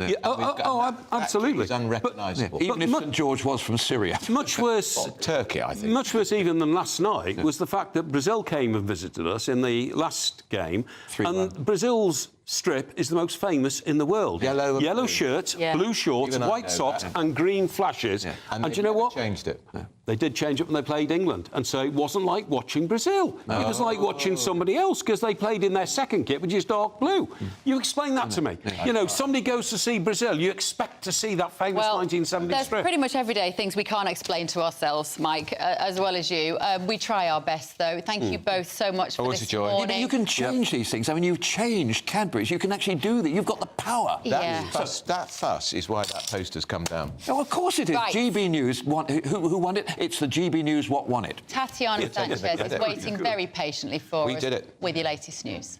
Absolutely. It's unrecognisable. Even if St George was from Syria. Much worse... Turkey, I think. Much worse even than last night was the fact that Brazil came and visited us in the last game, and Brazil's strip is the most famous in the world. Yellow shirt, blue shorts, white socks and green flashes. Yeah. And do you know what? Changed it. Yeah. They did change it when they played England, and so it wasn't like watching Brazil. It was like watching somebody else, because they played in their second kit, which is dark blue. You explain that to me. You know, somebody goes to see Brazil, you expect to see that famous 1970s there's strip. pretty much everyday things we can't explain to ourselves, Mike, as well as you. We try our best, though. Thank you both so much for this morning. Yeah, but you can change these things. I mean, you've changed Cadbury's. You can actually do that. You've got the power. That fuss is why that poster's come down. Oh, of course it is. Right. GB News, who won it? It's the GB News what won it. Tatiana Sanchez is waiting very patiently for us with your latest news.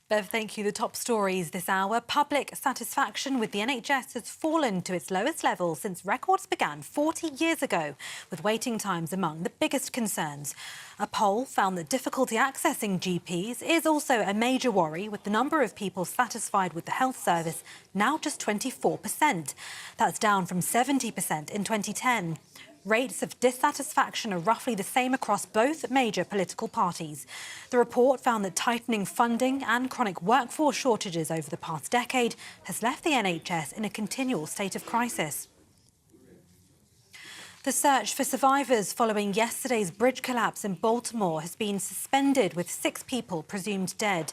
Bev, thank you. The top stories this hour. Public satisfaction with the NHS has fallen to its lowest level since records began 40 years ago, with waiting times among the biggest concerns. A poll found that difficulty accessing GPs is also a major worry, with the number of people satisfied with the health service now just 24%. That's down from 70% in 2010. Rates of dissatisfaction are roughly the same across both major political parties. The report found that tightening funding and chronic workforce shortages over the past decade has left the NHS in a continual state of crisis. The search for survivors following yesterday's bridge collapse in Baltimore has been suspended, with 6 people presumed dead.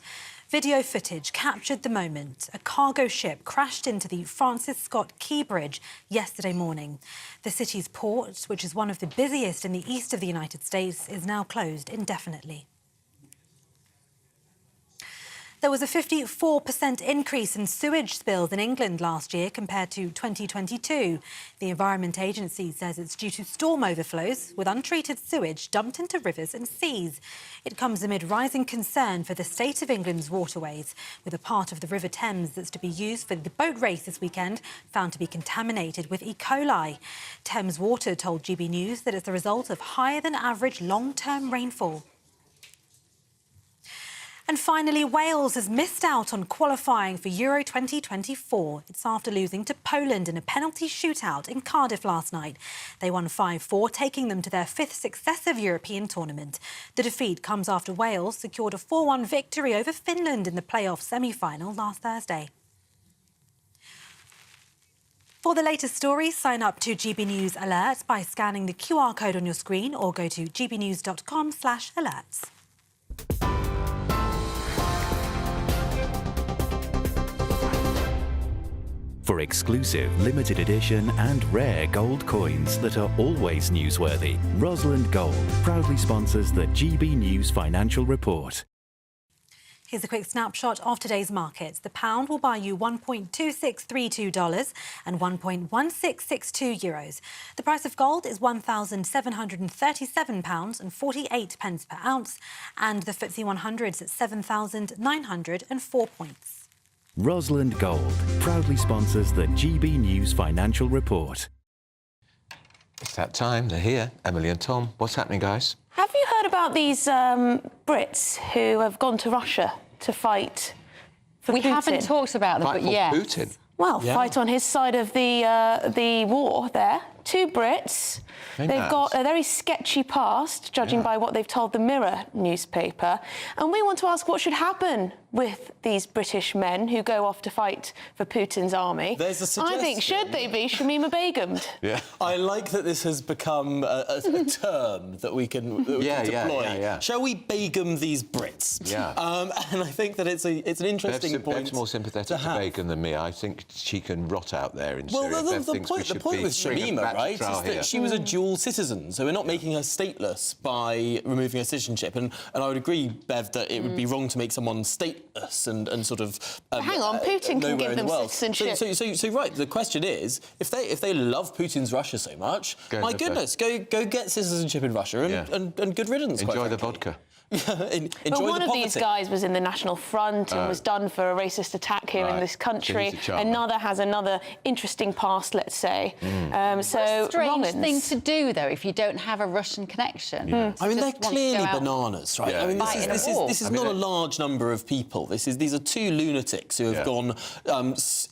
Video footage captured the moment a cargo ship crashed into the Francis Scott Key Bridge yesterday morning. The city's port, which is one of the busiest in the east of the United States, is now closed indefinitely. There was a 54% increase in sewage spills in England last year compared to 2022. The Environment Agency says it's due to storm overflows, with untreated sewage dumped into rivers and seas. It comes amid rising concern for the state of England's waterways, with a part of the River Thames that's to be used for the boat race this weekend found to be contaminated with E. coli. Thames Water told GB News that it's the result of higher than average long-term rainfall. And finally, Wales has missed out on qualifying for Euro 2024. It's after losing to Poland in a penalty shootout in Cardiff last night. They won 5-4, taking them to their 5th successive European tournament. The defeat comes after Wales secured a 4-1 victory over Finland in the playoff semi-final last Thursday. For the latest stories, sign up to GB News Alerts by scanning the QR code on your screen or go to gbnews.com/alerts. For exclusive, limited edition and rare gold coins that are always newsworthy, Rosalind Gold proudly sponsors the GB News Financial Report. Here's a quick snapshot of today's markets. The pound will buy you $1.2632 and €1.1662. The price of gold is £1,737.48 per ounce, and the FTSE 100 is at 7,904 points. Rosalind Gold proudly sponsors the GB News Financial Report. It's that time. They're here. Emily and Tom. What's happening, guys? Have you heard about these Brits who have gone to Russia to fight for Putin? We haven't talked about them, but yes. Putin? Well, fight on his side of the war there. 2 Brits. They've got a very sketchy past, judging by what they've told the Mirror newspaper. And we want to ask what should happen with these British men who go off to fight for Putin's army. There's a suggestion. I think, should they be Shamima Begumed? Yeah. I like that this has become a term that we can deploy. Yeah. Shall we Begum these Brits? Yeah. And I think that it's an interesting point. Bev's more sympathetic to Begum than me. I think she can rot out there in Syria. Well, the point with Shamima, right, is that she was a dual citizen, so we're not making her stateless by removing her citizenship. And I would agree, Bev, that it would be wrong to make someone stateless and sort of... hang on, Putin can give them citizenship. So right, the question is, if they love Putin's Russia so much, my goodness, go get citizenship in Russia and good riddance. Enjoy the vodka. But one of these guys was in the National Front and was done for a racist attack here in this country. Another has another interesting past, let's say. So so a strange Rollins. thing to do, though, if you don't have a Russian connection. I mean, they're clearly bananas, right? I mean, this is not a large number of people. These are two lunatics who have gone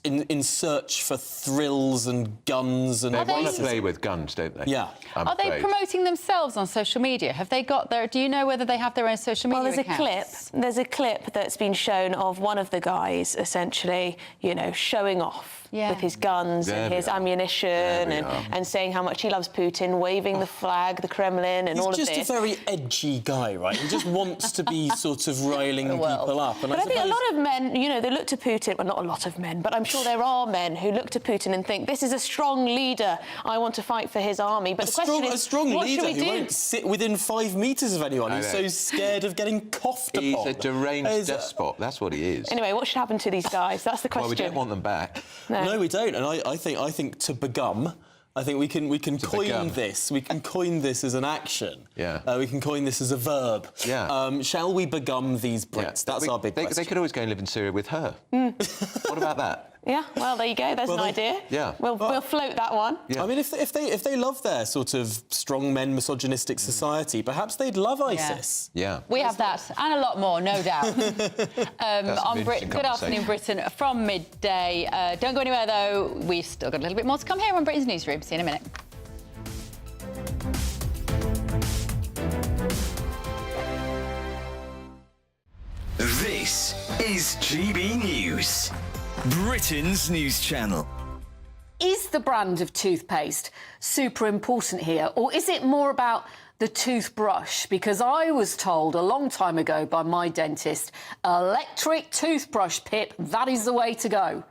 in search for thrills and guns and... They want to play with guns, don't they? Yeah. Are they promoting themselves on social media? Have they got their... Do you know whether they have their own social media accounts? There's a clip that's been shown of one of the guys, essentially, you know, showing off with his guns and his ammunition and saying how much he loves Putin, waving the flag, the Kremlin and all of this. He's just a very edgy guy, right? He just wants to be sort of riling people up. And But I think a lot of men, you know, they look to Putin, well, not a lot of men, but I'm sure there are men who look to Putin and think, this is a strong leader, I want to fight for his army. But the question is, a strong what leader should we who do? won't sit within 5 metres of anyone. He's so scared of getting coughed upon. He's a deranged despot, that's what he is. Anyway, what should happen to these guys? That's the question. Well, we don't want them back. No, we don't. And I think to begum, I think we can coin this. We can coin this as an action. Yeah. We can coin this as a verb. Yeah. Shall we begum these Brits? That's our big question. They could always go and live in Syria with her. What about that? Yeah, well, there you go. There's an idea. Yeah. We'll float that one. I mean, if they love their sort of strong men, misogynistic society, perhaps they'd love ISIS. Yeah. We have that and a lot more, no doubt. Good afternoon, Britain, from midday. Don't go anywhere, though. We've still got a little bit more to come here on Britain's Newsroom. See you in a minute. This is GB News, Britain's news channel. Is the brand of toothpaste super important here, or is it more about the toothbrush? Because I was told a long time ago by my dentist, electric toothbrush, Pip, that is the way to go.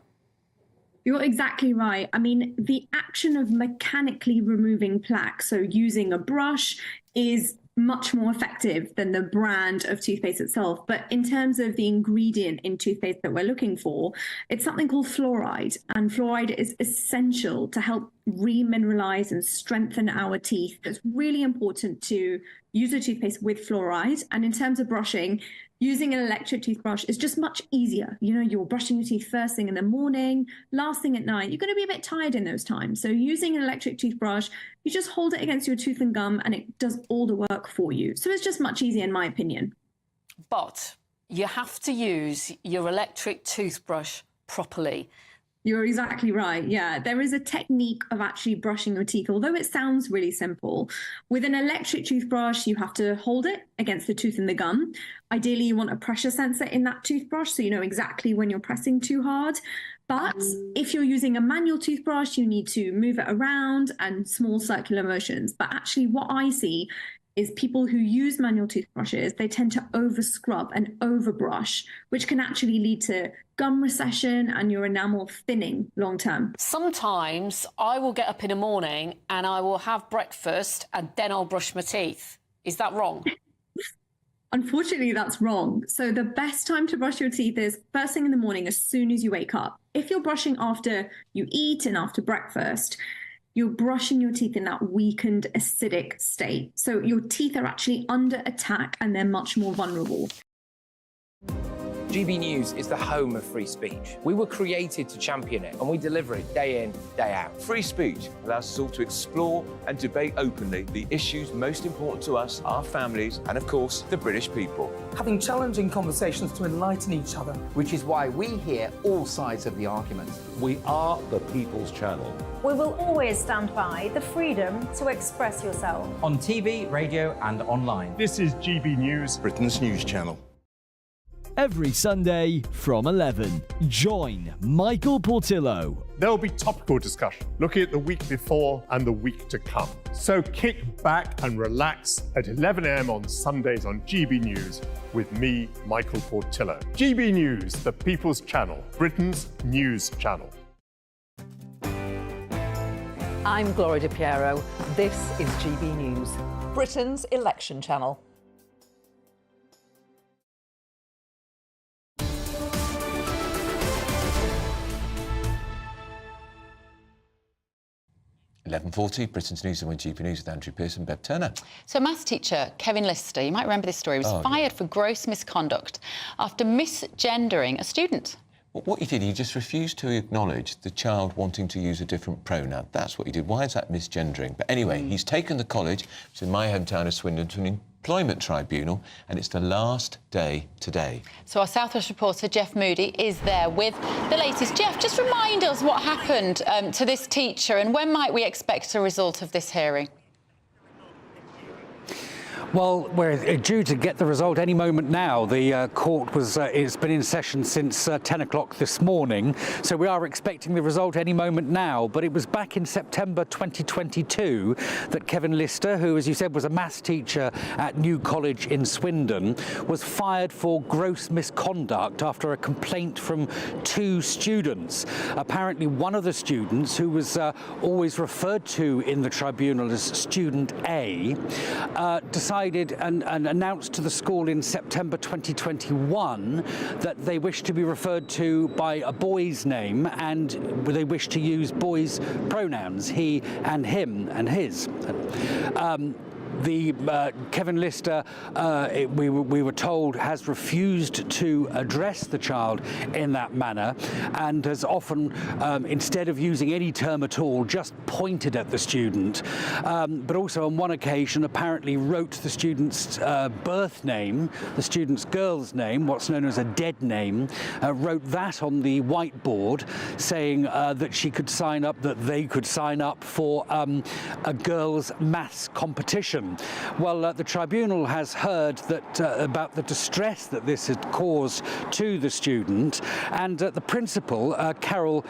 You're exactly right. I mean, the action of mechanically removing plaque, so using a brush, is much more effective than the brand of toothpaste itself. But in terms of the ingredient in toothpaste that we're looking for, it's something called fluoride. And fluoride is essential to help remineralize and strengthen our teeth. It's really important to use a toothpaste with fluoride. And in terms of brushing, using an electric toothbrush is just much easier. You know, you're brushing your teeth first thing in the morning, last thing at night. You're going to be a bit tired in those times. So using an electric toothbrush, you just hold it against your tooth and gum and it does all the work for you. So it's just much easier in my opinion. But you have to use your electric toothbrush properly. You're exactly right. Yeah, there is a technique of actually brushing your teeth, although it sounds really simple. With an electric toothbrush, you have to hold it against the tooth and the gum. Ideally, you want a pressure sensor in that toothbrush so you know exactly when you're pressing too hard. But if you're using a manual toothbrush, you need to move it around and small circular motions. But actually what I see is people who use manual toothbrushes, they tend to over scrub and over brush, which can actually lead to gum recession and your enamel thinning long term. Sometimes I will get up in the morning and I will have breakfast and then I'll brush my teeth. Is that wrong? Unfortunately, that's wrong. So the best time to brush your teeth is first thing in the morning, as soon as you wake up. If you're brushing after you eat and after breakfast, you're brushing your teeth in that weakened acidic state. So your teeth are actually under attack and they're much more vulnerable. GB News is the home of free speech. We were created to champion it, and we deliver it day in, day out. Free speech allows us all to explore and debate openly the issues most important to us, our families, and of course, the British people. Having challenging conversations to enlighten each other. Which is why we hear all sides of the argument. We are the People's Channel. We will always stand by the freedom to express yourself. On TV, radio and online. This is GB News, Britain's news channel. Every Sunday from 11, join Michael Portillo. There will be topical discussion, looking at the week before and the week to come. So kick back and relax at 11 a.m. on Sundays on GB News with me, Michael Portillo. GB News, the People's Channel, Britain's news channel. I'm Gloria DiPiero. This is GB News, Britain's election channel. (11:40), Britain's News and GB News with Andrew Pearson, Bev Turner. So maths teacher Kevin Lister, you might remember this story, was fired for gross misconduct after misgendering a student. What he did, he just refused to acknowledge the child wanting to use a different pronoun. That's what he did. Why is that misgendering? But anyway, he's taken the college, which is in my hometown of Swindon, to an employment tribunal, and it's the last day today. So our South West reporter, Jeff Moody, is there with the latest. Jeff, just remind us what happened to this teacher and when might we expect a result of this hearing? Well, we're due to get the result any moment now. The court it's been in session since 10 o'clock this morning, so we are expecting the result any moment now. But it was back in September 2022 that Kevin Lister, who, as you said, was a maths teacher at New College in Swindon, was fired for gross misconduct after a complaint from 2 students. Apparently, one of the students, who was always referred to in the tribunal as Student A, decided and announced to the school in September 2021 that they wished to be referred to by a boy's name and they wished to use boys' pronouns, he and him and his. Kevin Lister, we were told, has refused to address the child in that manner and has often, instead of using any term at all, just pointed at the student. But also on one occasion apparently wrote the student's birth name, the student's girl's name, what's known as a dead name, wrote that on the whiteboard, saying that she could sign up, that they could sign up for a girls' maths competition. Well, the tribunal has heard that about the distress that this had caused to the student, and the principal, Carol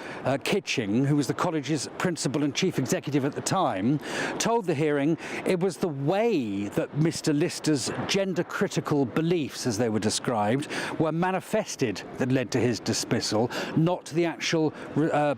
Kitching, who was the college's principal and chief executive at the time, told the hearing it was the way that Mr. Lister's gender-critical beliefs, as they were described, were manifested that led to his dismissal, not the actual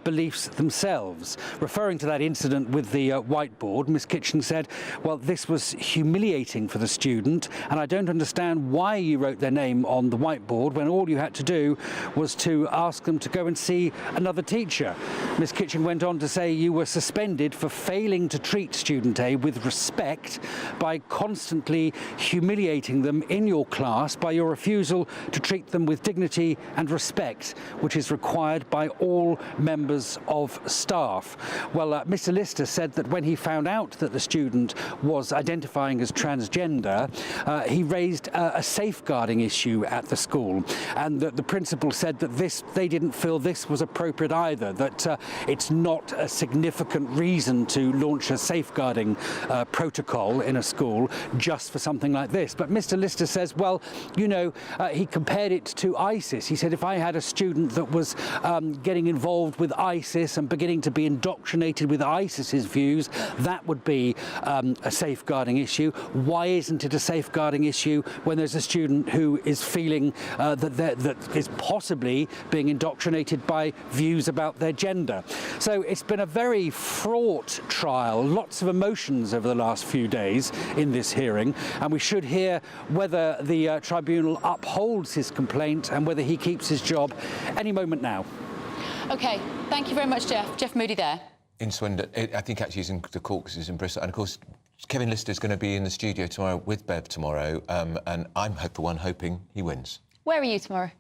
beliefs themselves. Referring to that incident with the whiteboard, Miss Kitching said, well, this was humiliating for the student, and I don't understand why you wrote their name on the whiteboard when all you had to do was to ask them to go and see another teacher. Miss Kitching went on to say you were suspended for failing to treat student A with respect by constantly humiliating them in your class by your refusal to treat them with dignity and respect, which is required by all members of staff. Well, Mr. Lister said that when he found out that the student was identifying as transgender, he raised a safeguarding issue at the school, and the principal said that they didn't feel this was appropriate either, that it's not a significant reason to launch a safeguarding protocol in a school just for something like this. But Mr. Lister says, well, you know, he compared it to ISIS. He said if I had a student that was getting involved with ISIS and beginning to be indoctrinated with ISIS's views, that would be a safeguarding issue. Why isn't it a safeguarding issue when there's a student who is feeling that is possibly being indoctrinated by views about their gender? So it's been a very fraught trial, lots of emotions over the last few days in this hearing, and we should hear whether the tribunal upholds his complaint and whether he keeps his job any moment now. OK, thank you very much, Jeff. Jeff Moody there. In Swindon, I think actually he's in the caucuses in Bristol, and of course Kevin Lister's going to be in the studio tomorrow with Bev tomorrow, and I'm, for one, hoping he wins. Where are you tomorrow?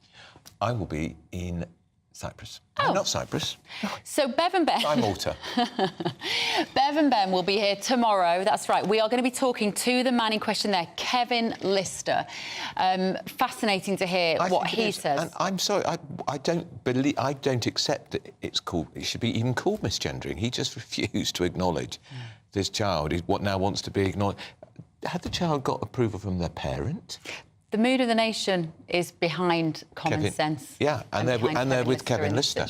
I will be in Cyprus. Oh. Not Cyprus. So Bev and Ben... I'm Malta. Bev and Ben will be here tomorrow. That's right. We are going to be talking to the man in question there, Kevin Lister. Fascinating to hear what he says. And I'm sorry, I don't accept that it should be even called misgendering. He just refused to acknowledge this child is what now wants to be acknowledged. Had the child got approval from their parent? The mood of the nation is behind common sense. Yeah, and they're with Kevin Lister.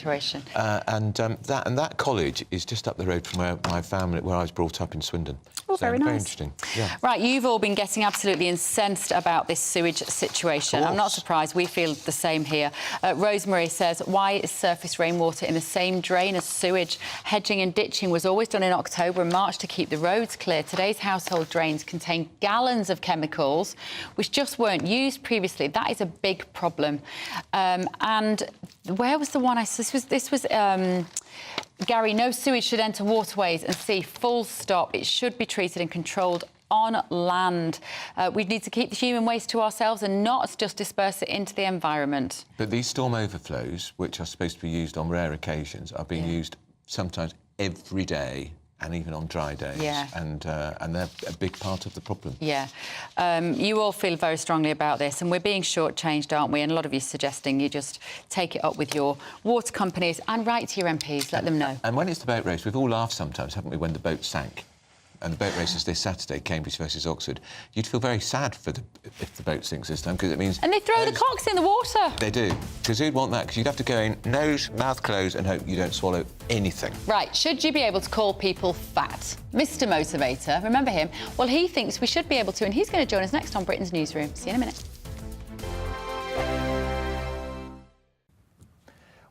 And that college is just up the road from where I was brought up in Swindon. Oh, so very nice. Interesting. Yeah. Right, you've all been getting absolutely incensed about this sewage situation. I'm not surprised. We feel the same here. Rosemary says, why is surface rainwater in the same drain as sewage? Hedging and ditching was always done in October and March to keep the roads clear. Today's household drains contain gallons of chemicals which just weren't used previously. That is a big problem. And where was the one this was Gary, no sewage should enter waterways and sea, full stop. It should be treated and controlled on land. We need to keep the human waste to ourselves and not just disperse it into the environment. But these storm overflows, which are supposed to be used on rare occasions, are being used sometimes every day, and even on dry days. Yeah. And they're a big part of the problem. Yeah. You all feel very strongly about this, and we're being shortchanged, aren't we? And a lot of you suggesting you just take it up with your water companies and write to your MPs, let them know. And when it's the boat race, we've all laughed sometimes, haven't we, when the boat sank? And the boat race is this Saturday, Cambridge versus Oxford. You'd feel very sad for if the boat sinks this time, because it means... And they throw the cocks in the water. They do, because who'd want that? Because you'd have to go in, nose, mouth closed, and hope you don't swallow anything. Right, should you be able to call people fat? Mr Motivator, remember him? Well, he thinks we should be able to, and he's going to join us next on Britain's Newsroom. See you in a minute.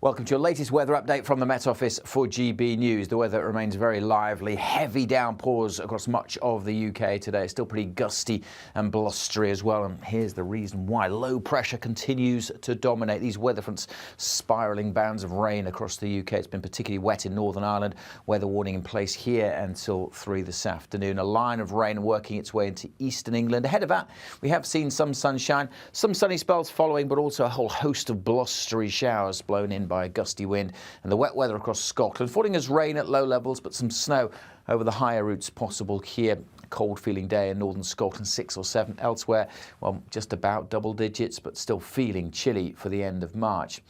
Welcome to your latest weather update from the Met Office for GB News. The weather remains very lively. Heavy downpours across much of the UK today. It's still pretty gusty and blustery as well. And here's the reason why. Low pressure continues to dominate. These weather fronts spiralling bands of rain across the UK. It's been particularly wet in Northern Ireland. Weather warning in place here until 3 this afternoon. A line of rain working its way into eastern England. Ahead of that, we have seen some sunshine, some sunny spells following, but also a whole host of blustery showers blown in by a gusty wind, and the wet weather across Scotland, falling as rain at low levels, but some snow over the higher routes possible here. Cold feeling day in northern Scotland, 6 or 7 elsewhere. Well, just about double digits, but still feeling chilly for the end of March.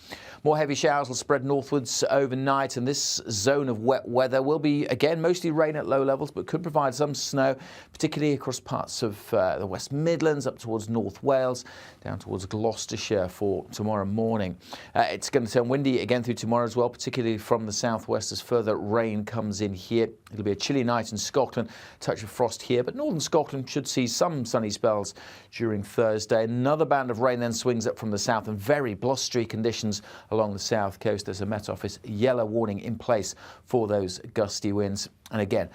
More heavy showers will spread northwards overnight, and this zone of wet weather will be, again, mostly rain at low levels, but could provide some snow, particularly across parts of the West Midlands, up towards North Wales, down towards Gloucestershire for tomorrow morning. It's going to turn windy again through tomorrow as well, particularly from the southwest as further rain comes in here. It'll be a chilly night in Scotland, touch of frost here, but northern Scotland should see some sunny spells during Thursday. Another band of rain then swings up from the south, and very blustery conditions along the south coast. There's a Met Office yellow warning in place for those gusty winds. And again,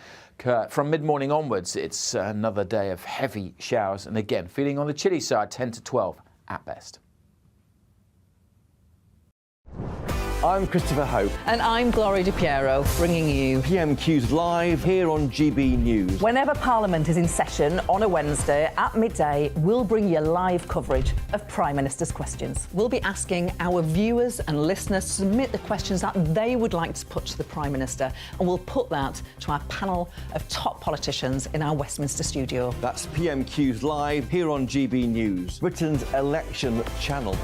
from mid-morning onwards, it's another day of heavy showers, and again, feeling on the chilly side, 10 to 12 at best. I'm Christopher Hope. And I'm Gloria Di Piero, bringing you PMQ's live here on GB News. Whenever Parliament is in session on a Wednesday at midday, we'll bring you live coverage of Prime Minister's questions. We'll be asking our viewers and listeners to submit the questions that they would like to put to the Prime Minister, and we'll put that to our panel of top politicians in our Westminster studio. That's PMQ's live here on GB News, Britain's election channel.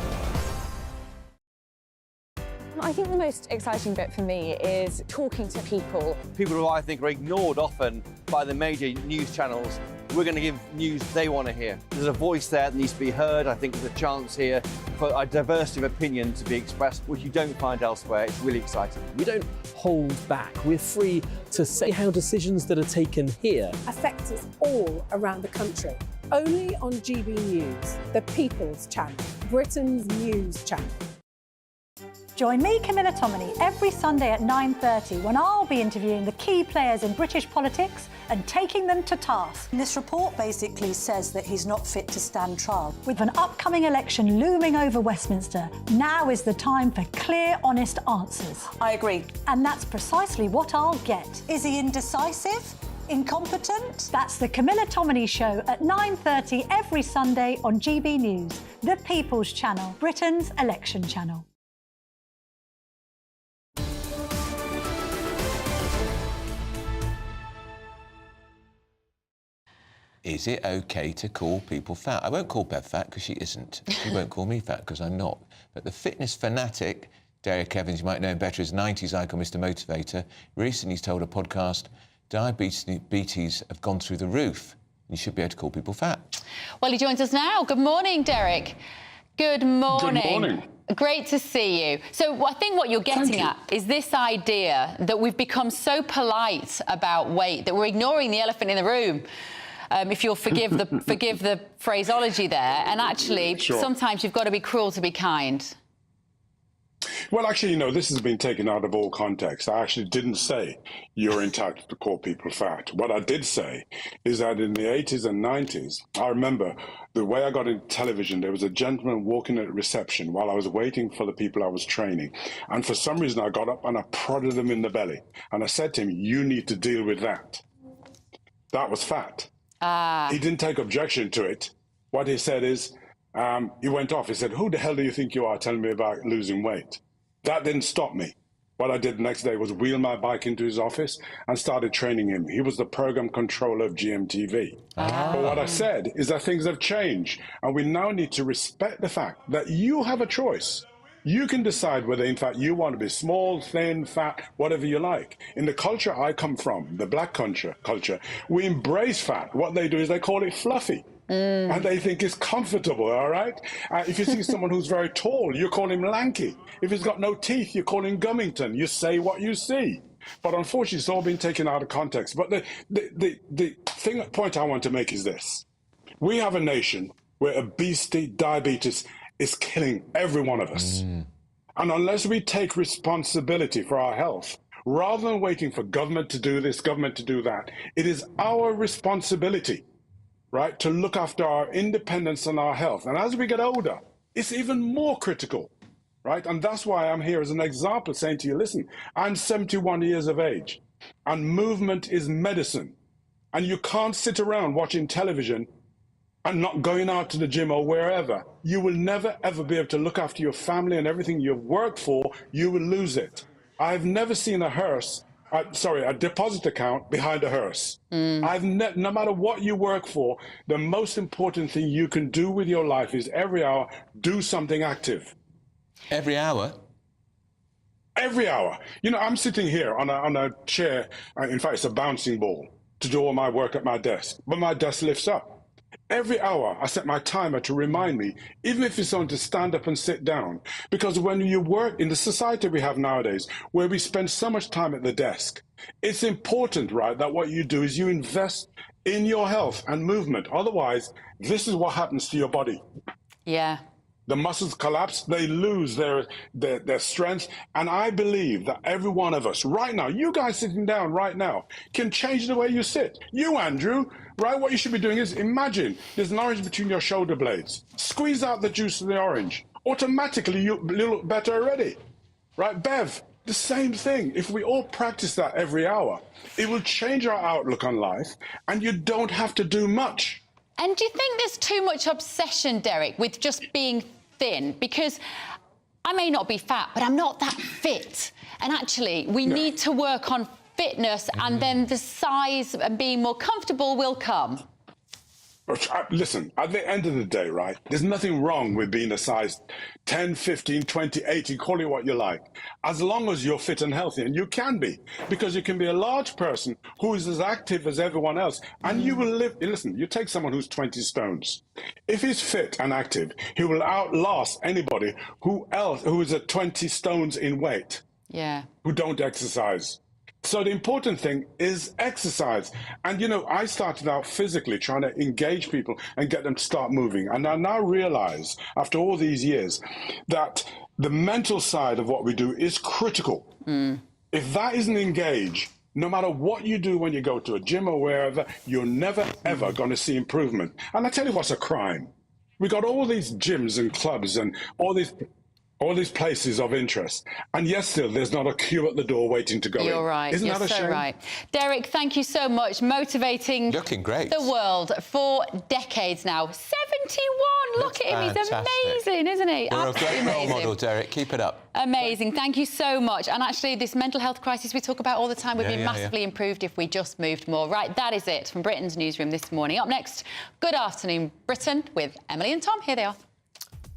I think the most exciting bit for me is talking to people. People who I think are ignored often by the major news channels. We're going to give news they want to hear. There's a voice there that needs to be heard. I think there's a chance here for a diversity of opinion to be expressed, which you don't find elsewhere. It's really exciting. We don't hold back. We're free to say how decisions that are taken here affect us all around the country. Only on GB News, the People's Channel, Britain's news channel. Join me, Camilla Tominey, every Sunday at 9:30 when I'll be interviewing the key players in British politics and taking them to task. This report basically says that he's not fit to stand trial. With an upcoming election looming over Westminster, now is the time for clear, honest answers. I agree. And that's precisely what I'll get. Is he indecisive? Incompetent? That's the Camilla Tominey Show at 9:30 every Sunday on GB News, the People's Channel, Britain's election channel. Is it OK to call people fat? I won't call Bev fat because she isn't. She won't call me fat because I'm not. But the fitness fanatic, Derek Evans, you might know him better as 90s icon Mr Motivator, recently told a podcast, diabetes have gone through the roof. You should be able to call people fat. Well, he joins us now. Good morning, Derek. Good morning. Good morning. Great to see you. So I think what you're getting at is this idea that we've become so polite about weight that we're ignoring the elephant in the room. If you'll forgive the phraseology there, and actually sometimes you've got to be cruel to be kind. Well, actually, this has been taken out of all context. I actually didn't say you're entitled to call people fat. What I did say is that in the 80s and 90s, I remember the way I got into television, there was a gentleman walking at reception while I was waiting for the people I was training. And for some reason, I got up and I prodded him in the belly. And I said to him, you need to deal with that. That was fat. He didn't take objection to it. What he said is, he went off. He said, who the hell do you think you are telling me about losing weight? That didn't stop me. What I did the next day was wheel my bike into his office and started training him. He was the program controller of GMTV. But what I said is that things have changed, and we now need to respect the fact that you have a choice. You can decide whether, in fact, you want to be small, thin, fat, whatever you like. In the culture I come from, the black culture, we embrace fat. What they do is they call it fluffy. And they think it's comfortable, all right? If you see someone who's very tall, you call him lanky. If he's got no teeth, you call him Gummington. You say what you see. But unfortunately, it's all been taken out of context. But the point I want to make is this. We have a nation where obesity, diabetes is killing every one of us. And unless we take responsibility for our health, rather than waiting for government to do this, government to do that, it is our responsibility, right, to look after our independence and our health. And as we get older, it's even more critical, right? And that's why I'm here as an example saying to you, listen, I'm 71 years of age, and movement is medicine. And you can't sit around watching television and not going out to the gym or wherever. You will never, ever be able to look after your family and everything you've worked for. You will lose it. I've never seen a deposit account behind a hearse. No matter what you work for, the most important thing you can do with your life is every hour do something active. Every hour? Every hour. You know, I'm sitting here on a chair, in fact, it's a bouncing ball, to do all my work at my desk, but my desk lifts up. Every hour, I set my timer to remind me, even if it's only to stand up and sit down. Because when you work in the society we have nowadays, where we spend so much time at the desk, it's important, right, that what you do is you invest in your health and movement. Otherwise, this is what happens to your body. Yeah. The muscles collapse, they lose their strength. And I believe that every one of us right now, you guys sitting down right now, can change the way you sit. You, Andrew, right? What you should be doing is imagine there's an orange between your shoulder blades. Squeeze out the juice of the orange. Automatically, you look better already. Right? Bev, the same thing. If we all practice that every hour, it will change our outlook on life, and you don't have to do much. And do you think there's too much obsession, Derek, with just being thin? Because I may not be fat, but I'm not that fit. And actually, we need to work on fitness, and then the size and being more comfortable will come. Listen, at the end of the day, right, there's nothing wrong with being a size 10, 15, 20, 18, call it what you like, as long as you're fit and healthy, and you can be, because you can be a large person who is as active as everyone else, and you will live. Listen, you take someone who's 20 stones. If he's fit and active, he will outlast anybody who is at 20 stones in weight, who don't exercise. So the important thing is exercise. And, you know, I started out physically trying to engage people and get them to start moving. And I now realize, after all these years, that the mental side of what we do is critical. If that isn't engaged, no matter what you do when you go to a gym or wherever, you're never, ever going to see improvement. And I tell you what's a crime. We got all these gyms and clubs and all these places of interest, and yet still there's not a queue at the door waiting to go in. You're right. Isn't You're that a so shame? right. Derek, thank you so much. Motivating the world for decades now. 71! Look at him. He's amazing, isn't he? You're Absolutely a great role amazing. model, Derek. Keep it up. Amazing. Thank you so much. And actually, this mental health crisis we talk about all the time would be massively improved if we just moved more. Right, that is it from Britain's Newsroom this morning. Up next, Good Afternoon Britain with Emily and Tom. Here they are.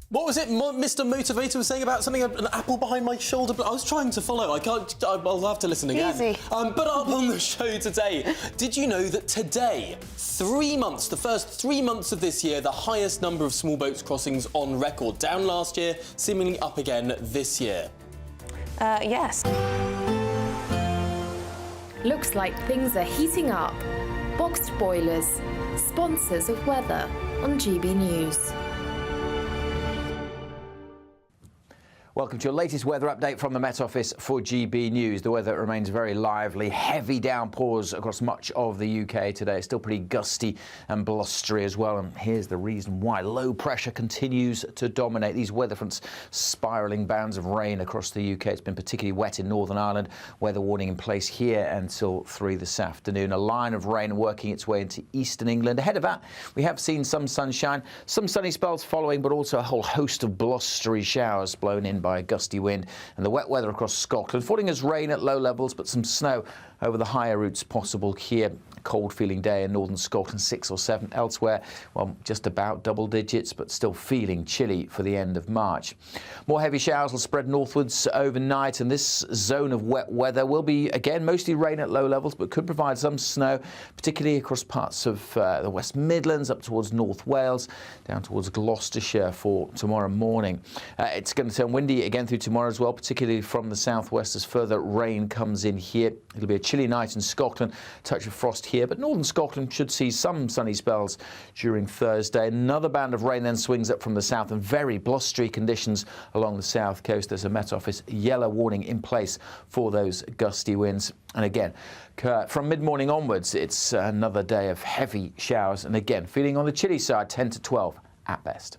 What was it Mr. Motivator was saying about something, an apple behind my shoulder? I was trying to follow. I'll have to listen again. Easy. But up on the show today, did you know that today, 3 months, the first 3 months of this year, the highest number of small boats crossings on record? Down last year, seemingly up again this year. Yes. Looks like things are heating up. Boxed boilers, sponsors of weather on GB News. Welcome to your latest weather update from the Met Office for GB News. The weather remains very lively. Heavy downpours across much of the UK today. It's still pretty gusty and blustery as well. And here's the reason why. Low pressure continues to dominate. These weather fronts spiralling bands of rain across the UK. It's been particularly wet in Northern Ireland. Weather warning in place here until 3 this afternoon. A line of rain working its way into eastern England. Ahead of that, we have seen some sunshine, some sunny spells following, but also a whole host of blustery showers blown in by a gusty wind, and the wet weather across Scotland, falling as rain at low levels, but some snow over the higher routes possible here. Cold feeling day in northern Scotland, 6 or 7 elsewhere. Well, just about double digits, but still feeling chilly for the end of March. More heavy showers will spread northwards overnight, and this zone of wet weather will be, again, mostly rain at low levels, but could provide some snow, particularly across parts of the West Midlands, up towards North Wales, down towards Gloucestershire for tomorrow morning. It's going to turn windy again through tomorrow as well, particularly from the southwest as further rain comes in here. It'll be a chilly night in Scotland, touch of frost here, but northern Scotland should see some sunny spells during Thursday. Another band of rain then swings up from the south, and very blustery conditions along the south coast. There's a Met Office yellow warning in place for those gusty winds. And again, from mid-morning onwards, it's another day of heavy showers, and again, feeling on the chilly side, 10 to 12 at best.